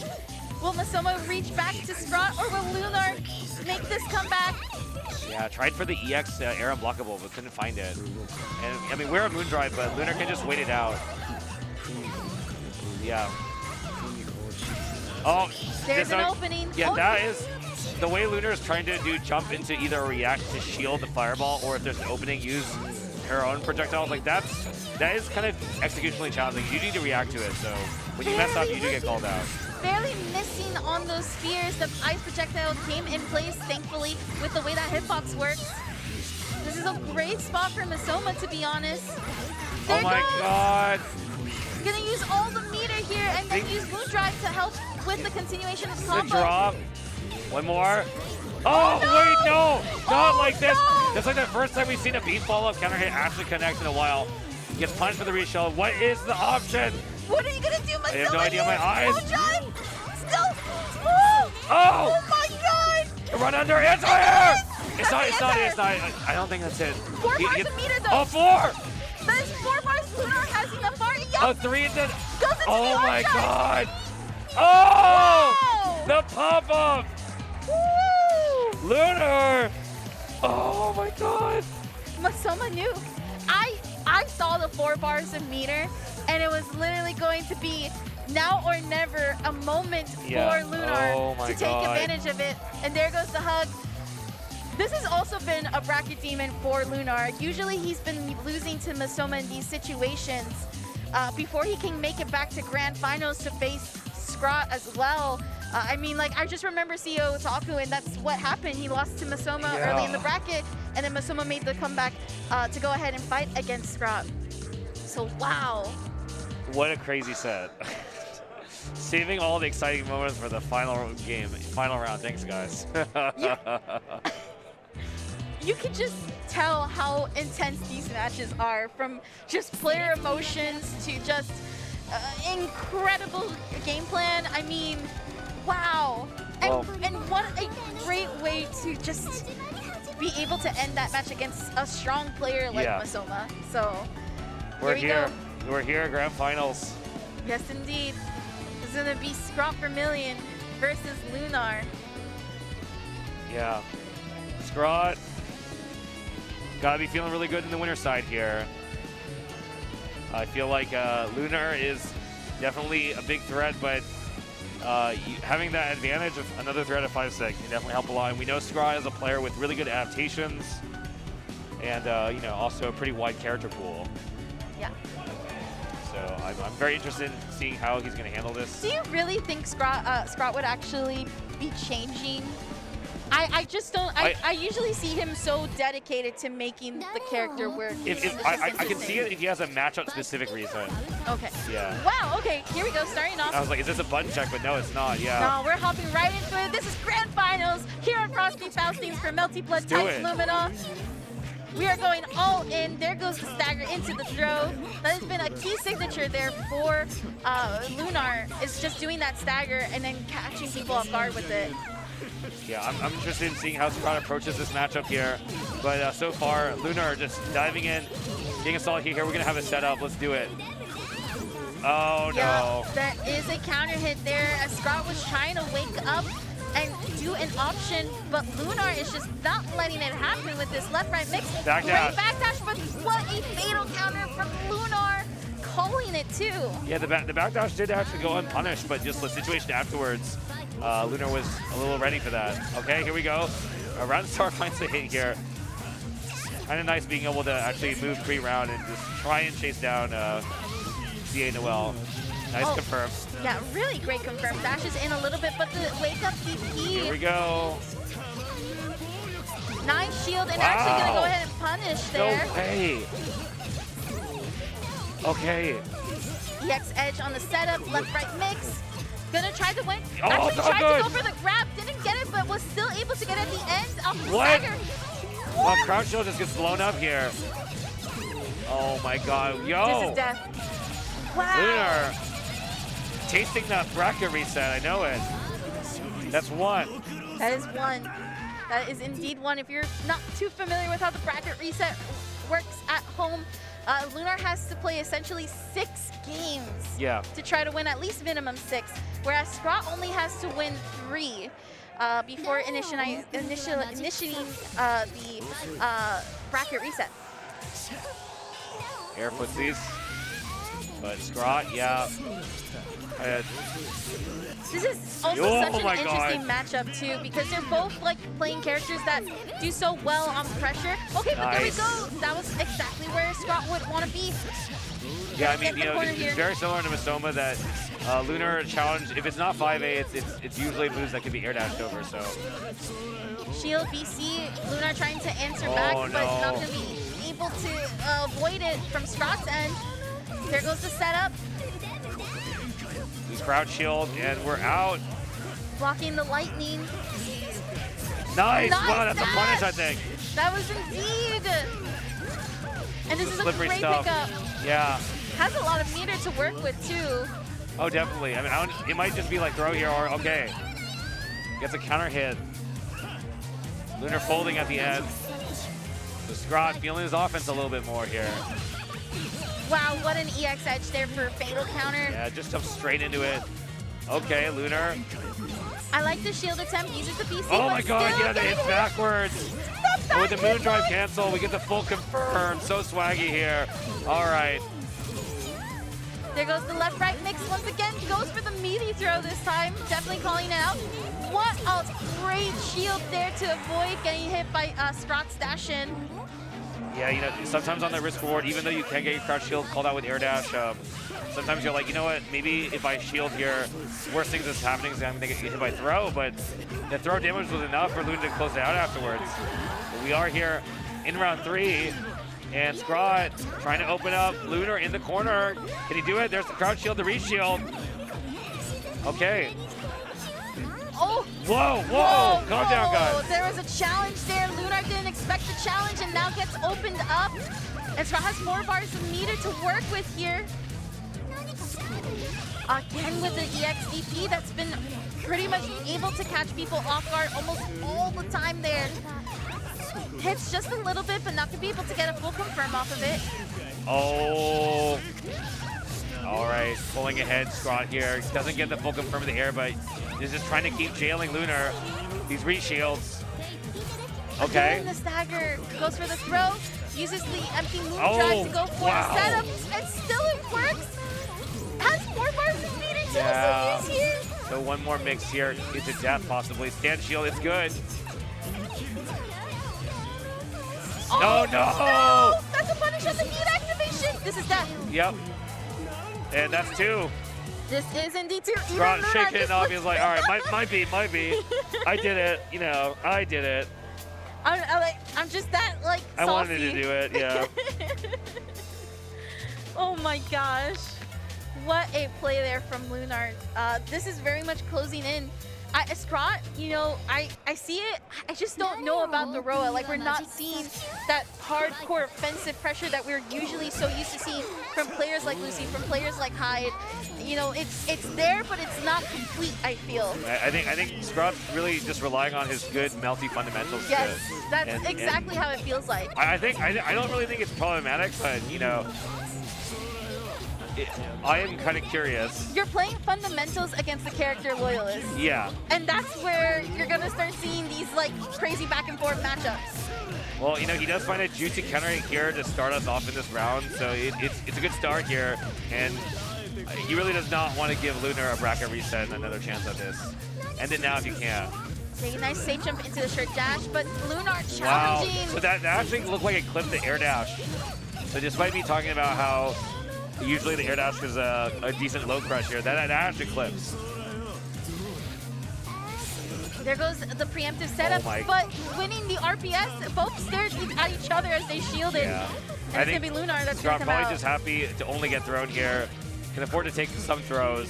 Will Masoma reach back to Scrawt, or will Lunar make this comeback? Yeah, tried for the EX air unblockable, but couldn't find it. And I mean, we're a Moondrive, but Lunar can just wait it out. Yeah. Oh, there's an opening. Yeah, that is the way Lunar is trying to do jump into either react to shield the fireball, or if there's an opening, use her own projectiles. Like that is kind of executionally challenging. You need to react to it, so when you mess up, you do get called out. Barely missing on those spears. The ice projectile came in place, thankfully, with the way that hitbox works. This is a great spot for Masoma, to be honest. There oh my god! Gonna use all the meter here and then use Moondrive to help with the continuation of the combo. The drop. One more. Oh, no! Wait, no! Not like this. That's like the first time we've seen a beat follow-up counter hit actually connect in a while. He gets punched for the reshell. What is the option? What are you gonna do, Masoma? I have no idea. My eyes. Still. Oh! Oh! Oh my god! Run under. It's here! It's not. I don't think that's it. 4 bars of meter though. Oh, 4! That is 4 bars. Lunar has enough bar. Yep. Oh, 3 and then. Goes into Oh my the god! Oh! Wow. The pop-up! Woo! Lunar! Oh my god! Masoma knew. I saw the 4 bars of meter, and it was literally going to be now or never a moment for Lunar to take advantage of it. And there goes the hug. This has also been a bracket demon for Lunar. Usually he's been losing to Masoma in these situations before he can make it back to grand finals to face Scrawt as well. I mean, like, I just remember CEO Otaku, and that's what happened. He lost to Masoma early in the bracket, and then Masoma made the comeback to go ahead and fight against Scrawt. So, wow. What a crazy set. Saving all the exciting moments for the final game, final round. Thanks, guys. you can just tell how intense these matches are, from just player emotions to just incredible game plan. I mean, wow. And what a great way to just be able to end that match against a strong player like Masoma. So we're here. We're here at Grand Finals. Yes, indeed. It's going to be ScrawtVermillion versus Lunar. Yeah. Scrawt gotta be feeling really good in the winner's side here. I feel like Lunar is definitely a big threat, but having that advantage of another threat of 5-6 can definitely help a lot. And we know Scrawt is a player with really good adaptations and you know, also a pretty wide character pool. Yeah. So I'm very interested in seeing how he's going to handle this. Do you really think Scrawt would actually be changing? I just don't. I usually see him so dedicated to making the character work. I can see it if he has a matchup specific reason. Okay. Yeah. Wow. Okay. Here we go. Starting off. I was like, is this a button check? But no, it's not. Yeah. No, we're hopping right into it. This is Grand Finals here on Frosty Faustings for Melty Blood times Lumina. We are going all in. There goes the stagger into the throw. That has been a key signature there for Lunar, is just doing that stagger and then catching people off guard with it. Yeah, I'm interested in seeing how Scrawt approaches this matchup here. But so far, Lunar just diving in, getting a solid here. We're going to have a setup. Let's do it. Oh, no. There is a counter hit there as Scrawt was trying to wake up and do an option, but Lunar is just not letting it happen with this left-right mix. Backdash. Great backdash, but what a fatal counter from Lunar, calling it too. Yeah, the backdash did actually go unpunished, but just the situation afterwards, Lunar was a little ready for that. Okay, here we go. Roundstar finds a hit here. Kind of nice being able to actually move pre-round and just try and chase down CA Noel. Nice confirm. Yeah, really great confirm. Dashes in a little bit, but the wake up DP. Here we go. Nice shield, and actually going to go ahead and punish there. No way. Okay. EX edge on the setup, left-right mix. Gonna try to win. Oh, actually tried good. to go for the grab, didn't get it, but was still able to get it at the end off the What? stagger. Well, crouch shield just gets blown up here. Oh my god. Yo. This is death. Wow. Lunar tasting that bracket reset. I know it. That's one. That is one. That is indeed one. If you're not too familiar with how the bracket reset works at home, Lunar has to play essentially 6 games to try to win at least minimum 6, whereas Scrawt only has to win 3 before initiating the bracket reset. Air footsies. But Scrawt, yeah. This is also such an interesting matchup too, because they're both like playing characters that do so well on pressure. Okay, but there we go. That was exactly where Scrawt would want to be. Yeah, I mean, you know, it's very similar to Masoma that Lunar challenge, if it's not 5A, it's usually moves that can be air dashed over, so. Shield BC, Lunar trying to answer back, but not going to be able to avoid it from Scrawt's end. There goes the setup. We crouch shield, and we're out. Blocking the lightning. Nice! Wow, that's a punish, I think. That was indeed. And this is a great pickup. Yeah. Has a lot of meter to work with, too. Oh, definitely. I mean, it might just be like throw here or, okay. Gets a counter hit. Lunar folding at the end. So Scrawt feeling his offense a little bit more here. Wow, what an EX edge there for fatal counter. Yeah, just jump straight into it. Okay, Lunar. I like the shield attempt, uses the BC. Oh my god, yeah, they hit backwards. And with the moon drive cancel, we get the full confirm. So swaggy here. All right. There goes the left-right mix once again. Goes for the meaty throw this time. Definitely calling it out. What a great shield there to avoid getting hit by Scrawt's dash in. Yeah, you know, sometimes on the risk reward, even though you can get your crouch shield called out with air dash, sometimes you're like, you know what, maybe if I shield here, worst things that's happening is I'm going to get hit by throw, but the throw damage was enough for Lunar to close it out afterwards. But we are here in round 3, and Scrawt trying to open up Lunar in the corner. Can he do it? There's the crouch shield, the reshield. Okay. Oh! Whoa, whoa! Calm down, guys. There was a challenge there. Lunar didn't expect respect the challenge and now gets opened up. And Scrawt has 4 bars of meter to work with here. Again with the EXDP that's been pretty much able to catch people off guard almost all the time there. Hits just a little bit, but not gonna be able to get a full confirm off of it. Oh. All right, pulling ahead, Scrawt here. Doesn't get the full confirm in the air, but is just trying to keep jailing Lunar. These reach shields. Okay. Again, the stagger goes for the throw, uses the empty moon drive to go for a setup, and still it works. Has 4 bars of meter to also use here. So one more mix here into death possibly. Stand shield, it's good. Oh, no! That's a punish on the heat activation. This is death. Yep. And that's 2. This is indeed 2. Scrawt shaking it off. He's like, all right, might be. I did it. You know, I did it. I'm just that, like, saucy. I wanted to do it, yeah. Oh my gosh. What a play there from Lunar. This is very much closing in. Scrawt, you know, I see it. I just don't know about the Roa. Like, we're not seeing that hardcore offensive pressure that we're usually so used to seeing from players like Lucy, from players like Hyde. You know, it's there, but it's not complete, I feel. I think Scrawt's really just relying on his good Melty fundamentals. Yes, that's exactly how it feels like. I don't really think it's problematic, but, you know, I am kind of curious. You're playing fundamentals against the character loyalists. Yeah. And that's where you're going to start seeing these, like, crazy back and forth matchups. Well, you know, he does find a juicy countering here to start us off in this round, so it's a good start here, and he really does not want to give Lunar a bracket reset and another chance at this. End it now if you can. Okay, nice safe jump into the shirt dash, but Lunar challenging. Wow, so that actually looked like it clipped the air dash. So despite me talking about how usually the air dash is a decent low pressure, that actually clips. There goes the preemptive setup, but winning the RPS, both stared at each other as they shielded. Yeah. And it's going to be Lunar that's going to come probably out. just happy to only get thrown here. Can afford to take some throws.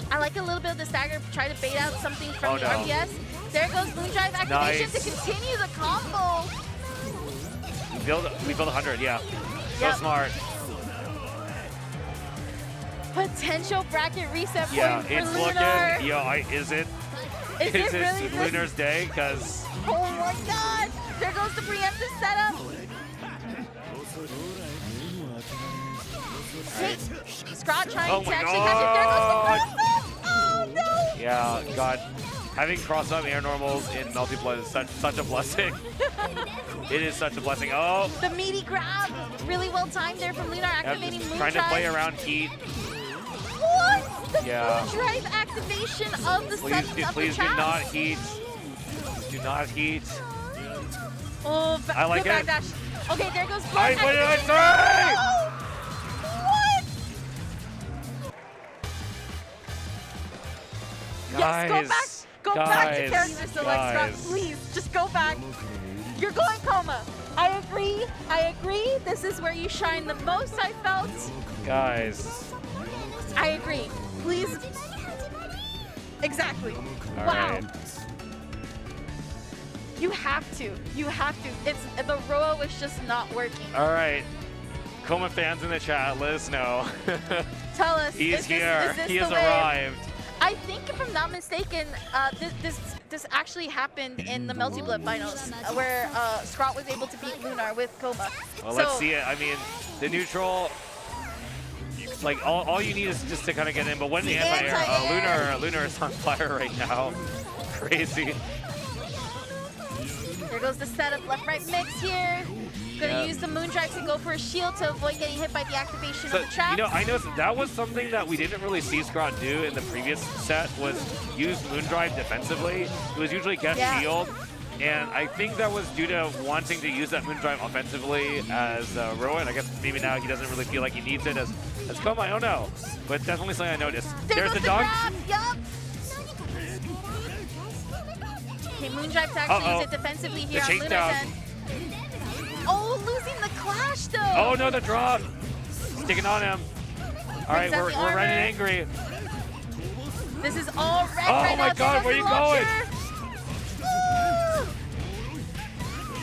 I like a little bit of the stagger, try to bait out something from the RPS. There goes Moon Drive activation to continue the combo. We build 100, yeah. So smart. Potential bracket reset point for it's Lunar. looking, is it really Lunar's day? Because oh my god! There goes the preemptive setup. Hey, Scrawt trying to actually catch it. There goes the cross-up! Oh no! Yeah, God. Having cross-up air normals in multiplayer is such a blessing. It is such a blessing. Oh! The meaty grab. Really well timed there from Lunar activating Moon Trying Drive. to play around heat. What? The Moon Drive activation of the sudden of the Please do not heat. Do not heat. Oh, I like good it. backdash. Okay, there goes What did I say? What? Guys, yes, go back to character select, Scrawt. Please, just go back. You're going coma. I agree. This is where you shine the most, I felt. Guys. I agree. Please. Exactly. All wow. right. You have to. It's the Roa was just not working. All right. Coma fans in the chat, let us know. Tell us. He's here. He has arrived. I think, if I'm not mistaken, this actually happened in the Melty Blood finals, where Scrawt was able to beat Lunar with Coma. Well, let's see it. I mean, the neutral, like all you need is just to kind of get in. But when the anti-air, Lunar is on fire right now. Crazy. There goes the setup, left-right mix here. Gonna use the Moon Drive to go for a shield to avoid getting hit by the activation of the trap. You know, I know that was something that we didn't really see Scrawt do in the previous set, was use Moon Drive defensively. It was usually get shield, and I think that was due to wanting to use that Moon Drive offensively as Rowan. I guess maybe now he doesn't really feel like he needs it as Coma. I don't know, but definitely something I noticed. There's the dog. Yup. Okay, Moon Drive to actually use it defensively here on Lunar's end. Oh, losing the clash though. Oh no, the drop. Sticking on him. All right, we're running angry. This is all red right now. Oh my god, where are you going?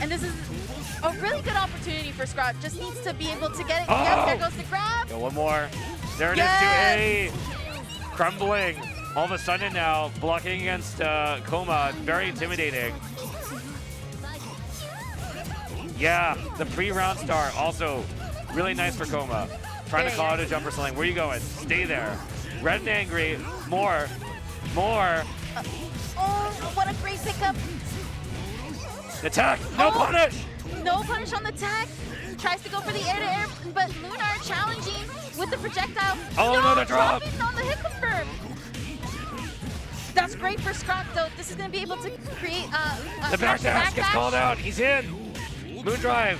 And this is a really good opportunity for Scrawt. Just needs to be able to get it. Oh! Yep, there goes the grab. Go one more. There it Yes! is to A. Crumbling. All of a sudden now, blocking against Coma. Very intimidating. Yeah, the pre-round start also really nice for Coma. Trying to call out a jumper sling. Where are you going? Stay there. Red and angry. More. More. Oh, what a great pickup. Attack. No punish. No punish on the tag. Tries to go for the air-to-air, but Lunar challenging with the projectile. Oh, no, another drop. Dropping on the hit confirm. That's great for Scrawt, though. This is going to be able to create a The back dash gets called out. He's in. Moon drive.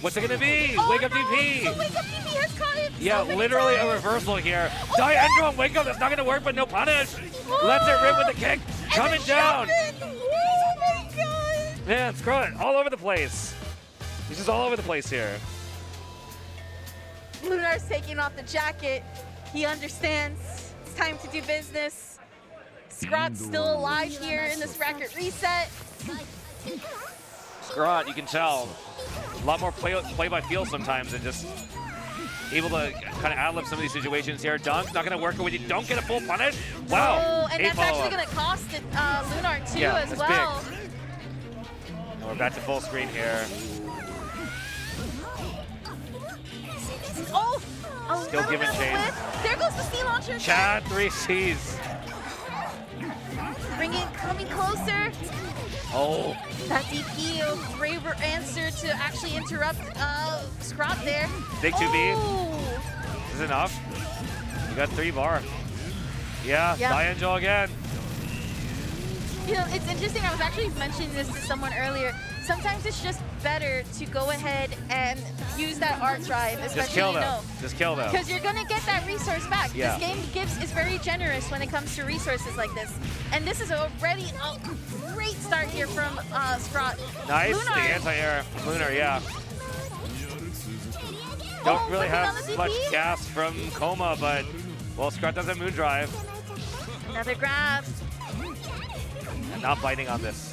What's it going to be? Oh, Wake up no. DP. The wake up DP has caught it. Yeah, so many literally times. a reversal here. Diendron, wake up. That's not going to work, but no punish. Lets it rip with the kick. Coming down. Oh, my God. Man, Scrawt all over the place. He's just all over the place here. Lunar's taking off the jacket. He understands. It's time to do business. Scrawt's still alive here in this bracket reset. Scrawt, you can tell, a lot more play by feel sometimes and just able to kind of ad-lib some of these situations here. Dunk, not going to work when you don't get a full punish. Wow. Oh, and that's actually follow-up. going to cost it, Lunar too Yeah, as that's well. big. And we're back to full screen here. Oh, a Still little give and bit of a chase. whiff. There goes the sea launcher. Chad 3Cs. Coming closer. Oh, That DP, a braver answer to actually interrupt Scrawt there. Big 2B. Oh. is enough. You got 3 bar. Yeah, Diangel again. You know, it's interesting. I was actually mentioning this to someone earlier. Sometimes it's just better to go ahead and use that art drive, especially, Just kill them. you know, Just kill them. because you're gonna get that resource back. Yeah. This game is very generous when it comes to resources like this, and this is already a great start here from Scrawt. Nice, Lunar. the anti-air Lunar, yeah. Don't really flipping on have the much DP. gas from Coma, but, well, Scrawt does have Moon Drive. Another grab. And not biting on this.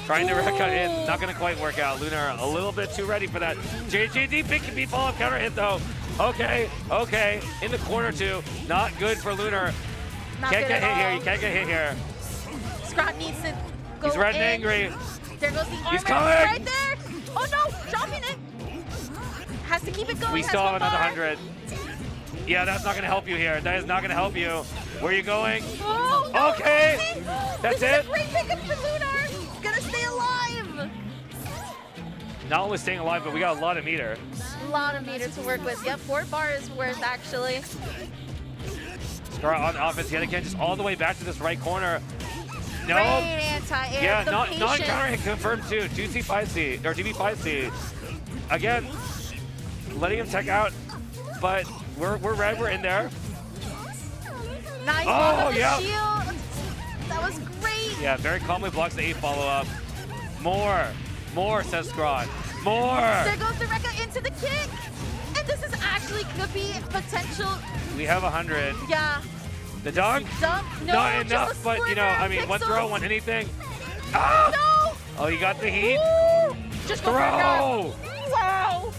Trying to cut in, not going to quite work out. Lunar a little bit too ready for that. JJD pick can be follow-up counter hit, though. Okay, okay. In the corner, too. Not good for Lunar. Not Can't good get at hit here. all. You can't get hit here. Scrawt needs to go He's red and in. angry. There goes the armor. He's coming. Right there. Oh no, dropping it. Has to keep it going. We has still have one another bar. 100. Yeah, that's not going to help you here. That is not going to help you. Where are you going? Oh, no, Okay. Lucy. That's this it. is a great pickup for Lunar. Gonna stay alive. Not only staying alive, but we got a lot of meter. A lot of meter to work with. Yep, 4 bar is worth actually. Scrawt on offense yet again, just all the way back to this right corner. No. Great anti-air. Yeah, the non-counter patience. hit confirmed too. 2C5C, or DB5C. Again, letting him tech out, but we're red, we're in there. Nice Oh, block on the yeah. shield. That was great. Yeah, very calmly blocks the 8 follow-up. More, says Scrawt. More! There goes the Rekka into the kick. And this is actually could be potential. We have 100. Yeah. The dunk? Dump. No, Not just enough, a but you know, sliver. I mean, one Pixels. throw, one anything. Ah! No. Oh, you got the heat? Ooh. Just go for a Throw! grab. Wow.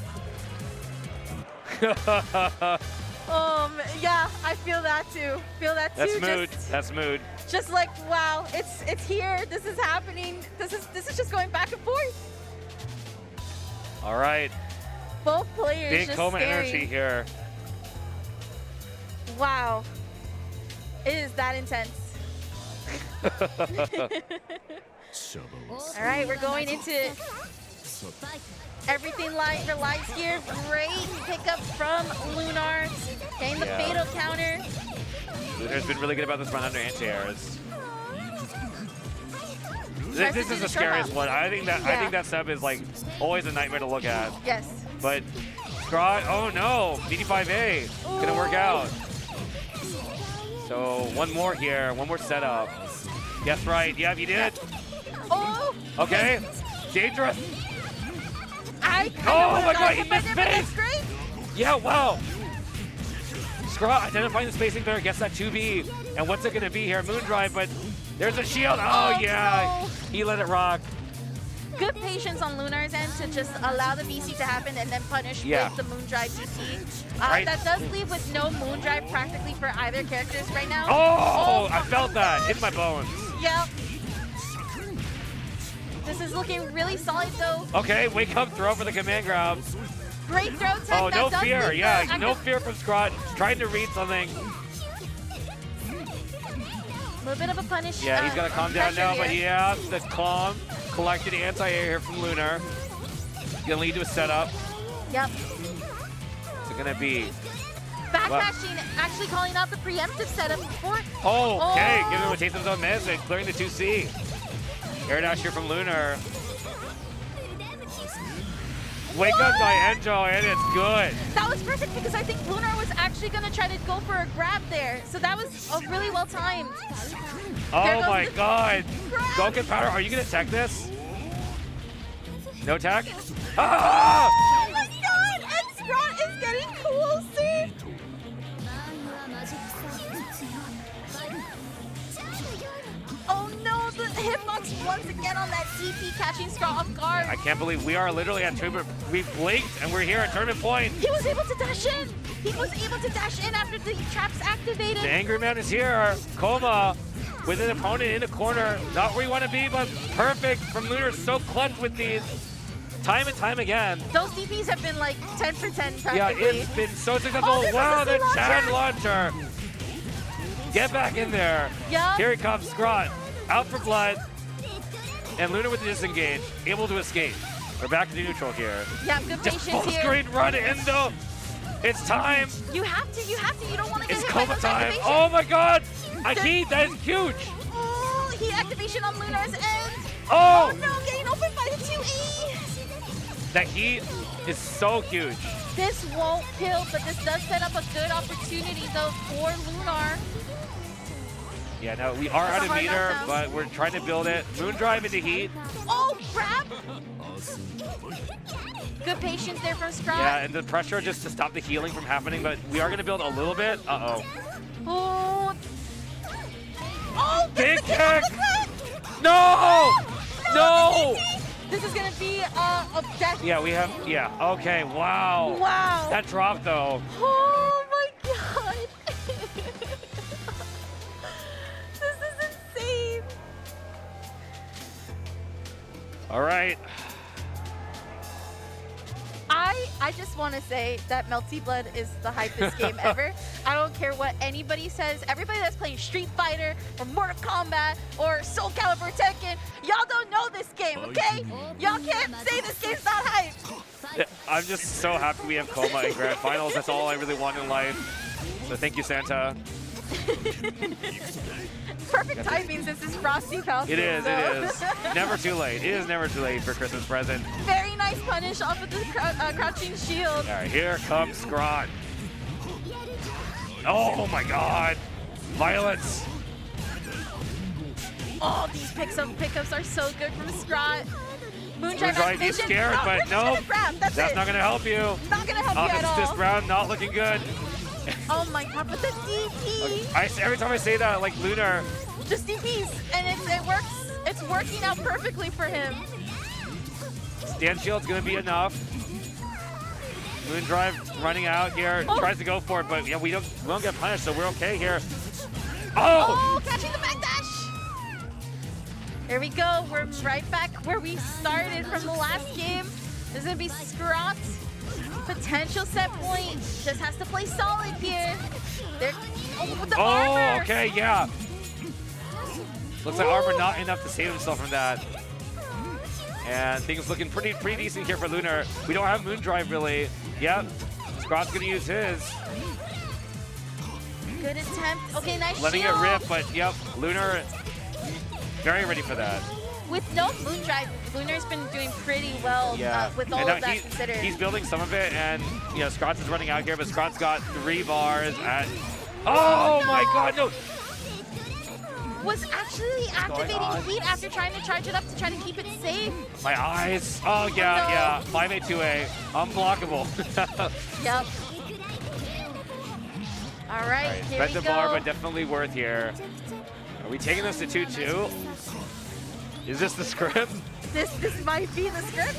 Yeah, I feel that too. Feel that too. That's mood. Just, That's mood. just like wow, it's here. This is happening. This is just going back and forth. All right. Both players Big just Coma staring. energy here. Wow. It is that intense. All right, we're going into everything for lights here. Great pickup from Lunar. Getting the Yeah. fatal counter. Lunar's been really good about this run under anti-airs. Tries This to is do the scariest trip-up. one. I think Yeah. that sub is like always a nightmare to look at. Yes. But Scrawt, oh no, BD5A, gonna work out. So one more here, one more setup. Yes, right. Yeah, you did. Oh. Okay. Dangerous. I Oh my God, he missed there, but that's space. great. Yeah, wow. Scrawt identifying the spacing there, gets that 2B. And what's it gonna be here? Moon drive, but there's a shield. Oh, Oh, yeah. no. He let it rock. Good patience on Lunar's end to just allow the VC to happen and then punish with the Moondrive VC. That does leave with no Moondrive practically for either characters right now. Oh, I felt that in my bones. Yep. This is looking really solid though. Okay, wake up throw for the command grab. Great throw tech. Oh, no that fear. Yeah, no fear from Scrawt. Trying to read something. A little bit of a punish. Yeah, he's got to calm down now, but yeah, the calm, collected anti-air here from Lunar. Gonna lead to a setup. Yep. It's gonna be backdashing, actually calling out the preemptive setup before. Oh, okay, giving him a taste of his own medicine, clearing the 2C. Air dash here from Lunar. Wake up Diangel, and it's good. That was perfect because I think Lunar was actually going to try to go for a grab there. So that was really well timed. Oh my god. Go get powder. Are you going to tech this? No tech? Ah! Oh my god! And Scrawt is getting closer. Oh no, the hitbox once again on that DP catching Scrawt off guard. I can't believe we are literally at tournament. We blinked and we're here at tournament point. He was able to dash in. He was able to dash in after the traps activated. The Angry Man is here. Coma with an opponent in the corner. Not where you want to be, but perfect from Lunar. So clutch with these. Time and time again. Those DPs have been like 10 for 10 practically. Yeah, it's been so successful. Oh, wow, the Chad launcher. Get back in there. Yep. Here he comes, Scrawt. Out for blood. And Lunar with the disengage, able to escape. We're back to neutral here. Yeah, good Just patience full here. screen run in though. It's time. You have to. You don't want to get It's hit by Coma those time. activation. Oh my god. A heat, that is huge. Oh, heat activation on Lunar's end. Oh. Oh no, getting opened by the 2E. That heat is so huge. This won't kill, but this does set up a good opportunity though for Lunar. Yeah, no, we are That's out a of hard meter, knockdown. but we're trying to build it. Moondrive into heat. Oh, grab. Good patience there from Scrawt. Yeah, and the pressure just to stop the healing from happening, but we are going to build a little bit. Uh-oh. Oh. Oh, Big kick on kick. the clip. No! No! This is going to be a death. Yeah, we have, yeah. Okay, wow. Wow. That drop, though. Oh my god. This is insane. All right. I just want to say that Melty Blood is the hypest game ever. I don't care what anybody says. Everybody that's playing Street Fighter or Mortal Kombat or Soul Calibur Tekken, y'all don't know this game, okay? Y'all can't say this game's not hype. I'm just so happy we have Coma in Grand Finals. That's all I really want in life. So thank you, Santa. Perfect timing since it's Frosty Faustings. It is, it is. Never too late. It is never too late for Christmas present. Very nice punish off of the crouching shield. All right, here comes Scrawt. Oh my god. Violence. Oh, these pickups are so good from Scrawt. Moondrive Moondrive, he's scared, but no. That's not going to help you. Not going to help you at all. This round not looking good. Oh my god, but the DP! Every time I say that, like Lunar. Just DPs, and it works. It's working out perfectly for him. Stand shield's gonna be enough. Moondrive running out here, tries to go for it, but yeah, we don't get punished, so we're okay here. Oh, catching the backdash! Here we go. We're right back where we started from the last game. This is gonna be Scrawt. Potential set point. Just has to play solid here. With the armor. Okay, yeah. Looks like armor not enough to save himself from that. And things looking pretty decent here for Lunar. We don't have Moondrive really. Yep. Scrawt's gonna use his. Good attempt. Okay, nice Letting shield. it rip, but yep, Lunar very ready for that. With no Moondrive, Lunar's been doing pretty well with all of that considered. He's building some of it, and you know, Scrawt's is running out here, but Scrawt's got 3 bars at. Oh my god, no! Was actually activating heat after trying to charge it up to try to keep it safe. My eyes. Oh yeah, yeah. 5A, 2A. Unblockable. Yep. All right, here spent we the go. bar, but definitely worth here. Are we taking this to 2-2? Is this the script? this might be the script.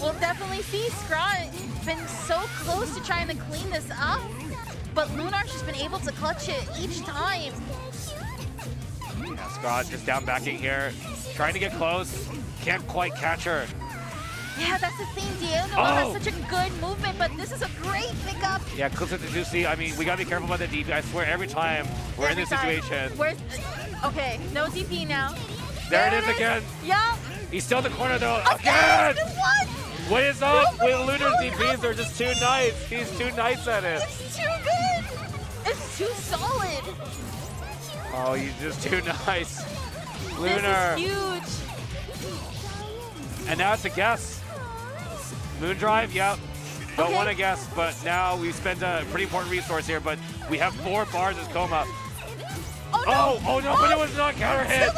We'll definitely see. Scrawt been so close to trying to clean this up, but Lunar's just been able to clutch it each time. Yeah, Scrawt just down backing here, trying to get close, can't quite catch her. Yeah, that's the thing. Diego has such a good movement, but this is a great pickup. Yeah, clips at the juicy. I mean, we gotta be careful about the DP. I swear, every time we're in this situation. Okay, no DP now. There it is again. Yeah. He's still in the corner though. Again! What is up with Lunar's DPs? They're just too nice. He's too nice at it. It's too good. It's too solid. Oh, he's just too nice. Lunar. This is huge. And now it's a guess. Moon Drive, yep. Don't want to guess, but now we've spent a pretty important resource here, but we have 4 bars as Coma. Oh no, but it was not counter hit.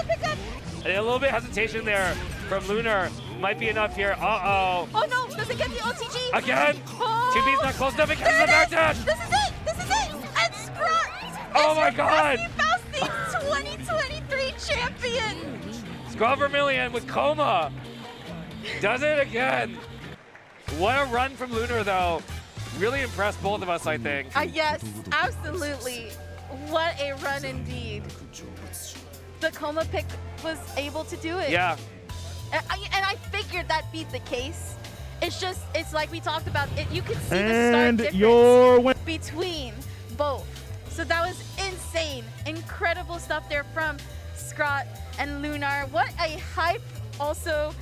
And a little bit hesitation there from Lunar. Might be enough here. Uh-oh. Oh no, does it get the OTG? Again? 2B's not close enough. It gets the back dash. This is it. This is it. And Scrawt. Oh my God. Frosty Faustings 2023 champion. ScrawtVermillion with Coma. Does it again. What a run from Lunar, though. Really impressed both of us, I think. Yes, absolutely. What a run indeed. The Coma pick was able to do it. Yeah. And I figured that'd be the case. It's like we talked about. You could see the start difference between both. So that was insane. Incredible stuff there from Scrawt and Lunar. What a hype also.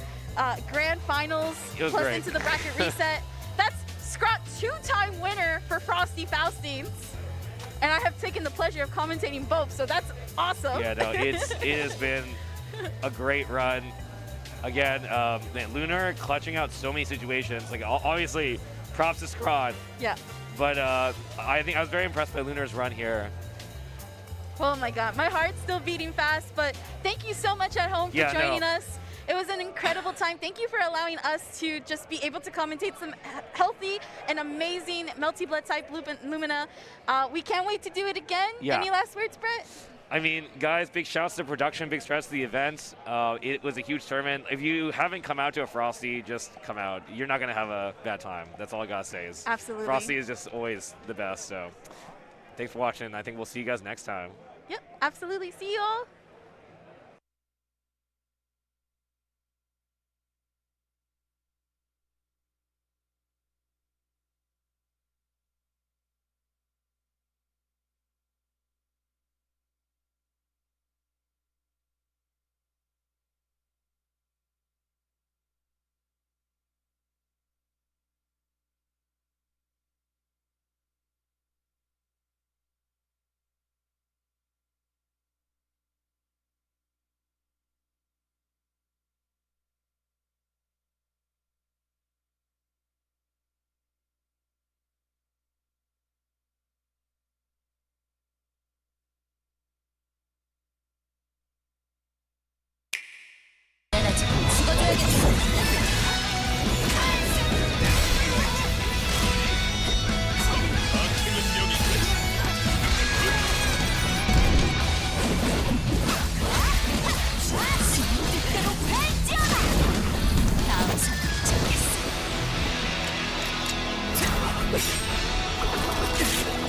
Grand finals plus great. Into the bracket reset. That's Scrawt 2-time winner for Frosty Faustings. And I have taken the pleasure of commentating both, so that's awesome. Yeah, no, it has been a great run. Again, man, Lunar clutching out so many situations. Like, obviously, props to Scrawt. Yeah. But I think I was very impressed by Lunar's run here. Oh my God, my heart's still beating fast, but thank you so much at home for joining us. It was an incredible time. Thank you for allowing us to just be able to commentate some healthy and amazing Melty Blood type Lumina. We can't wait to do it again. Yeah. Any last words, Brett? I mean, guys, big shouts to production, big shouts to the event. It was a huge tournament. If you haven't come out to a Frosty, just come out. You're not going to have a bad time. That's all I got to say is absolutely. Frosty is just always the best. So thanks for watching. I think we'll see you guys next time. Yep, absolutely. See you all. 다음 선을 정했어.